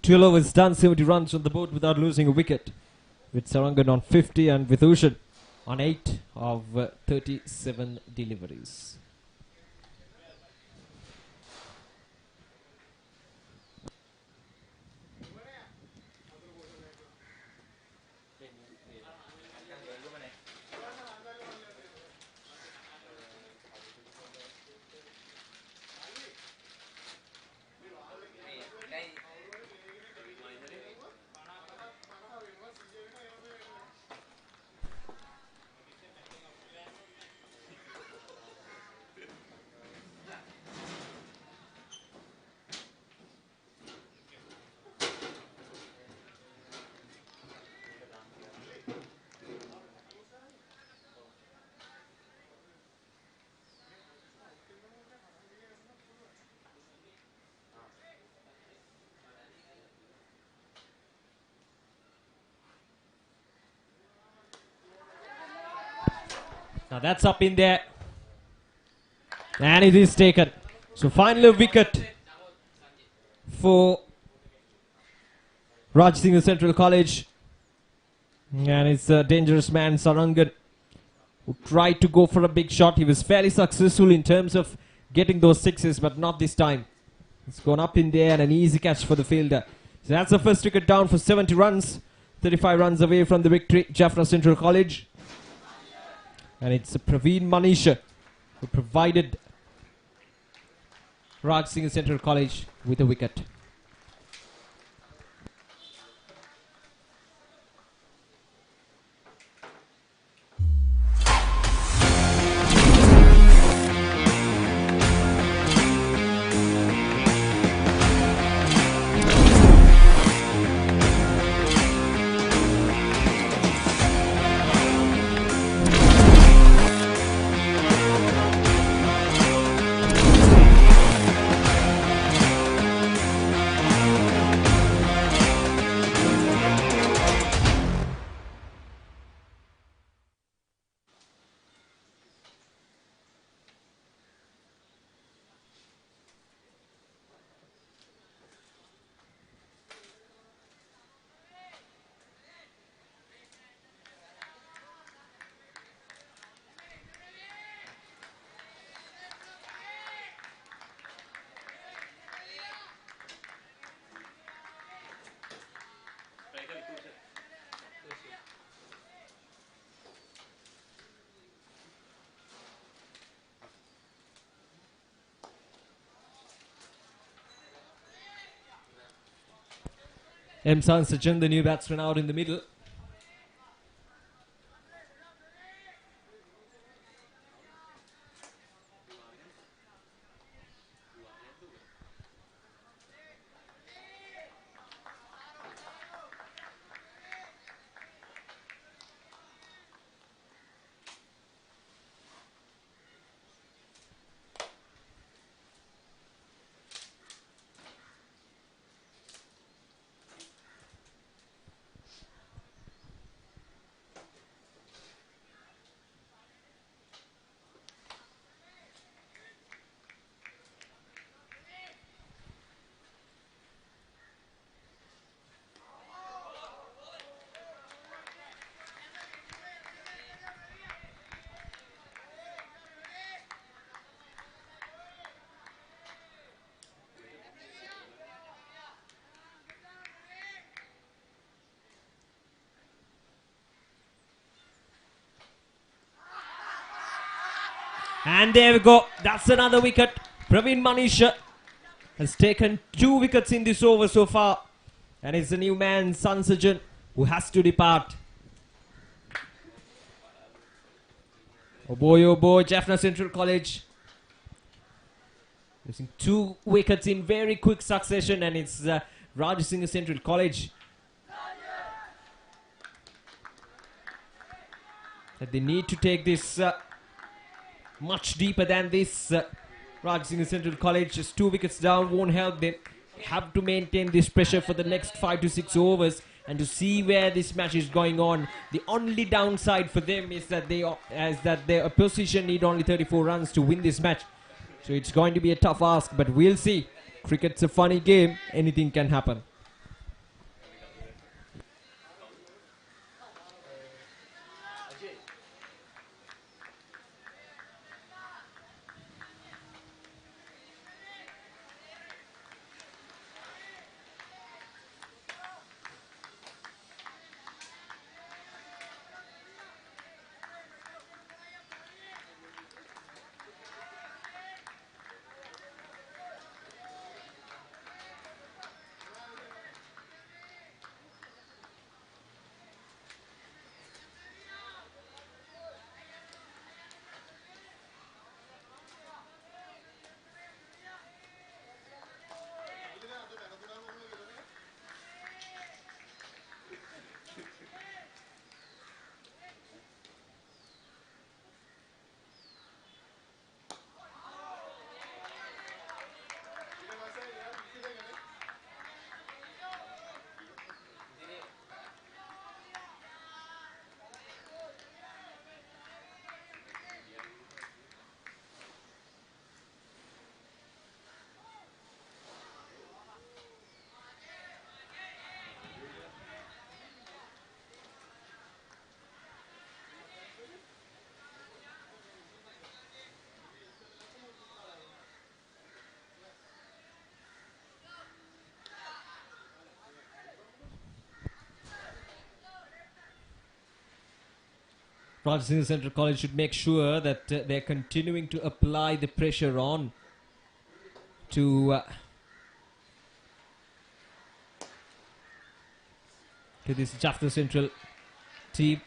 Twelve overs done, 70 runs on the board without losing a wicket. With Sarangan on 50 and Vithushan on 8 of 37 deliveries. Now that's up in there. And it is taken. So finally a wicket for Rajasinghe Central College. And it's a dangerous man, Sarangan, who tried to go for a big shot. He was fairly successful in terms of getting those sixes, but not this time. It's gone up in there and an easy catch for the fielder. So that's the first wicket down for 70 runs. 35 runs away from the victory, Jaffna Central College. And it's Praveen Manisha who provided Rajasinghe Central College with a wicket. M. Sansajan, the new batsman, out in the middle. And there we go. That's another wicket. Praveen Manisha has taken 2 wickets in this over so far. And it's the new man, Sansajan, who has to depart. Oh boy, Jaffna Central College losing 2 wickets in very quick succession, and it's Rajasinghe Central College that they need to take this much deeper than this. Rajasinghe Central College just 2 wickets down won't help them. They have to maintain this pressure for the next 5 to 6 overs and to see where this match is going on. The only downside for them is that their opposition need only 34 runs to win this match. So it's going to be a tough ask, but we'll see. Cricket's a funny game. Anything can happen. Rajasinghe Central College should make sure that they're continuing to apply the pressure on to this Jaffna Central team.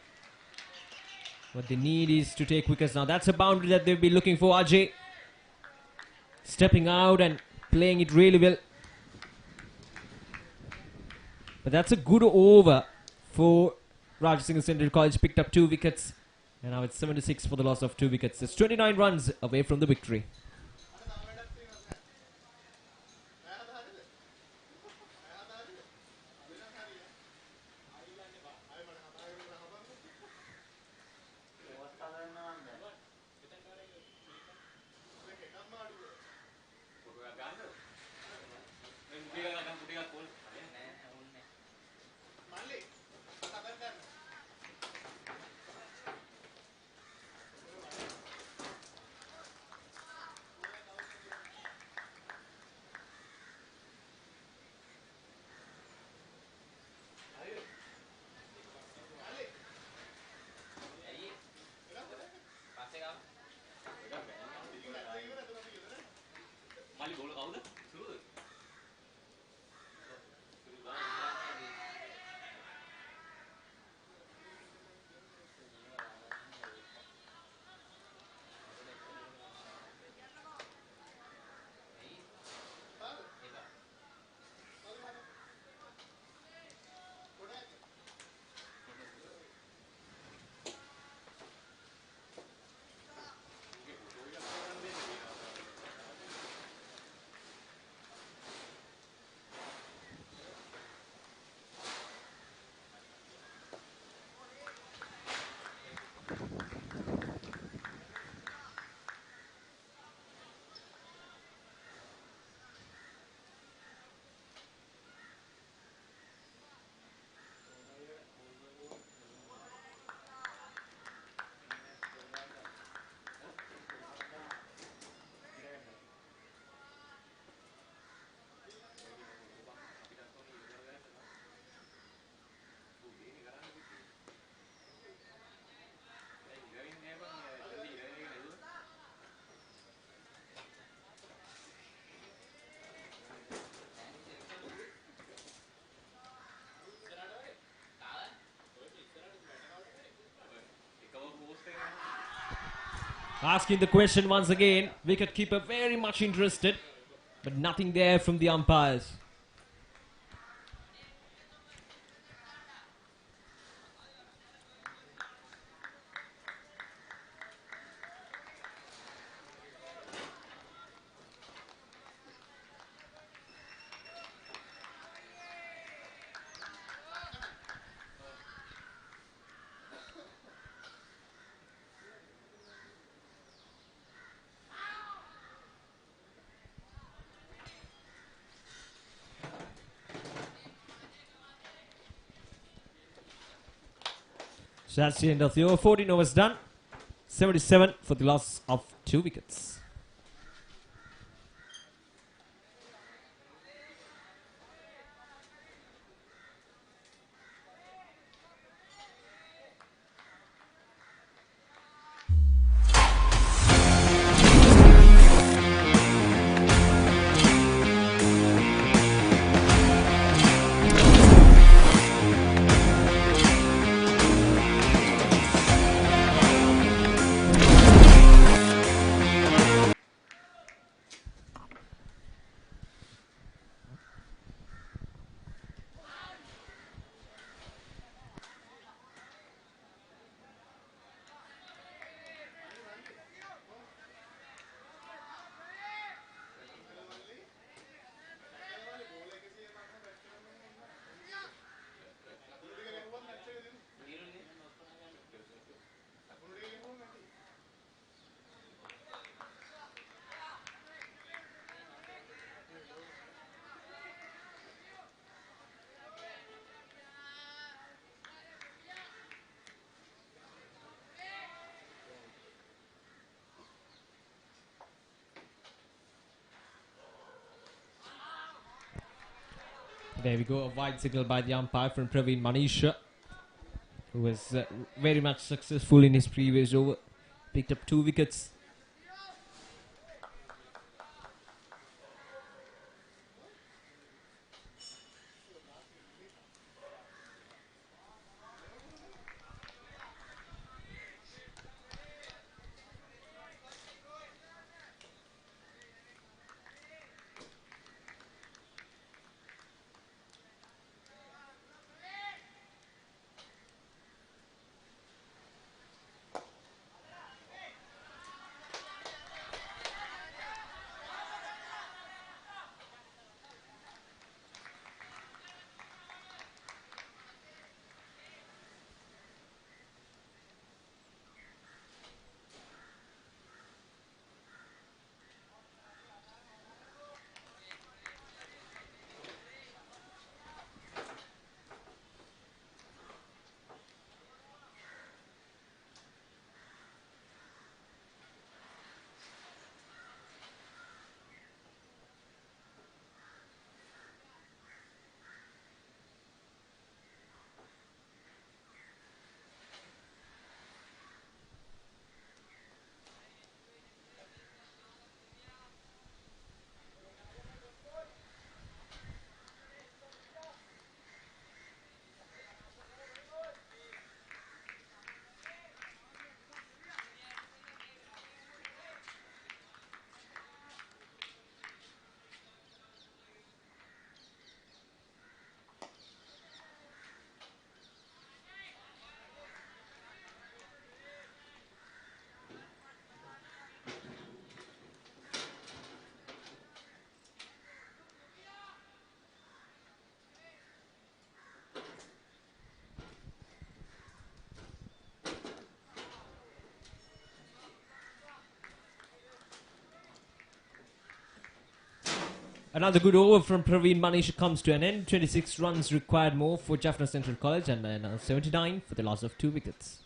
What they need is to take wickets now. That's a boundary that they'll be looking for. Ajay stepping out and playing it really well. But that's a good over for Rajasinghe Central College. Picked up 2 wickets. And now it's 76 for the loss of 2 wickets. It's 29 runs away from the victory. Asking the question once again. Wicketkeeper very much interested. But nothing there from the umpires. So that's the end of the over. 14 overs done. 77 for the loss of 2 wickets. There we go, a wide signal by the umpire from Praveen Manisha. who was very much successful in his previous over. Picked up 2 wickets. Another good over from Praveen Manish comes to an end. 26 runs required more for Jaffna Central College, and 79 for the loss of 2 wickets.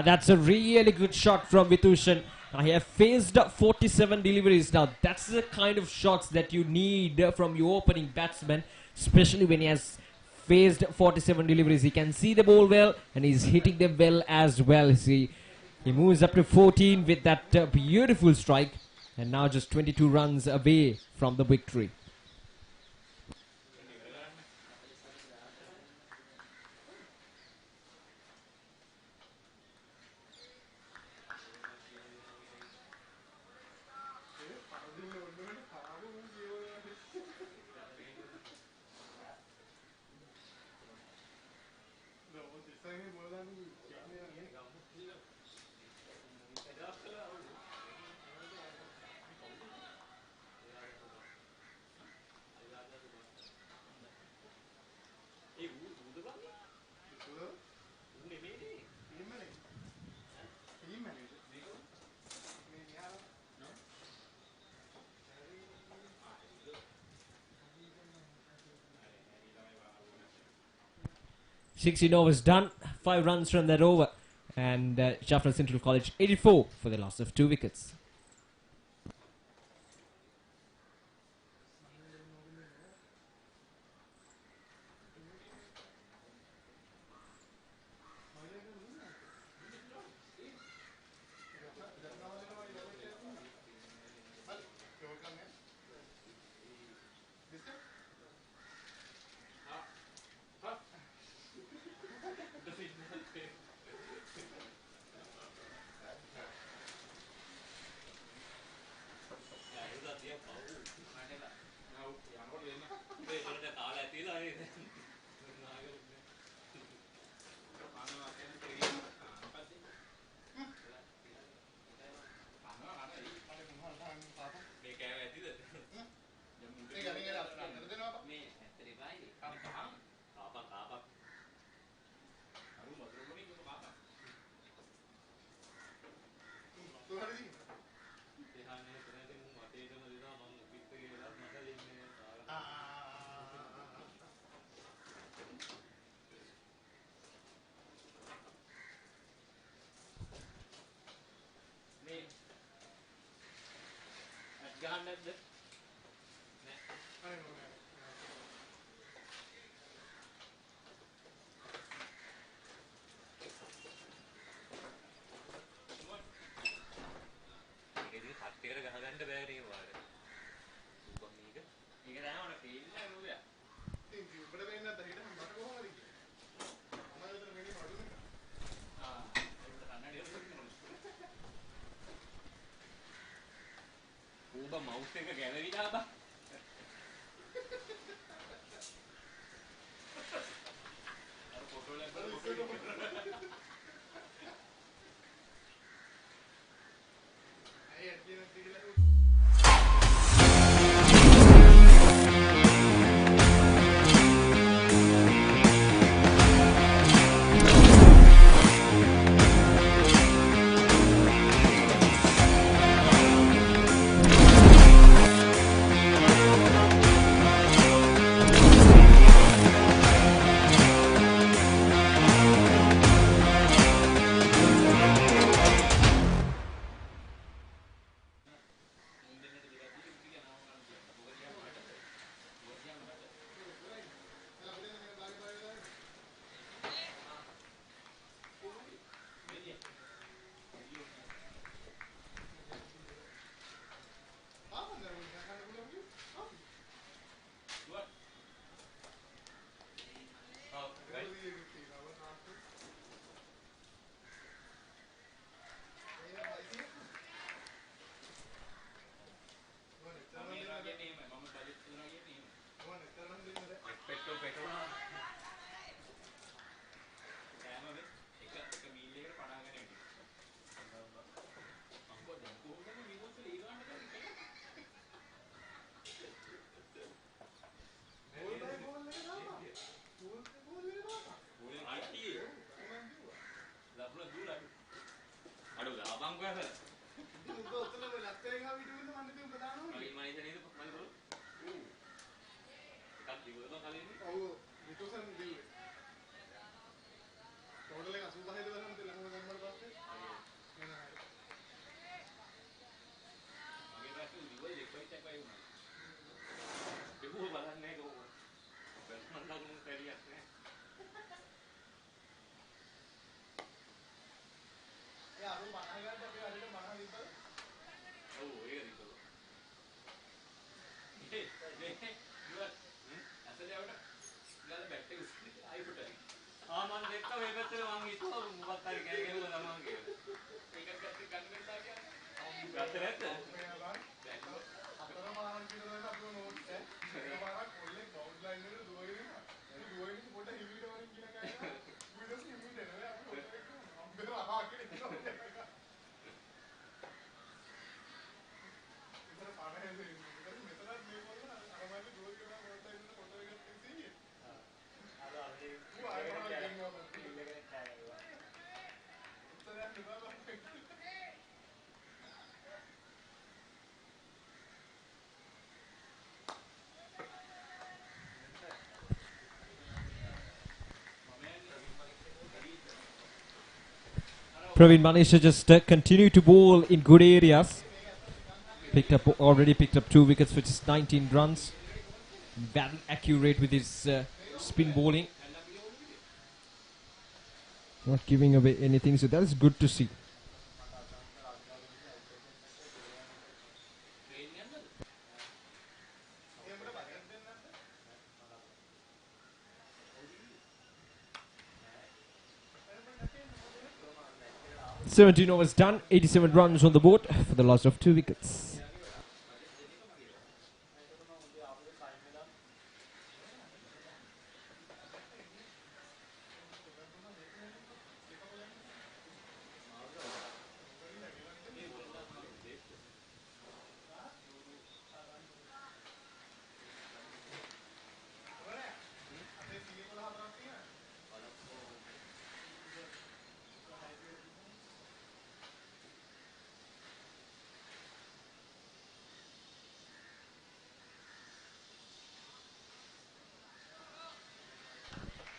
That's a really good shot from Vitushan. He have faced 47 deliveries now. That's the kind of shots that you need from your opening batsman, especially when he has faced 47 deliveries. He can see the ball well, and he's hitting them well as well. See, he moves up to 14 with that beautiful strike, and now just 22 runs away from the victory. 16 overs done. 5 runs from that over. And Jaffna Central College 84 for the loss of 2 wickets. Praveen Manisha just continue to bowl in good areas. Already picked up 2 wickets, which is 19 runs. Very accurate with his spin bowling. Not giving away anything, so that is good to see. එහෙම budget දෙන්න නැද්ද? 17 overs done, 87 runs on the board for the loss of 2 wickets.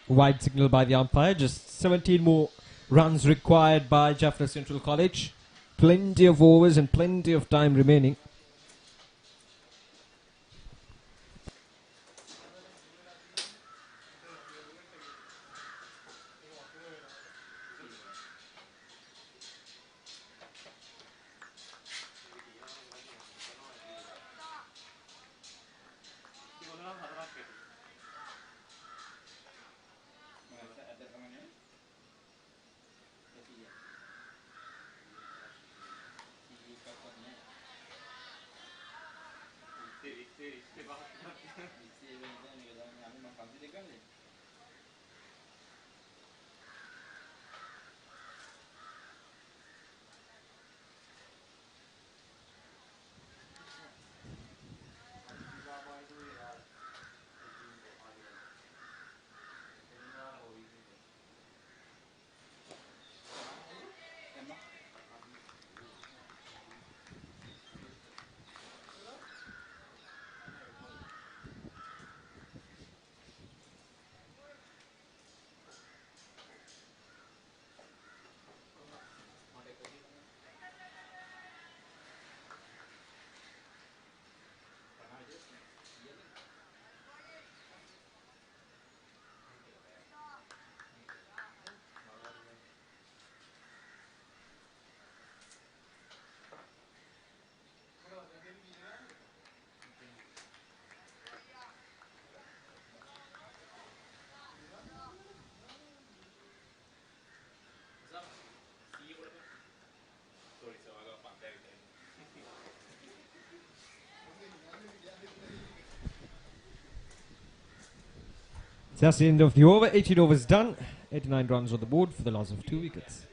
Wide signal by the umpire. Just 17 more runs required by Jaffna Central College. Plenty of overs and plenty of time remaining. That's the end of the over. 18 overs done. 89 runs on the board for the loss of 2 wickets.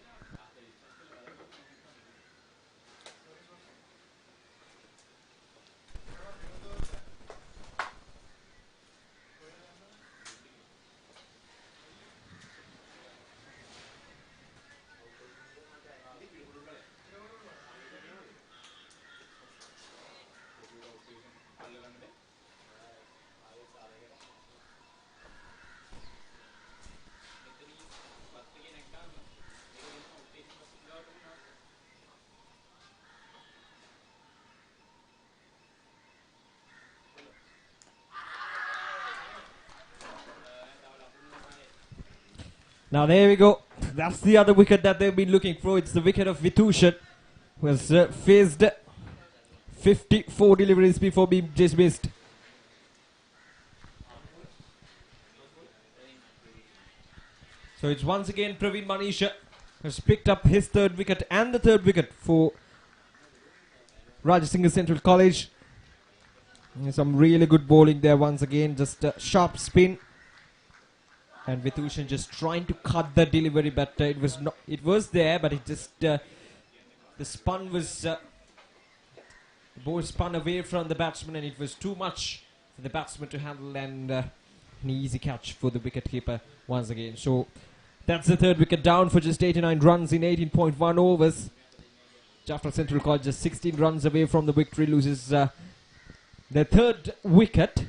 Now there we go. That's the other wicket that they've been looking for. It's the wicket of Vitushan, who has faced 54 deliveries before being dismissed. So it's once again Praveen Manisha has picked up his 3rd wicket and the 3rd wicket for Rajasinghe Central College. And some really good bowling there once again. Just a sharp spin. And Vitushan just trying to cut the delivery, but it was not. It was there, but it just the spun was the ball spun away from the batsman, and it was too much for the batsman to handle, and an easy catch for the wicketkeeper once again. So that's the 3rd wicket down for just 89 runs in 18.1 overs. Jaffna Central College just 16 runs away from the victory, loses their 3rd wicket.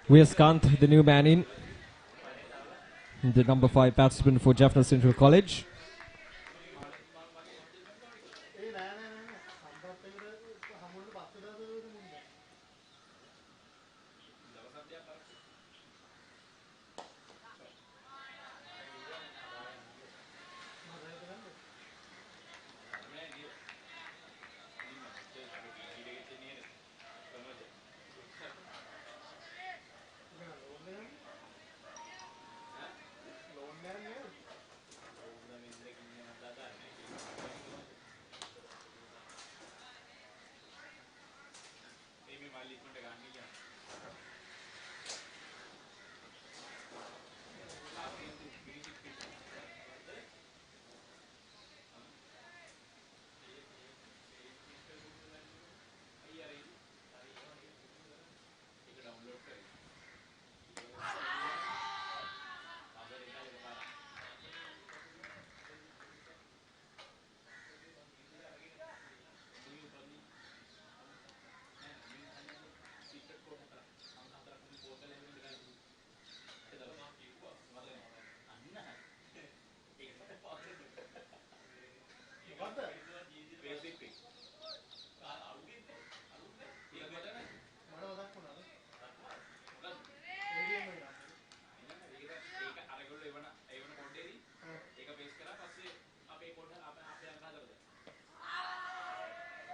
Viaskant, the new man in, the number 5 batsman for Jaffna Central College.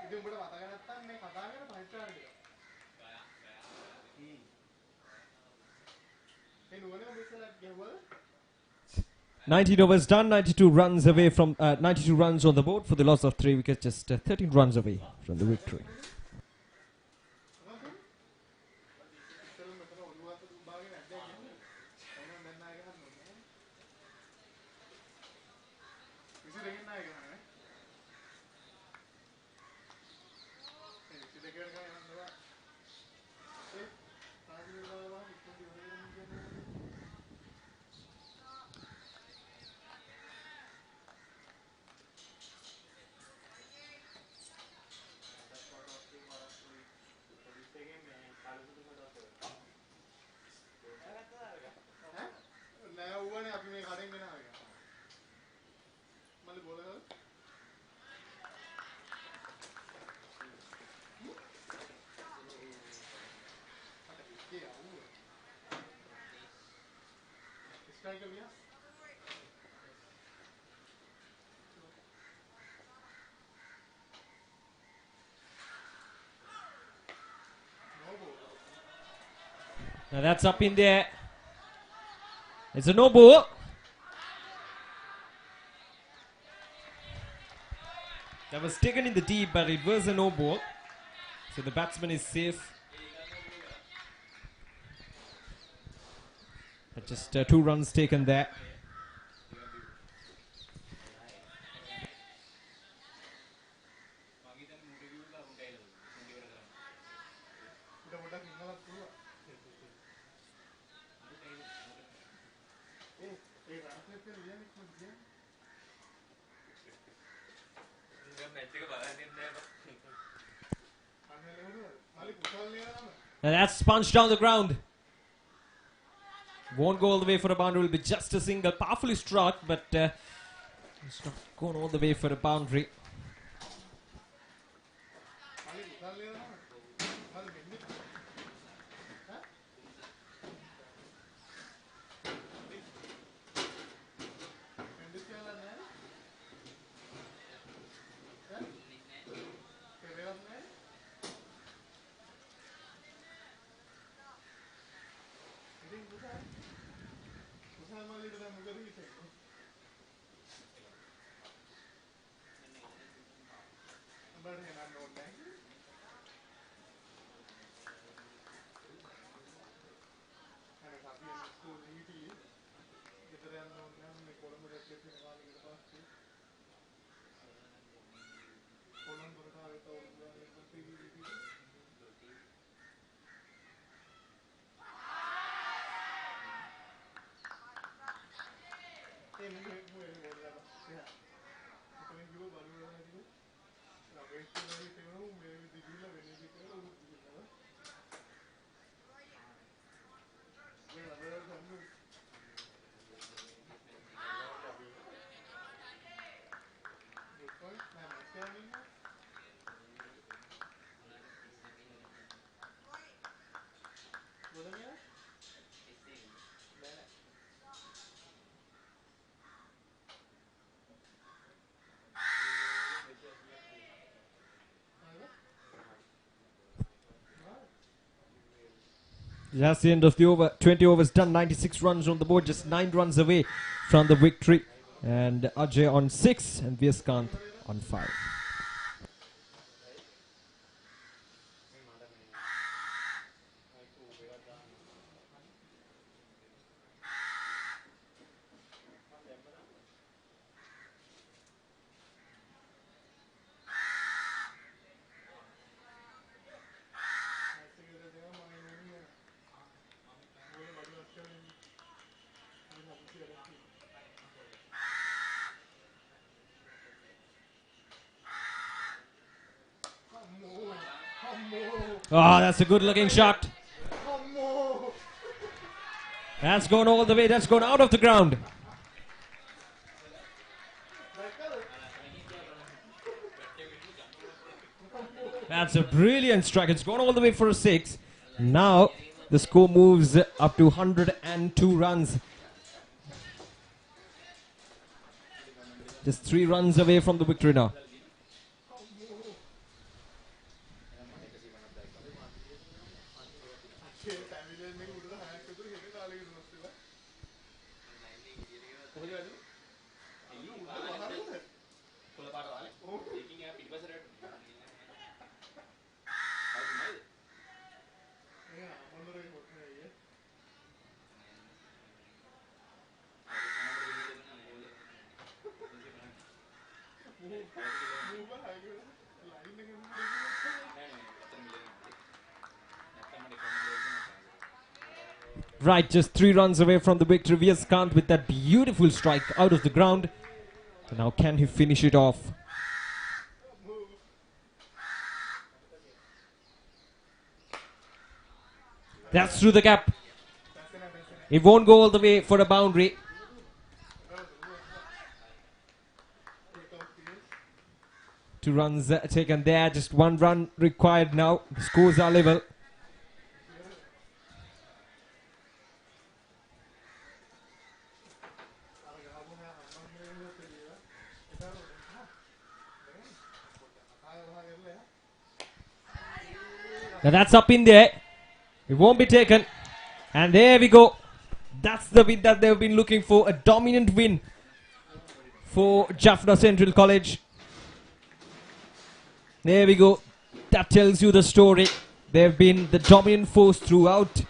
ඉතින් උඹට මතක නැත්තම් මේ කතා කරන පහිටාර ටික. ඒ නුවනේ උඹ ඉස්සලා ගැහුවද? 19 overs done, 92 runs away from 92 runs on the board for the loss of 3 wickets, just 13 runs away from the victory. නෑ ඌවනේ අපි මේ කඩෙන් ගෙන ආවේ. මල්ලි බෝලර් स्ट्राइकर भैया Now that's up in there. It's a no ball. That was taken in the deep, but it was a no ball. So the batsman is safe. But just 2 runs taken there. And that's punched down the ground. Won't go all the way for a boundary. Will be just a single. Powerfully struck, but it's not going all the way for a boundary. That's the end of the over. 20 overs done, 96 runs on the board, just 9 runs away from the victory. And Ajay on 6 and Viskant on 5. Oh, that's a good looking shot. That's gone all the way, that's gone out of the ground. That's a brilliant strike. It's gone all the way for a 6. Now the score moves up to 102 runs. Just 3 runs away from the victory now. Right, just 3 runs away from the victory. Viskant with that beautiful strike out of the ground. So now can he finish it off? That's through the gap. It won't go all the way for a boundary. Two runs taken there, just 1 run required now. The scores are level. Now that's up in there. It won't be taken. And there we go. That's the win that they've been looking for. A dominant win for Jaffna Central College. There we go. That tells you the story. They've been the dominant force throughout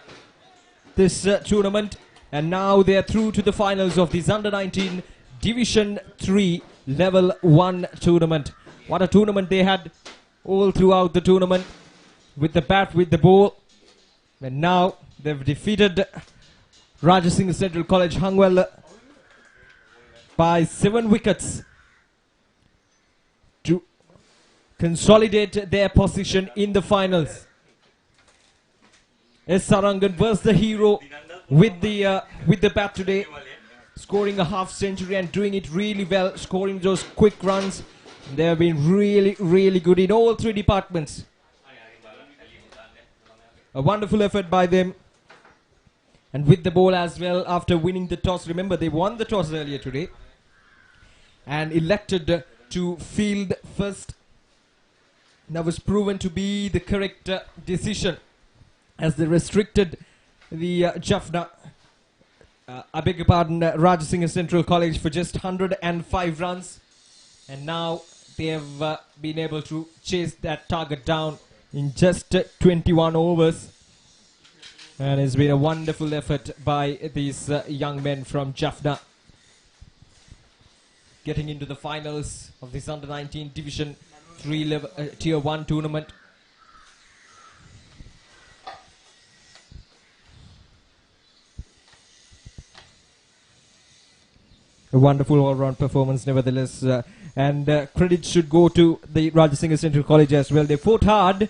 this tournament. And now they're through to the finals of this Under-19 Division 3 Level 1 tournament. What a tournament they had all throughout the tournament. With the bat, with the ball. And now they've defeated Rajasinghe Central College Hanwella by 7 wickets to consolidate their position in the finals. S. Sarangan was the hero with the bat today, scoring a half century and doing it really well, scoring those quick runs. They have been really, really good in all 3 departments. A wonderful effort by them. And with the ball as well after winning the toss. Remember, they won the toss earlier today and elected to field first. That was proven to be the correct decision, as they restricted the Jaffna, I beg your pardon, Rajasinghe Central College for just 105 runs. And now they have been able to chase that target down in just 21 overs. And it's been a wonderful effort by these young men from Jaffna, getting into the finals of this Under-19 Division 3 level, Tier 1 tournament. A wonderful all-round performance nevertheless, and credit should go to the Rajasinghe Central College as well. They fought hard,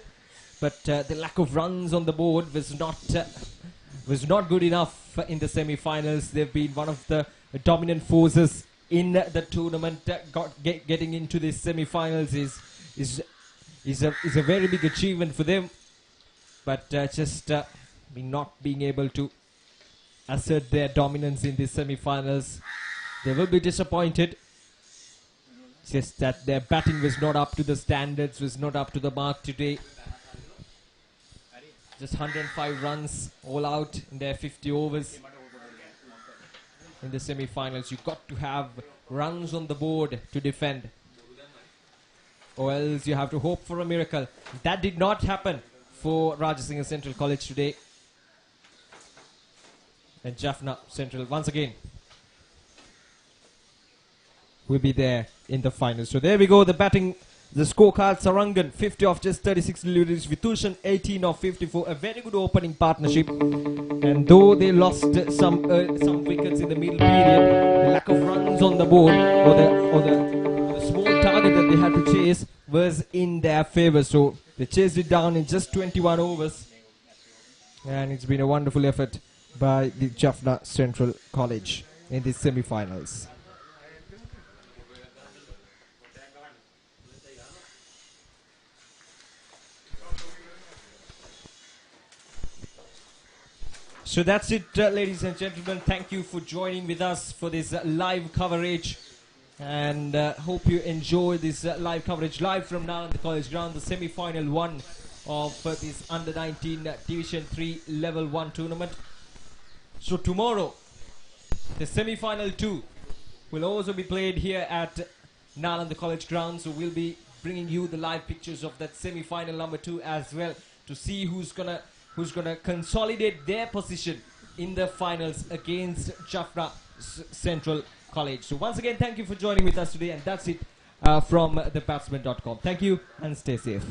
but the lack of runs on the board was not good enough in the semi-finals. They've been one of the dominant forces in the tournament. Getting into the semi-finals is a very big achievement for them, but just not being able to assert their dominance in the semi-finals. They will be disappointed. Just that their batting was not up to the standards, was not up to the mark today. Just 105 runs all out in their 50 overs. In the semi-finals, you got to have runs on the board to defend, or else you have to hope for a miracle. That did not happen for Rajasinghe Central College today. And Jaffna Central once again will be there in the finals. So there we go, the batting, the scorecard. Sarangan 50 of just 36 deliveries, Vithushan 18 of 54. A very good opening partnership. And though they lost some wickets in the middle period, the lack of runs on the board, or the small target that they had to chase was in their favour. So they chased it down in just 21 overs. And it's been a wonderful effort by the Jaffna Central College in the semi-finals. So that's it, ladies and gentlemen. Thank you for joining with us for this live coverage, and hope you enjoy this live coverage live from now on the college ground, the semi-final one of this under-19 Division 3 Level 1 tournament. So tomorrow, the semi-final 2 will also be played here at Nalanda College ground. So we'll be bringing you the live pictures of that semi-final number 2 as well, to see who's gonna consolidate their position in the finals against Jaffna Central College. So once again, thank you for joining with us today, and that's it from thebatsman.com. Thank you and stay safe.